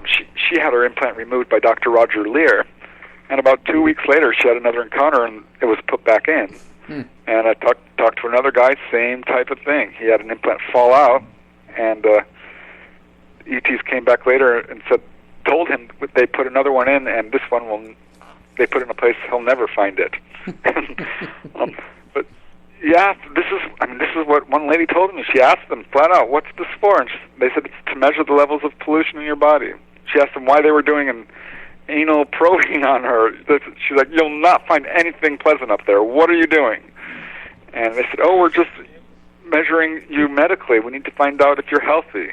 She had her implant removed by Dr. Roger Lear, and about 2 weeks later she had another encounter and it was put back in. And I talked to another guy, same type of thing. He had an implant fall out, and ETs came back later and told him they put another one in, and this one they put in a place he'll never find it. But yeah, this is what one lady told me. She asked them flat out, "What's this for?" And they said it's to measure the levels of pollution in your body. She asked them why they were doing an anal probing on her. She's like, "You'll not find anything pleasant up there. What are you doing?" And they said, "Oh, we're just measuring you medically. We need to find out if you're healthy."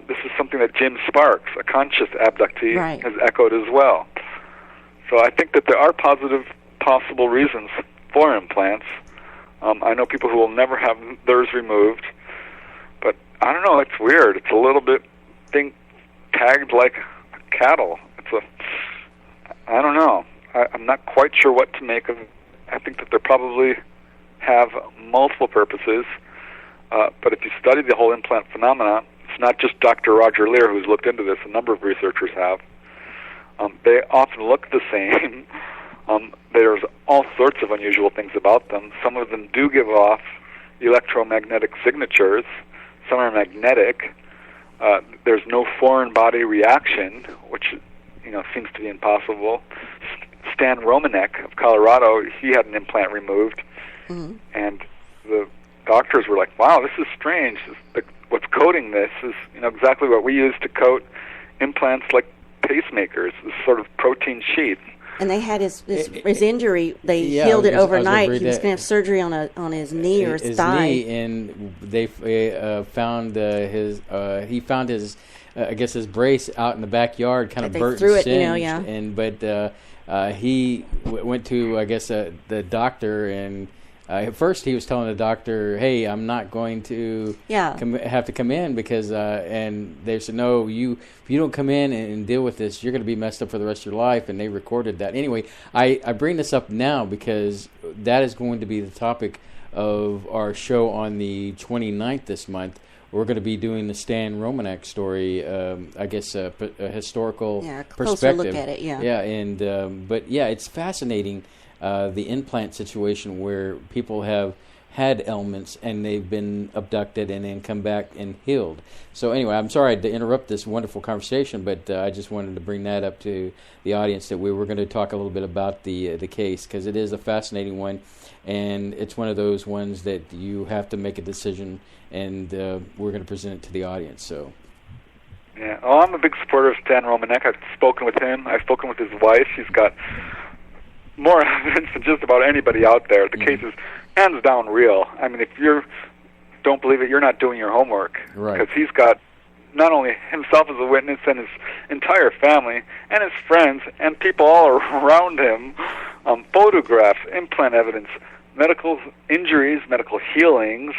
This is something that Jim Sparks, a conscious abductee, has echoed as well. So I think that there are possible reasons for implants. I know people who will never have theirs removed, but I don't know, it's weird. It's a little bit tagged like cattle. I don't know. I'm not quite sure what to make of it. I think that they probably have multiple purposes, but if you study the whole implant phenomena, it's not just Dr. Roger Lear who's looked into this. A number of researchers have. They often look the same. There's all sorts of unusual things about them. Some of them do give off electromagnetic signatures. Some are magnetic. There's no foreign body reaction, which seems to be impossible. Stan Romanek of Colorado, he had an implant removed, and the doctors were like, "Wow, this is strange. What's coating this is exactly what we use to coat implants like pacemakers, this sort of protein sheath." And they had his injury. They healed it overnight. He was going to have surgery on his knee or his thigh. Knee, and they found he found his I guess his brace out in the backyard, kind of burnt and singed. And but he went to the doctor, and at first he was telling the doctor, "Hey, I'm not going to have to come in because," and they said, "No, if you don't come in and deal with this, you're going to be messed up for the rest of your life." And they recorded that. Anyway, I bring this up now because that is going to be the topic of our show on the 29th this month. We're going to be doing the Stan Romanek story, a historical perspective. Closer look at it, Yeah, and but it's fascinating. The implant situation where people have had ailments and they've been abducted and then come back and healed. So anyway, I'm sorry to interrupt this wonderful conversation, but I just wanted to bring that up to the audience that we were going to talk a little bit about the case, because it is a fascinating one, and it's one of those ones that you have to make a decision, and we're going to present it to the audience. So. Yeah, I'm a big supporter of Stan Romanek. I've spoken with him. I've spoken with his wife. She's got more evidence than just about anybody out there. The case is hands down real. I mean, if you don't believe it, you're not doing your homework. Right. Because he's got not only himself as a witness and his entire family and his friends and people all around him, photographs, implant evidence, medical injuries, medical healings,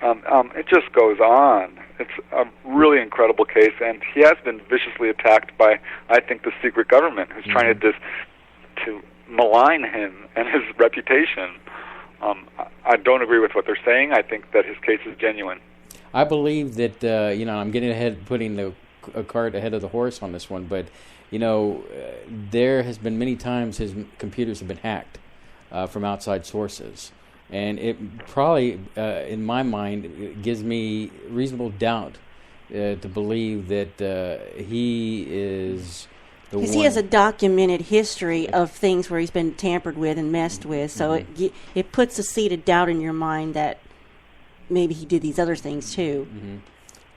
It just goes on. It's a really incredible case, and he has been viciously attacked by, I think, the secret government, who's trying to malign him and his reputation. I don't agree with what they're saying. I think that his case is genuine. I believe that, I'm getting ahead, putting the cart ahead of the horse on this one, but, there has been many times his computers have been hacked from outside sources. And it probably, in my mind, it gives me reasonable doubt to believe that he is the one. Because he has a documented history of things where he's been tampered with and messed with, so it puts a seed of doubt in your mind that maybe he did these other things too.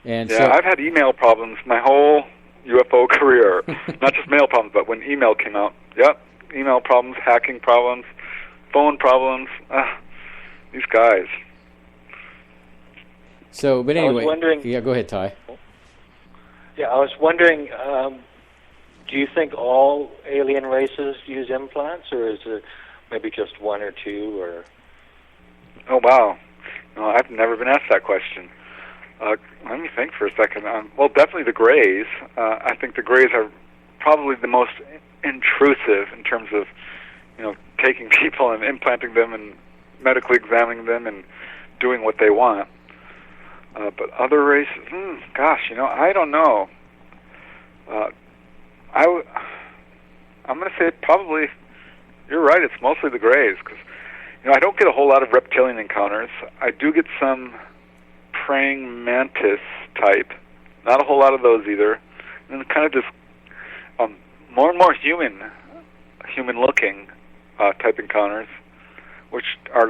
And so I've had email problems my whole UFO career. Not just mail problems, but when email came out. Yep, email problems, hacking problems, phone problems. These guys. So, but anyway, I was wondering, go ahead, Ty. Yeah, I was wondering, do you think all alien races use implants, or is it maybe just one or two? Or oh wow, no, I've never been asked that question. Let me think for a second. Well, definitely the Greys. I think the Greys are probably the most intrusive in terms of, taking people and implanting them and medically examining them and doing what they want. But other races, I don't know. I'm going to say probably, you're right, it's mostly the Greys, because, I don't get a whole lot of reptilian encounters. I do get some praying mantis type, not a whole lot of those either, and kind of just more and more human-looking type encounters, which are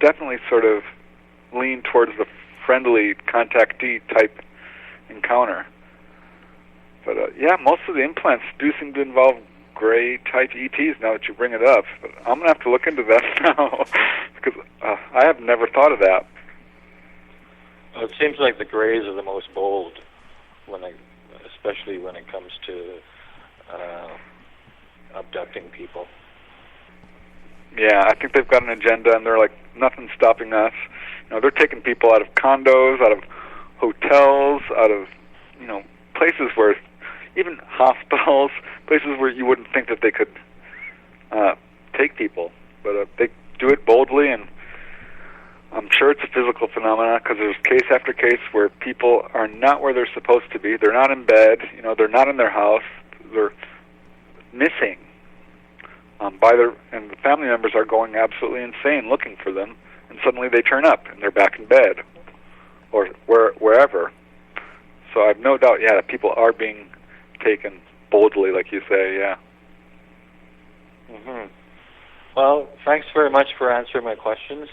definitely sort of lean towards the friendly contactee type encounter. But most of the implants do seem to involve gray type ETs now that you bring it up. But I'm going to have to look into that now because I have never thought of that. Well, it seems like the Greys are the most bold, especially when it comes to abducting people. Yeah, I think they've got an agenda, and they're like, nothing's stopping us. They're taking people out of condos, out of hotels, out of, places where, even hospitals, places where you wouldn't think that they could take people. But they do it boldly, and I'm sure it's a physical phenomenon because there's case after case where people are not where they're supposed to be. They're not in bed, they're not in their house, they're missing. And the family members are going absolutely insane looking for them, and suddenly they turn up and they're back in bed or wherever. So I have no doubt, that people are being taken boldly, like you say, Well, thanks very much for answering my questions,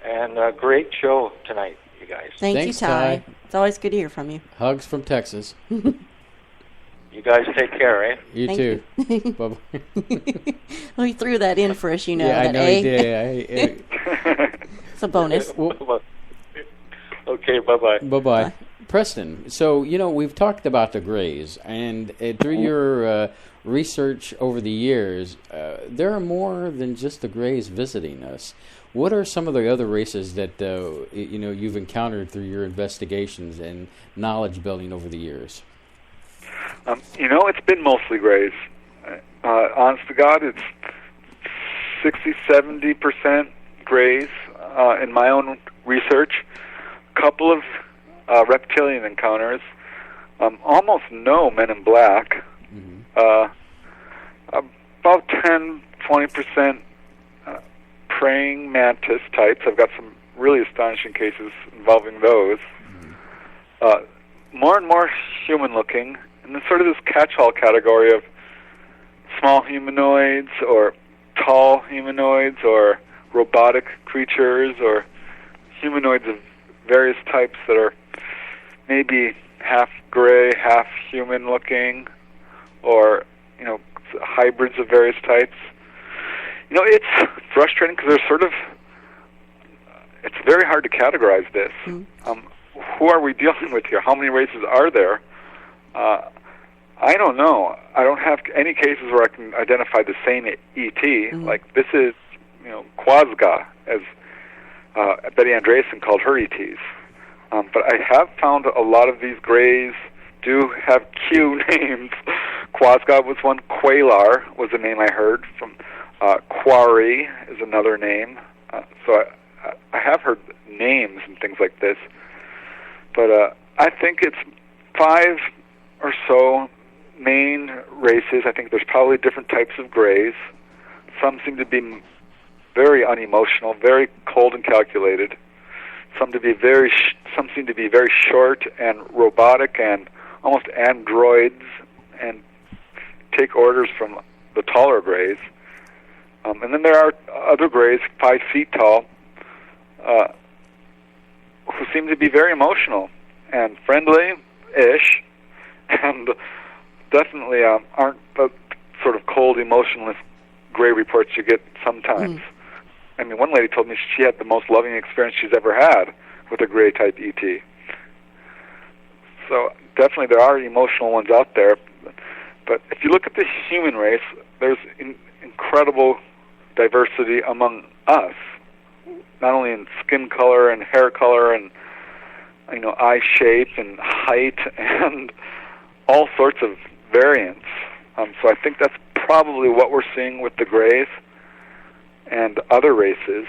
and a great show tonight, you guys. Thanks, you, Ty. It's always good to hear from you. Hugs from Texas. You guys take care, eh? You too. Bye-bye. Well, he threw that in for us, Yeah, I know he did. It's a bonus. Okay, bye-bye. Bye-bye. Preston, so, we've talked about the Greys, and through your research over the years, there are more than just the Greys visiting us. What are some of the other races that, you've encountered through your investigations and knowledge building over the years? It's been mostly Greys. Honest to God, it's 60-70% Greys in my own research. A couple of reptilian encounters. Almost no Men in Black. About 10-20% praying mantis types. I've got some really astonishing cases involving those. More and more human-looking. And then sort of this catch-all category of small humanoids or tall humanoids or robotic creatures or humanoids of various types that are maybe half gray, half human-looking, or, hybrids of various types. It's frustrating because it's very hard to categorize this. Who are we dealing with here? How many races are there? I don't know. I don't have any cases where I can identify the same ET. Like this is, Quasga, as Betty Andreasen called her ETs. But I have found a lot of these grays do have Q names. Quasgod was one. Qualar was a name I heard from. Quarry is another name. So I have heard names and things like this. But I think it's 5 or so main races. I think there's probably different types of grays. Some seem to be very unemotional, very cold and calculated. Some seem to be very short and robotic and almost androids and take orders from the taller grays. And then there are other grays, 5 feet tall, who seem to be very emotional and friendly-ish, and definitely aren't the sort of cold, emotionless gray reports you get sometimes. I mean, one lady told me she had the most loving experience she's ever had with a gray-type ET. So definitely there are emotional ones out there. But if you look at the human race, there's incredible diversity among us, not only in skin color and hair color and eye shape and height and all sorts of variants. So I think that's probably what we're seeing with the grays and other races.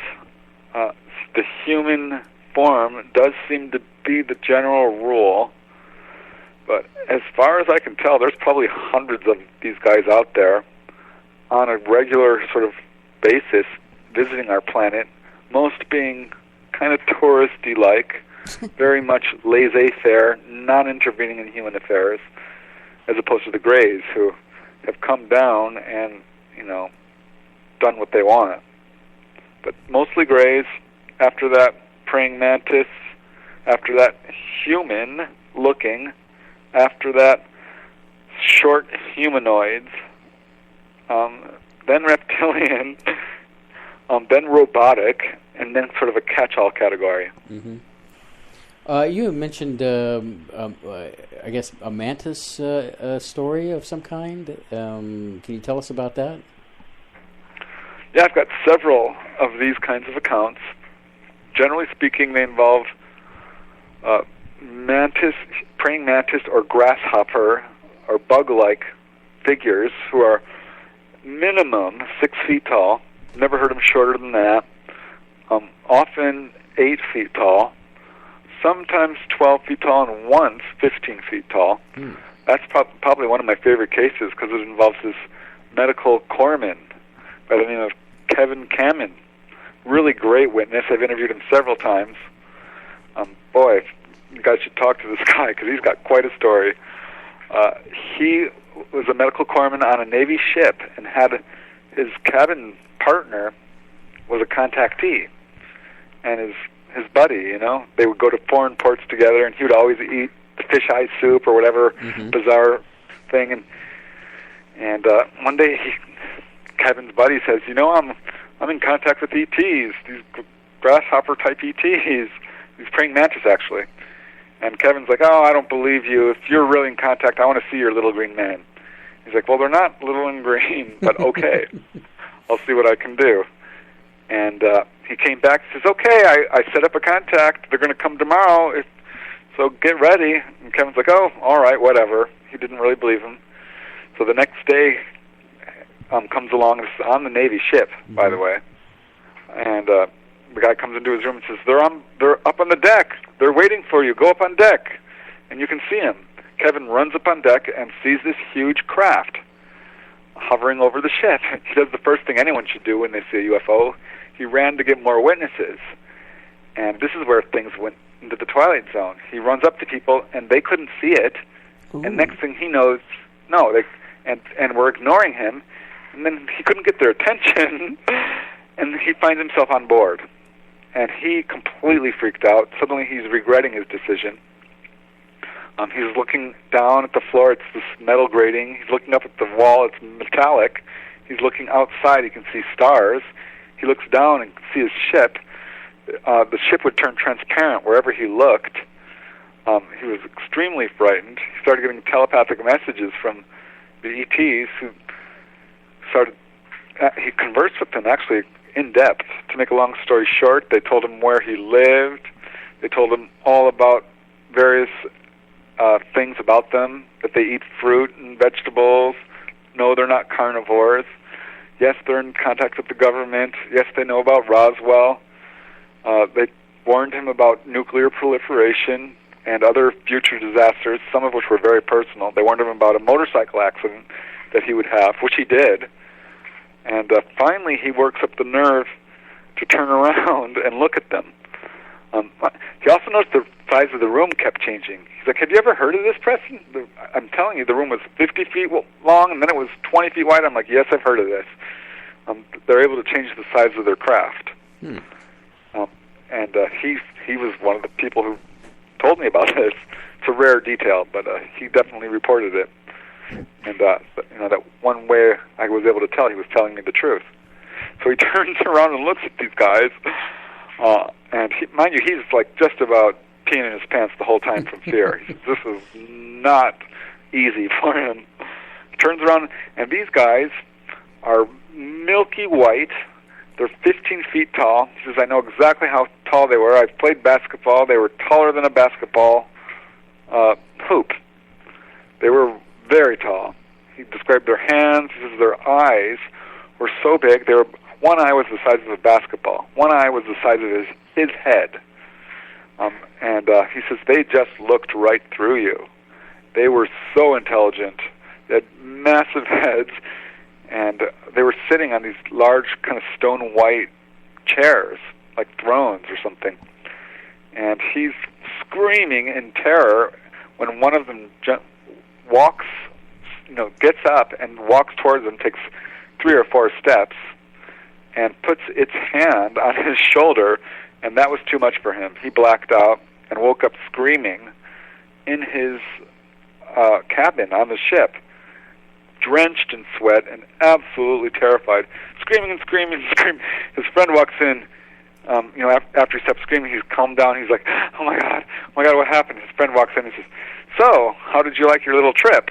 The human form does seem to be the general rule, but as far as I can tell, there's probably hundreds of these guys out there on a regular sort of basis visiting our planet, most being kind of touristy-like, very much laissez-faire, non-intervening in human affairs, as opposed to the grays, who have come down and, done what they want. But mostly grays, after that praying mantis, after that human-looking, after that short humanoids, then reptilian, then robotic, and then sort of a catch-all category. Mm-hmm. You mentioned, I guess, a mantis story of some kind. Can you tell us about that? Yeah, I've got several of these kinds of accounts. Generally speaking, they involve mantis, praying mantis, or grasshopper, or bug-like figures who are minimum 6 feet tall. Never heard them shorter than that. Often 8 feet tall. Sometimes 12 feet tall, and once 15 feet tall. That's probably one of my favorite cases because it involves this medical corpsman by the name of Kevin Kamen. Really great witness. I've interviewed him several times. Boy, you guys should talk to this guy because he's got quite a story. He was a medical corpsman on a Navy ship and had his cabin partner was a contactee. And his buddy, they would go to foreign ports together, and he would always eat fish eye soup or whatever bizarre thing. And one day, Kevin's buddy says, I'm in contact with ETs, these grasshopper type ETs, these praying mantis actually. And Kevin's like, oh, I don't believe you. If you're really in contact, I want to see your little green man. He's like, well, they're not little and green, but okay, I'll see what I can do. And he came back and says, okay, I set up a contact. They're going to come tomorrow, so get ready. And Kevin's like, oh, all right, whatever. He didn't really believe him. So the next day comes along, it's on the Navy ship, by the way, and the guy comes into his room and says, they're up on the deck. They're waiting for you. Go up on deck. And you can see him. Kevin runs up on deck and sees this huge craft hovering over the ship. He does the first thing anyone should do when they see a UFO. He ran to get more witnesses. And this is where things went into the Twilight Zone. He runs up to people, and they couldn't see it. Ooh. And next thing he knows, and we're ignoring him. And then he couldn't get their attention, and he finds himself on board. And he completely freaked out. Suddenly he's regretting his decision. He's looking down at the floor. It's this metal grating. He's looking up at the wall. It's metallic. He's looking outside. He can see stars. He looks down and can see his ship. The ship would turn transparent wherever he looked. He was extremely frightened. He started getting telepathic messages from the ETs who started... he conversed with them, actually, in depth. To make a long story short, they told him where he lived. They told him all about various things about them, that they eat fruit and vegetables. No, they're not carnivores. Yes, they're in contact with the government. Yes, they know about Roswell. They warned him about nuclear proliferation and other future disasters, some of which were very personal. They warned him about a motorcycle accident that he would have, which he did. And finally, he works up the nerve to turn around and look at them. He also noticed the size of the room kept changing. He's like, have you ever heard of this, Preston? I'm telling you, the room was 50 feet long, and then it was 20 feet wide. I'm like, yes, I've heard of this. They're able to change the size of their craft. And he was one of the people who told me about this. It's a rare detail, but he definitely reported it. And that one way I was able to tell he was telling me the truth. So he turns around and looks at these guys, and mind you, he's like just about peeing in his pants the whole time from fear. This is not easy for him. He turns around, and these guys are milky white. They're 15 feet tall. He says, I know exactly how tall they were. I've played basketball. They were taller than a basketball hoop. They were very tall. He described their hands. He says their eyes were so big. One eye was the size of a basketball. One eye was the size of his head. And he says they just looked right through you. They were so intelligent. They had massive heads, and they were sitting on these large kind of stone white chairs, like thrones or something. And he's screaming in terror when one of them walks, gets up and walks towards him, takes 3 or 4 steps, and puts its hand on his shoulder, and that was too much for him. He blacked out and woke up screaming in his cabin on the ship, drenched in sweat and absolutely terrified, screaming and screaming and screaming. His friend walks in, after he stopped screaming, he's calmed down. He's like, oh my God, what happened? His friend walks in and says, so, how did you like your little trip?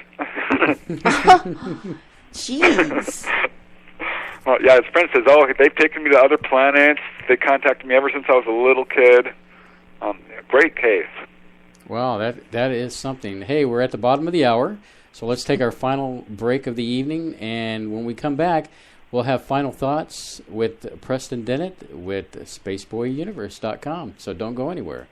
Jeez. Well, yeah, his friend says, they've taken me to other planets. They contacted me ever since I was a little kid. Great case. Wow, that is something. Hey, we're at the bottom of the hour, so let's take our final break of the evening, and when we come back, we'll have final thoughts with Preston Dennett with SpaceboyUniverse.com, so don't go anywhere.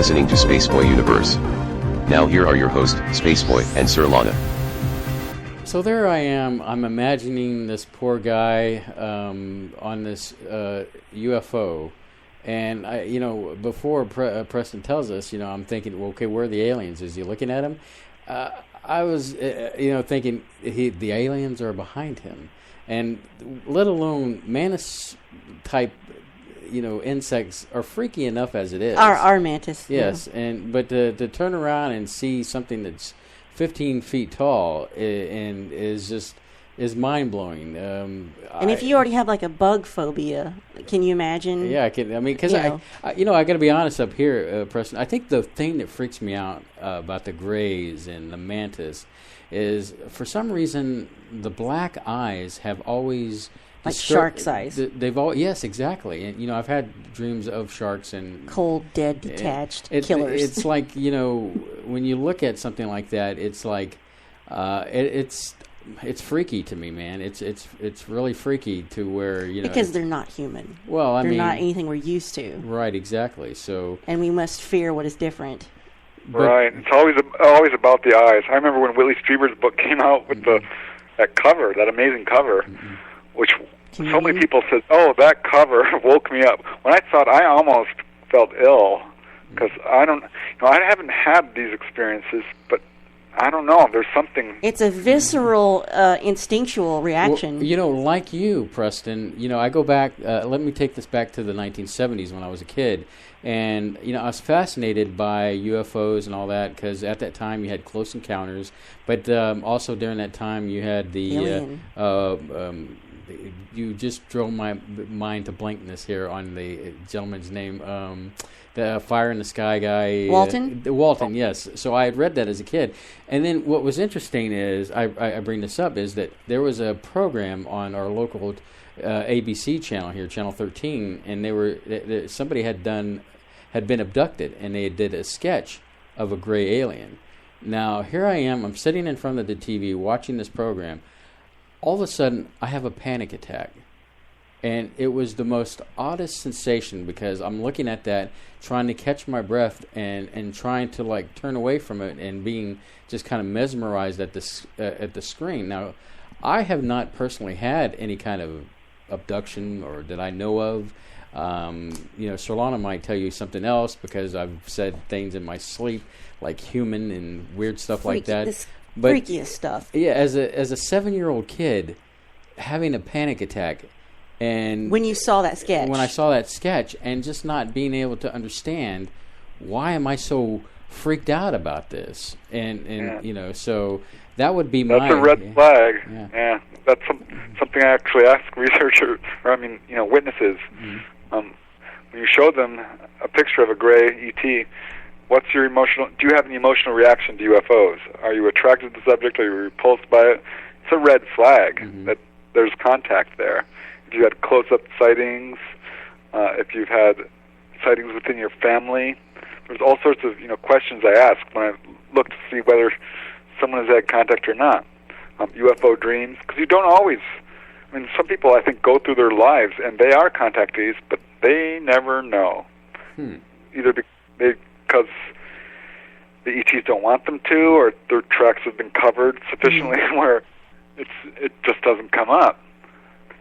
listening to Spaceboy Universe. Now here are your hosts, Spaceboy and Surlana. So there I am. I'm imagining this poor guy on this UFO. And, before Preston tells us, I'm thinking, well, okay, where are the aliens? Is he looking at them? I was, thinking the aliens are behind him. And let alone mantis-type, insects are freaky enough as it is. Our mantis. Yes, yeah. But to turn around and see something that's 15 feet tall and is mind-blowing. And if you already have like a bug phobia, can you imagine? Yeah, I can. I mean, because I got to be honest up here, Preston. I think the thing that freaks me out about the grays and the mantis is, for some reason, the black eyes have always like shark's eyes. Yes, exactly. And I've had dreams of sharks and cold, dead, detached killers. It's like when you look at something like that, it's like it's freaky to me, man. It's really freaky to where because they're not human. Well, they're not anything we're used to. Right, exactly. So and we must fear what is different. Right. It's always about the eyes. I remember when Willie Strieber's book came out with that cover, that amazing cover, which so many people said, "Oh, that cover woke me up." When I saw it, I almost felt ill because I haven't had these experiences, but I don't know. There's something. It's a visceral, instinctual reaction. Well, like you, Preston. I go back. Let me take this back to the 1970s when I was a kid, and I was fascinated by UFOs and all that because at that time you had Close Encounters, but also during that time you had the. You just drove my mind to blankness here on the gentleman's name. The Fire in the Sky guy. Walton? Walton, yes. So I had read that as a kid. And then what was interesting is, I bring this up, is that there was a program on our local ABC channel here, Channel 13, and somebody had been abducted, and they did a sketch of a gray alien. Now, here I am, I'm sitting in front of the TV watching this program. All of a sudden, I have a panic attack. And it was the most oddest sensation because I'm looking at that, trying to catch my breath and trying to turn away from it and being just kind of mesmerized at the screen. Now, I have not personally had any kind of abduction or that I know of. Surlana might tell you something else because I've said things in my sleep like human and weird stuff like that. But freakiest stuff. Yeah, as a 7-year-old kid having a panic attack. And when you saw that sketch. When I saw that sketch and just not being able to understand why am I so freaked out about this. And so that would be That's a red flag. Yeah. That's something I actually ask researchers, witnesses. Mm-hmm. When you show them a picture of a gray ET, what's your do you have any emotional reaction to UFOs? Are you attracted to the subject? Are you repulsed by it? It's a red flag that there's contact there. If you had close-up sightings, if you've had sightings within your family, there's all sorts of questions I ask when I look to see whether someone has had contact or not. UFO dreams, because you don't always. Some people I think go through their lives and they are contactees, but they never know. Either because the ETs don't want them to, or their tracks have been covered sufficiently where it just doesn't come up.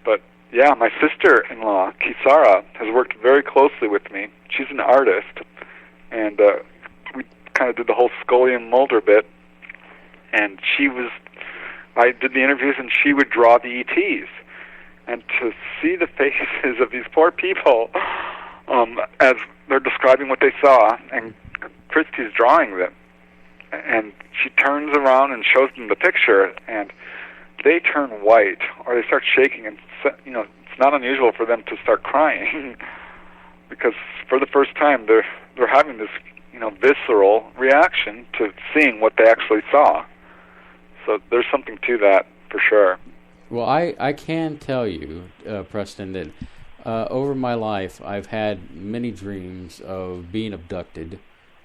But yeah, my sister-in-law, Kisara, has worked very closely with me. She's an artist, and we kind of did the whole Scully and Mulder bit, and I did the interviews, and she would draw the ETs. And to see the faces of these poor people as they're describing what they saw, and Christy's drawing them, and she turns around and shows them the picture, and they turn white, or they start shaking, and it's not unusual for them to start crying, because for the first time they're having this visceral reaction to seeing what they actually saw. So there's something to that for sure. Well, I can tell you, Preston, that over my life I've had many dreams of being abducted,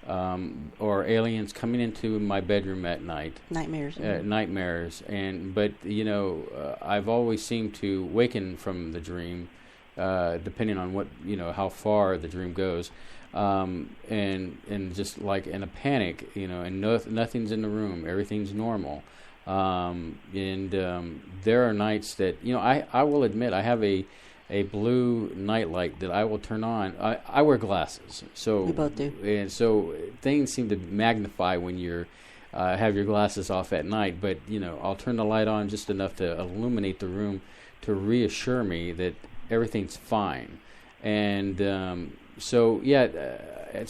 or aliens coming into my bedroom at night. Nightmares. Nightmares, but I've always seemed to waken from the dream, depending on what how far the dream goes. and just like in a panic, and nothing's in the room, everything's normal. There are nights that, I will admit I have a blue nightlight that I will turn on. I wear glasses, so we both do, and so things seem to magnify when you're have your glasses off at night. But I'll turn the light on just enough to illuminate the room to reassure me that everything's fine. And it's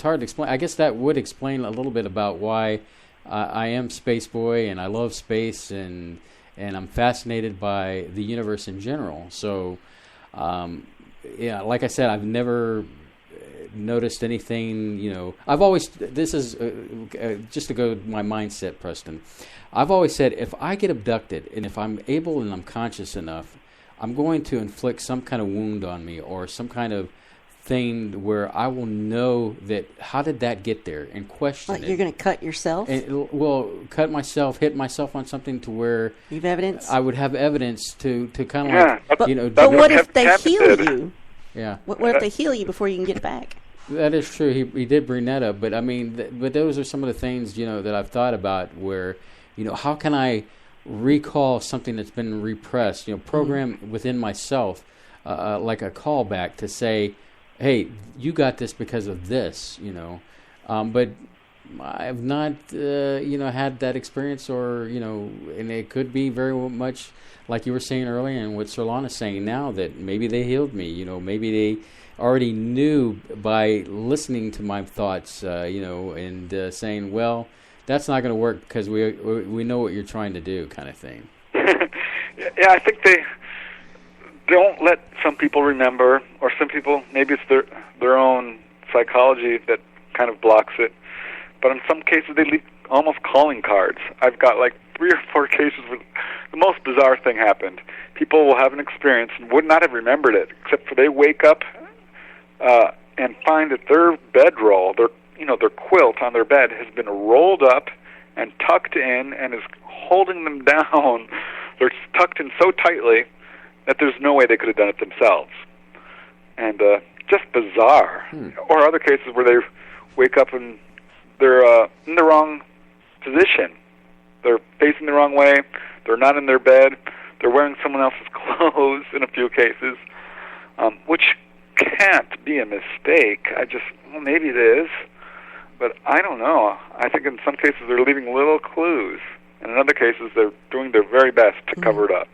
hard to explain. I guess that would explain a little bit about why I am Space Boy and I love space and I'm fascinated by the universe in general. So, like I said, I've never noticed anything, I've always, this is just to go to my mindset, Preston, I've always said if I get abducted and if I'm able and I'm conscious enough, I'm going to inflict some kind of wound on me or some kind of thing where I will know that how did that get there and question it. You're going to cut yourself? Cut myself, hit myself on something to where you have evidence. I would have evidence to kind of But what if they heal you? Yeah. What if they heal you before you can get it back? That is true. He did bring that up, but I mean, but those are some of the things that I've thought about where how can I recall something that's been repressed, program within myself, like a callback to say, hey, you got this because of this, but I've not, had that experience or, and it could be very much like you were saying earlier and what Surlana's saying now that maybe they healed me, maybe they already knew by listening to my thoughts, and saying, well, that's not going to work because we know what you're trying to do, kind of thing. Yeah, I think they don't let some people remember, or some people, maybe it's their own psychology that kind of blocks it. But in some cases, they leave almost calling cards. I've got like 3 or 4 cases where the most bizarre thing happened. People will have an experience and would not have remembered it, except for they wake up and find that their bedroll, their quilt on their bed has been rolled up and tucked in and is holding them down. They're tucked in so tightly that there's no way they could have done it themselves. And just bizarre. Or other cases where they wake up and they're in the wrong position. They're facing the wrong way. They're not in their bed. They're wearing someone else's clothes in a few cases, which can't be a mistake. Maybe it is, but I don't know. I think in some cases they're leaving little clues, and in other cases they're doing their very best to cover it up.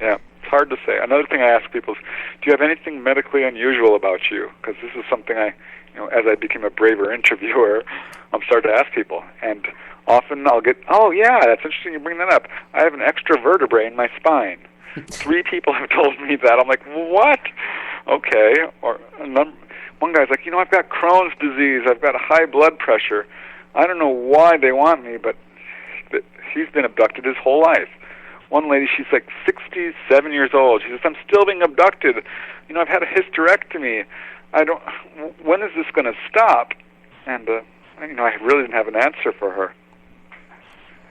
Yeah, it's hard to say. Another thing I ask people is, do you have anything medically unusual about you? Because this is something as I became a braver interviewer, I'm starting to ask people. And often I'll get, oh yeah, that's interesting you bring that up. I have an extra vertebrae in my spine. 3 people have told me that. I'm like, what? Okay. Or one guy's like, I've got Crohn's disease. I've got high blood pressure. I don't know why they want me, but he's been abducted his whole life. One lady, she's like 67 years old. She says, I'm still being abducted. I've had a hysterectomy. When is this going to stop? And, I really didn't have an answer for her.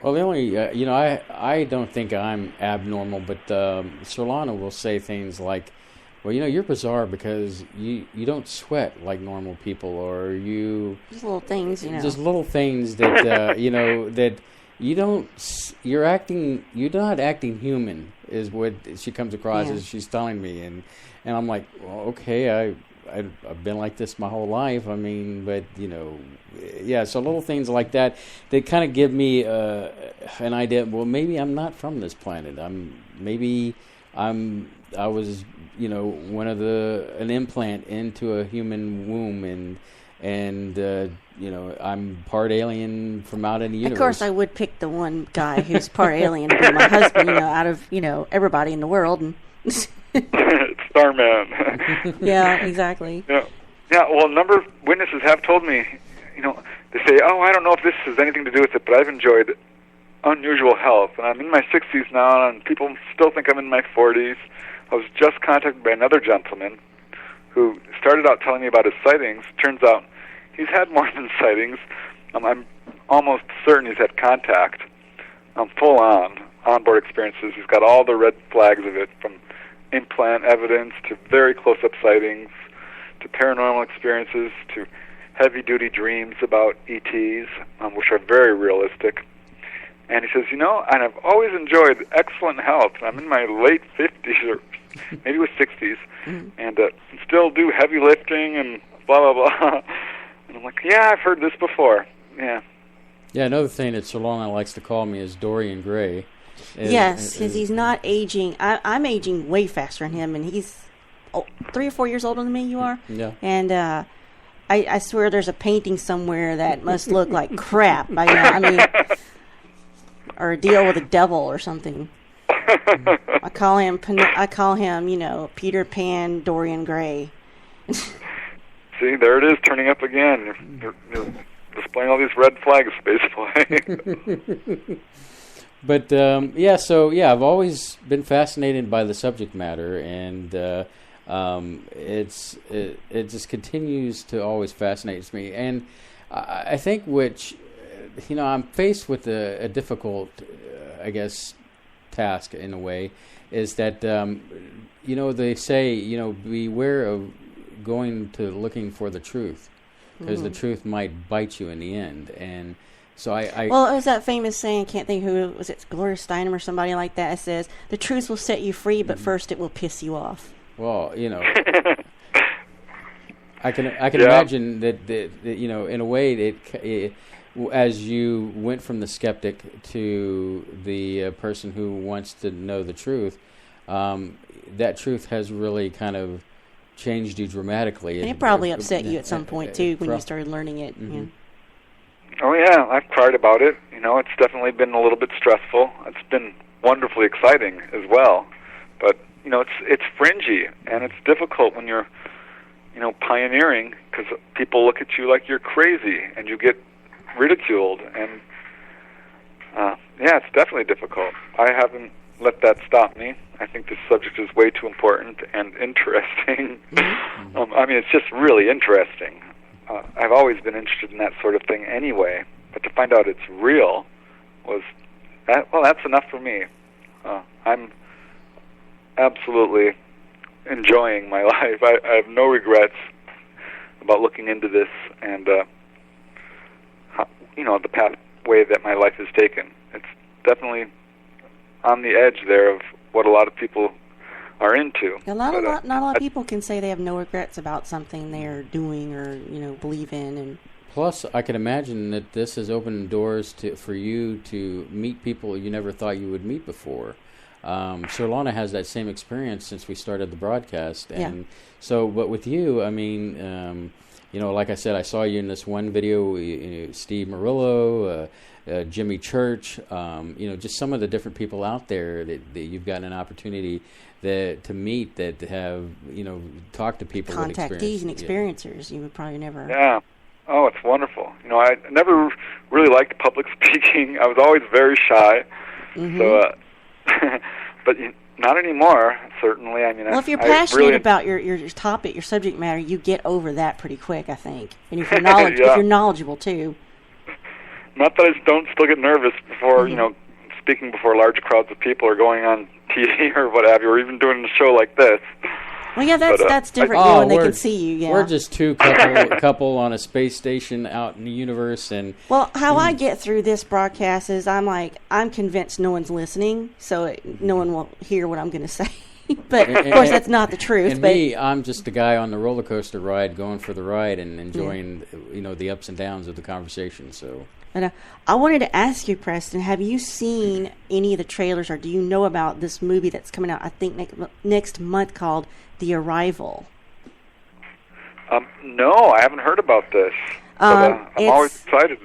Well, the only, I don't think I'm abnormal, but Surlana will say things like, well, you're bizarre because you don't sweat like normal people, or you... Just little things, Just little things that, that you're not acting human, is what she comes across as she's telling me. And I'm like, well, okay, I've been like this my whole life. I mean, but, so little things like that kind of give me an idea, well, maybe I'm not from this planet. I was, an implant into a human womb, and I'm part alien from out in the universe. Of course, I would pick the one guy who's part alien to be my husband, out of, everybody in the world. And Starman. Yeah, exactly. Yeah. Well, a number of witnesses have told me, they say, oh, I don't know if this has anything to do with it, but I've enjoyed unusual health. And I'm in my 60s now, and people still think I'm in my 40s. I was just contacted by another gentleman who started out telling me about his sightings. Turns out he's had more than sightings. I'm almost certain he's had contact, full-on onboard experiences. He's got all the red flags of it, from implant evidence to very close-up sightings to paranormal experiences to heavy-duty dreams about ETs, which are very realistic. And he says, and I've always enjoyed excellent health. I'm in my late 50s or maybe it was 60s, and still do heavy lifting and blah, blah, blah. And I'm like, yeah, I've heard this before. Yeah. Yeah, another thing that Surlana likes to call me is Dorian Gray. Yes, because he's not aging. I'm aging way faster than him, and he's 3 or 4 years older than me, you are? Yeah. And I swear there's a painting somewhere that must look like crap. I mean, or a deal with the devil or something. I call him, Peter Pan, Dorian Gray. See, there it is, turning up again. You're displaying all these red flags, Spaceboy. But I've always been fascinated by the subject matter, and it just continues to always fascinate me. And I think I'm faced with a difficult, task in a way, is that they say beware of going to looking for the truth, because the truth might bite you in the end. And so well, it was that famous saying, I can't think who was it, Gloria Steinem or somebody like that. It says, the truth will set you free, but first it will piss you off. Well, I can imagine that in a way it as you went from the skeptic to the person who wants to know the truth, that truth has really kind of changed you dramatically. And it probably upset you at some point too when you started learning it. Mm-hmm. Yeah. Oh yeah, I've cried about it. It's definitely been a little bit stressful. It's been wonderfully exciting as well, but it's fringy and it's difficult when you're pioneering, because people look at you like you're crazy and you get ridiculed, and it's definitely difficult. I haven't let that stop me. I think this subject is way too important and interesting. It's just really interesting. I've always been interested in that sort of thing anyway, but to find out it's real that's enough for me. I'm absolutely enjoying my life. I have no regrets about looking into this and the pathway that my life has taken. It's definitely on the edge there of what a lot of people are into. Not a lot of people can say they have no regrets about something they're doing or believe in. And plus, I can imagine that this has opened doors for you to meet people you never thought you would meet before. Surlana has that same experience since we started the broadcast, and so. But with you, like I said, I saw you in this one video. Steve Murillo, Jimmy Church. Just some of the different people out there that you've gotten an opportunity to meet that have talked to people. Contactees and experiencers. You would probably never. Yeah. Oh, it's wonderful. I never really liked public speaking. I was always very shy. Mm-hmm. So. But not anymore, certainly. Well, if you're passionate about your topic, your subject matter, you get over that pretty quick, I think. And if you're if you're knowledgeable too. Not that I don't still get nervous before speaking before large crowds of people or going on TV or what have you, or even doing a show like this. Well, yeah, that's different when they can see you. Yeah, we're just two couple on a space station out in the universe, and how I get through this broadcast is I'm convinced no one's listening, so no one will hear what I'm going to say. But of course, that's not the truth. And I'm just a guy on the roller coaster ride, going for the ride and enjoying the ups and downs of the conversation. So. And I wanted to ask you, Preston, have you seen any of the trailers, or do you know about this movie that's coming out, I think, next month called The Arrival? No, I haven't heard about this. But, I'm always excited.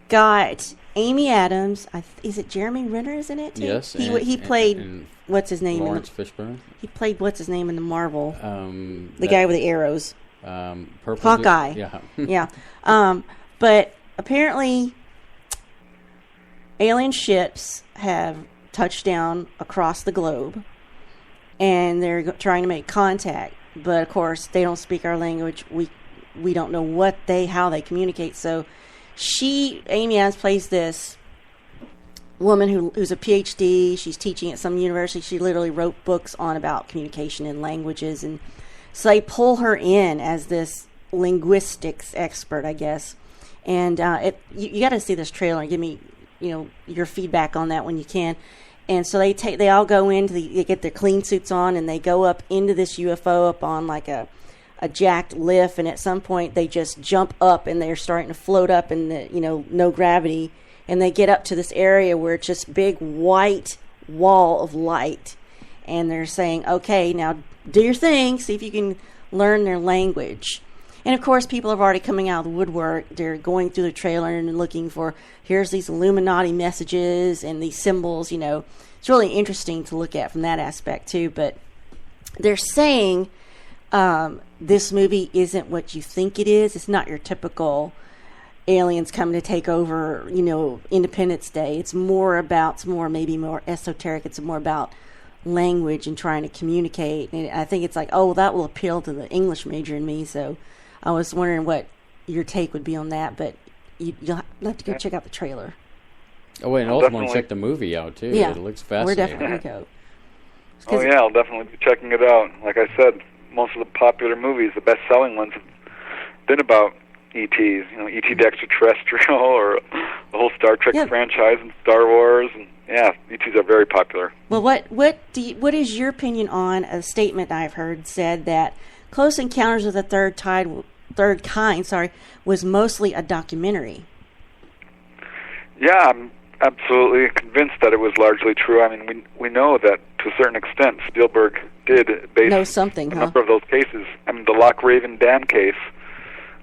Got Amy Adams. Is it Jeremy Renner is in it, too? Yes. He played, what's his name? Lawrence Fishburne. He played, what's his name in the Marvel? The guy with the arrows. Purple. Hawkeye. Yeah. Yeah. But apparently alien ships have touched down across the globe, and they're trying to make contact. But of course, they don't speak our language. We don't know how they communicate. So, Amy Adams plays this woman who's a PhD. She's teaching at some university. She literally wrote books on about communication and languages, and so they pull her in as this linguistics expert, I guess. And you got to see this trailer and give me, your feedback on that when you can. And so they all go into they get their clean suits on, and they go up into this UFO up on like a jacked lift, and at some point they just jump up and they're starting to float up in the no gravity, and they get up to this area where it's just big white wall of light, and they're saying, okay, now do your thing, see if you can learn their language. And of course people are already coming out of the woodwork. They're going through the trailer and looking for, here's these Illuminati messages and these symbols. It's really interesting to look at from that aspect too. But they're saying this movie isn't what you think it is. It's not your typical aliens coming to take over, Independence Day. It's more maybe more esoteric. It's more about language and trying to communicate. And I think it's like, that will appeal to the English major in me. So I was wondering what your take would be on that. But you'll have to go check out the trailer. Oh, and ultimately check the movie out too. Yeah, it looks fascinating. We're definitely going to go. Oh yeah, I'll definitely be checking it out. Like I said, most of the popular movies, the best-selling ones, have been about ETs. E.T. the Extraterrestrial, or the whole Star Trek franchise and Star Wars, and ETs are very popular. Well, what is your opinion on a statement I've heard said that Close Encounters of the Third Kind was mostly a documentary? Yeah, I'm absolutely convinced that it was largely true. I mean, we know that to a certain extent Spielberg did base a number of those cases. I mean, the Loch Raven Dam case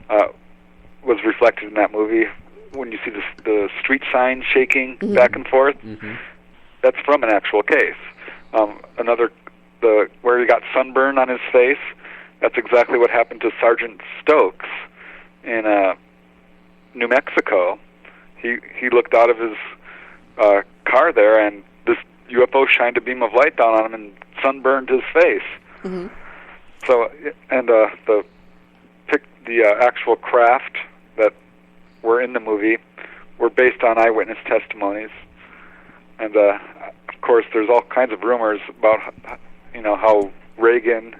was reflected in that movie. When you see the street signs shaking back and forth, that's from an actual case. Where he got sunburn on his face, that's exactly what happened to Sergeant Stokes in New Mexico. He looked out of his car there, and this UFO shined a beam of light down on him and sunburned his face. Mm-hmm. So, and the actual craft that were in the movie were based on eyewitness testimonies, and of course, there's all kinds of rumors about how Reagan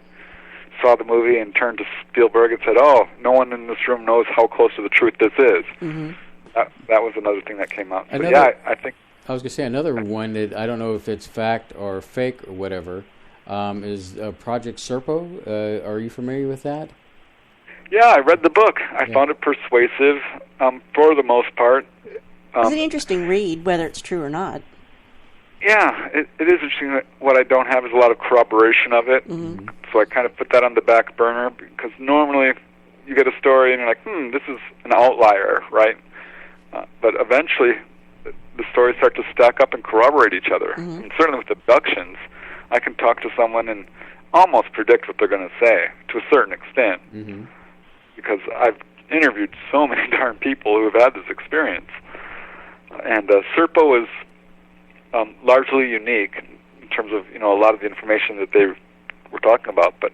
saw the movie and turned to Spielberg and said, "Oh, no one in this room knows how close to the truth this is." Mm-hmm. That was another thing that came out. So, I think I was going to say another one that I don't know if it's fact or fake or whatever is Project Serpo. Are you familiar with that? Yeah, I read the book. I found it persuasive for the most part. It's an interesting read, whether it's true or not. Yeah, it is interesting. What I don't have is a lot of corroboration of it, so I kind of put that on the back burner, because normally you get a story and you're like, this is an outlier, right? But eventually the stories start to stack up and corroborate each other. And certainly with abductions, I can talk to someone and almost predict what they're going to say to a certain extent, because I've interviewed so many darn people who have had this experience. And Serpo is largely unique in terms of a lot of the information that they were talking about. But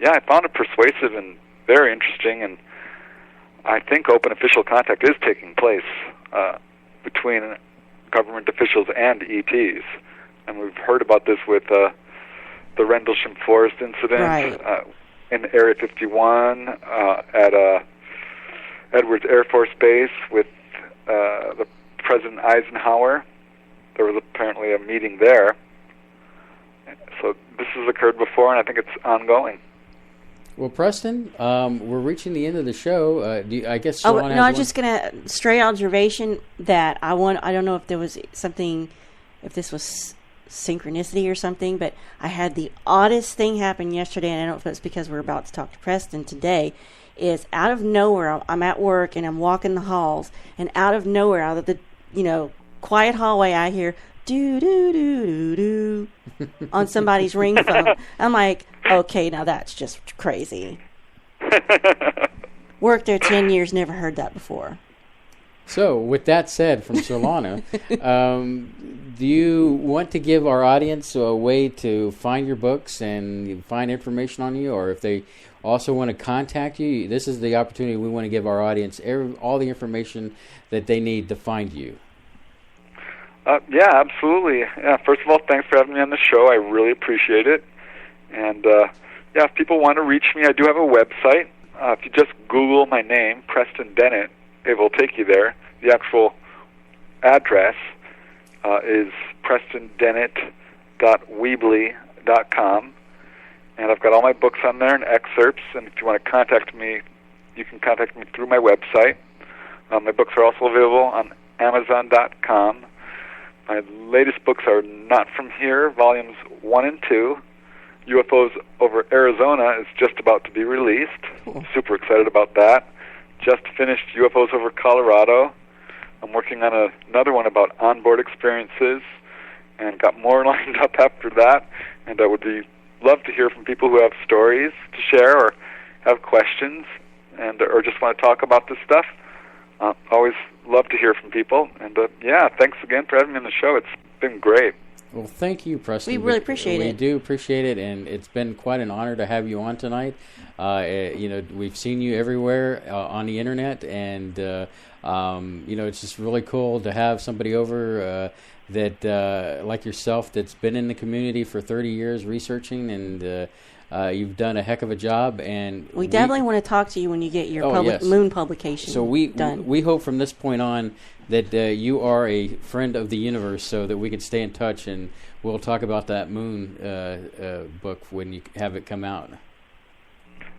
I found it persuasive and very interesting, and I think open official contact is taking place between government officials and ETs, and we've heard about this with the Rendlesham Forest incident in Area 51 at Edwards Air Force Base with the President Eisenhower. There was apparently a meeting there. So this has occurred before, and I think it's ongoing. Well, Preston, we're reaching the end of the show. I guess Surlana I was just going to stray observation that I don't know if there was something, if this was synchronicity or something, but I had the oddest thing happen yesterday, and I don't know if it's because we're about to talk to Preston today, is out of nowhere, I'm at work and I'm walking the halls, and out of nowhere, out of the, quiet hallway, I hear do do do do do on somebody's ring phone. I'm like, okay, now that's just crazy. Worked there 10 years, never heard that before. So, with that said, from Surlana, do you want to give our audience a way to find your books and find information on you, or if they also want to contact you, this is the opportunity we want to give our audience all the information that they need to find you. Yeah, absolutely. Yeah, first of all, thanks for having me on the show. I really appreciate it. And, yeah, if people want to reach me, I do have a website. If you just Google my name, Preston Dennett, it will take you there. The actual address is prestondennett.weebly.com. And I've got all my books on there and excerpts. And if you want to contact me, you can contact me through my website. My books are also available on Amazon.com. My latest books are Not From Here, Volumes 1 and 2. UFOs Over Arizona is just about to be released. Cool. Super excited about that. Just finished UFOs Over Colorado. I'm working on another one about onboard experiences, and got more lined up after that. And I would love to hear from people who have stories to share or have questions, and or just want to talk about this stuff. Always love to hear from people. And yeah, thanks again for having me on the show. It's been great. Well, thank you, Preston. We really appreciate it. We do appreciate it, and it's been quite an honor to have you on tonight. We've seen you everywhere on the internet, and it's just really cool to have somebody over that, like yourself, that's been in the community for 30 years researching, and you've done a heck of a job. And we definitely want to talk to you when you get your moon publication. So we done. We hope from this point on that you are a friend of the universe, so that we can stay in touch, and we'll talk about that moon book when you have it come out.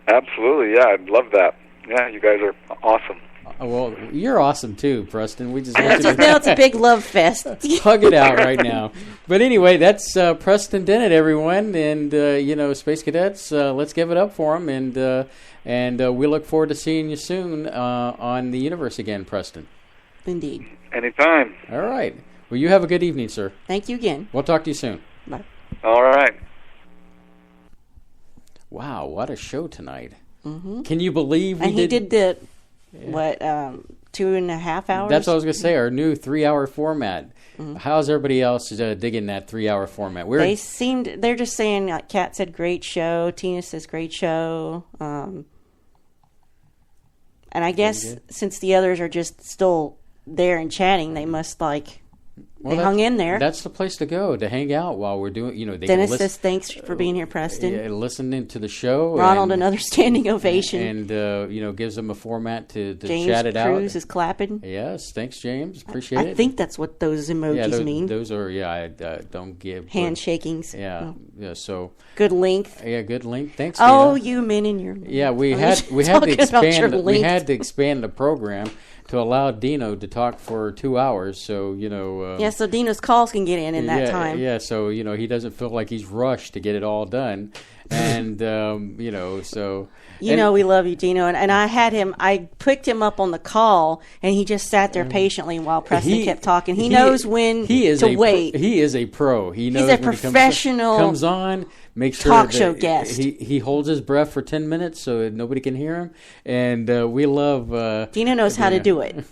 Absolutely, yeah, I'd love that. Yeah, you guys are awesome. Well, you're awesome too, Preston. We just it's a big love fest. Hug it out right now. But anyway, that's Preston Dennett, everyone, and Space Cadets. Let's give it up for him, and we look forward to seeing you soon on the universe again, Preston. Indeed. Anytime. All right. Well, you have a good evening, sir. Thank you again. We'll talk to you soon. Bye. All right. Wow, what a show tonight. Mm-hmm. Can you believe we did... And he did the... 2.5 hours? That's what I was going to say, our new 3-hour format. Mm-hmm. How's everybody else digging that 3-hour format? They're just saying, Kat said great show, Tina says great show. And I guess since the others are just still there and chatting, they must they hung in there. That's the place to go, to hang out while we're doing, they Dennis says thanks for being here, Preston. Listening to the show. Ronald, another standing ovation. And, gives them a format to James chat it out. James Cruz is clapping. Yes, thanks, James. Appreciate it. I think that's what those emojis mean. Those are, I don't give. Handshakings. Yeah, so. Good length. Yeah, good length. Thanks, Oh, Tina. you men and your... Yeah, we had to expand the program to allow Dino to talk for 2 hours, so, so Dino's calls can get in that time. Yeah, so, he doesn't feel like he's rushed to get it all done. And, so... we love you, Dino. And I picked him up on the call, and he just sat there patiently while Preston kept talking. He knows when to wait. He is a pro. He knows he's a when professional he comes on, make sure talk show guest. He holds his breath for 10 minutes so nobody can hear him. And we love... Dino knows how to do it.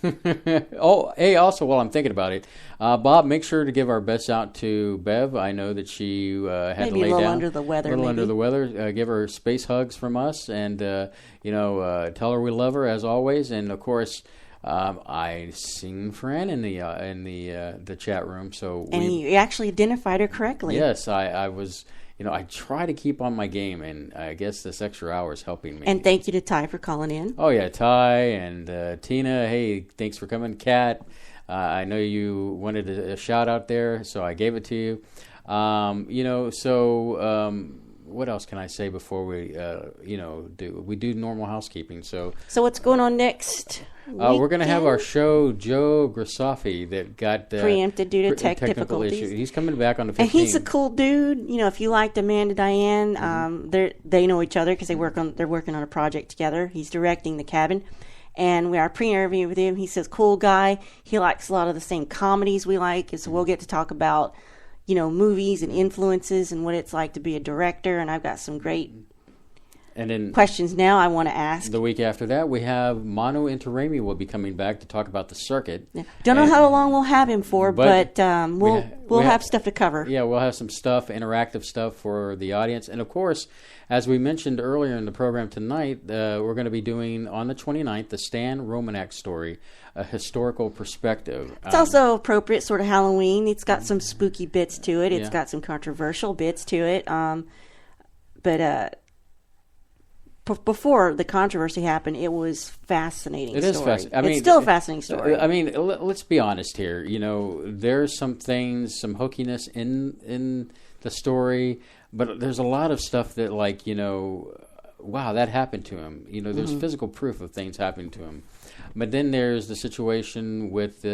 Oh, hey, also, while I'm thinking about it, Bob, make sure to give our best out to Bev. I know that she had to lay down. A little under the weather. Under the weather. Give her space hugs from us, and tell her we love her as always. And of course, I seen Fran in the chat room, so you actually identified her correctly. Yes, I was. I try to keep on my game, and I guess this extra hour is helping me. And thank you to Ty for calling in. Oh yeah, Ty and Tina. Hey, thanks for coming, Kat. I know you wanted a shout out there, so I gave it to you. What else can I say before we, do normal housekeeping? So what's going on next? We're going to have our show, Joe Grasoffi, that got preempted due to technical issues. He's coming back on the 15th. And he's a cool dude. If you liked Amanda Diane, they know each other because they're working on a project together. He's directing the cabin. And we are pre-interview with him. He says, cool guy. He likes a lot of the same comedies we like. And so we'll get to talk about, movies and influences and what it's like to be a director. And I've got some great And then questions now I want to ask. The week after that, we have Manu Interrami will be coming back to talk about the circuit. Yeah. Don't know how long we'll have him for, but we'll have stuff to cover. Yeah, we'll have some stuff, interactive stuff for the audience. And, of course, as we mentioned earlier in the program tonight, we're going to be doing, on the 29th, the Stan Romanek story, a historical perspective. It's also appropriate, sort of Halloween. It's got some spooky bits to it. It's got some controversial bits to it. But before the controversy happened, it was fascinating. It is fascinating. It's still a fascinating story. I mean, let's be honest here. You know, there's some things, some hookiness in the story, but there's a lot of stuff that, like, you know, wow, that happened to him. You know, there's physical proof of things happening to him. But then there's the situation with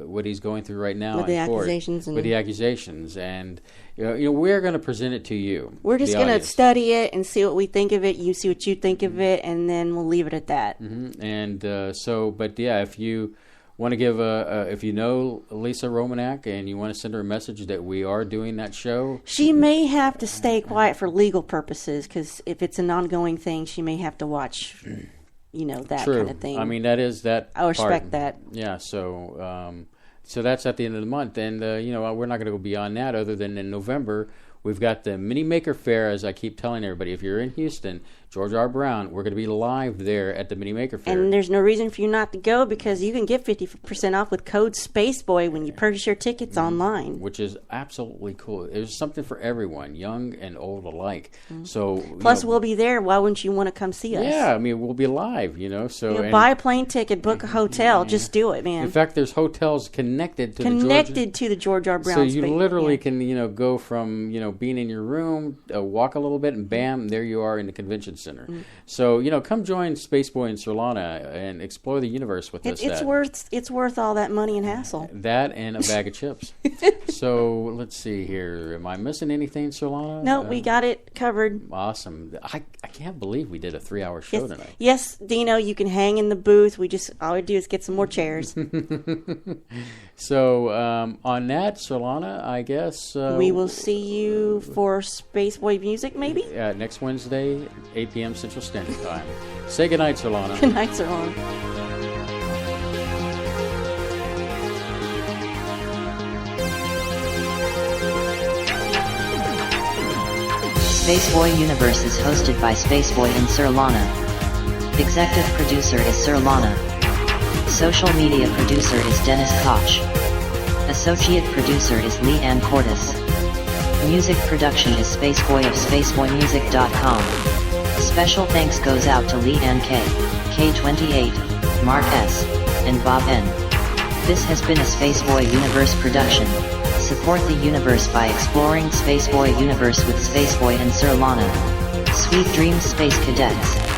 what he's going through right now with the in court, accusations, with the accusations, and you know, we're going to present it to you. We're just going to study it and see what we think of it. You see what you think of it, and then we'll leave it at that. And but yeah, if you want to give if you know Lisa Romanek and you want to send her a message that we are doing that show, she may have to stay quiet for legal purposes, because if it's an ongoing thing, she may have to watch. You know, that True. kind of thing. I mean, that is that. I respect that. Yeah, so that's at the end of the month, and you know, we're not going to go beyond that. Other than in November, we've got the Mini Maker Fair. As I keep telling everybody, if you're in Houston, George R. Brown, we're going to be live there at the Mini Maker Fair. And there's no reason for you not to go, because you can get 50% off with code Spaceboy when you purchase your tickets online. Which is absolutely cool. There's something for everyone, young and old alike. So plus, we'll be there. Why wouldn't you want to come see us? Yeah, I mean, we'll be live, you know. So buy a plane ticket, book a hotel. Just do it, man. In fact, there's hotels connected to the George R. Brown. So you literally can, you know, go from, you know, being in your room, walk a little bit, and bam, there you are in the convention center. So, you know, come join Spaceboy and Surlana and explore the universe with us. It's worth all that money and hassle. That and a bag of chips. So let's see here. Am I missing anything, Surlana? No, we got it covered. Awesome. I can't believe we did a 3-hour show tonight. Yes, Dino, you can hang in the booth. All we do is get some more chairs. So on that, Surlana, I guess we will see you for Spaceboy Music, maybe? Next Wednesday, 8 p.m. Central Standard Time. Say goodnight, Surlana. Good night, Surlana. Spaceboy Universe is hosted by Spaceboy and Surlana. Executive producer is Surlana. Social media producer is Dennis Koch. Associate producer is Lee Ann Cordes. Music production is Spaceboy of SpaceboyMusic.com. Special thanks goes out to Lee Ann K, K28, Mark S, and Bob N. This has been a Spaceboy Universe production. Support the universe by exploring Spaceboy Universe with Spaceboy and Surlana. Sweet dreams, Space Cadets.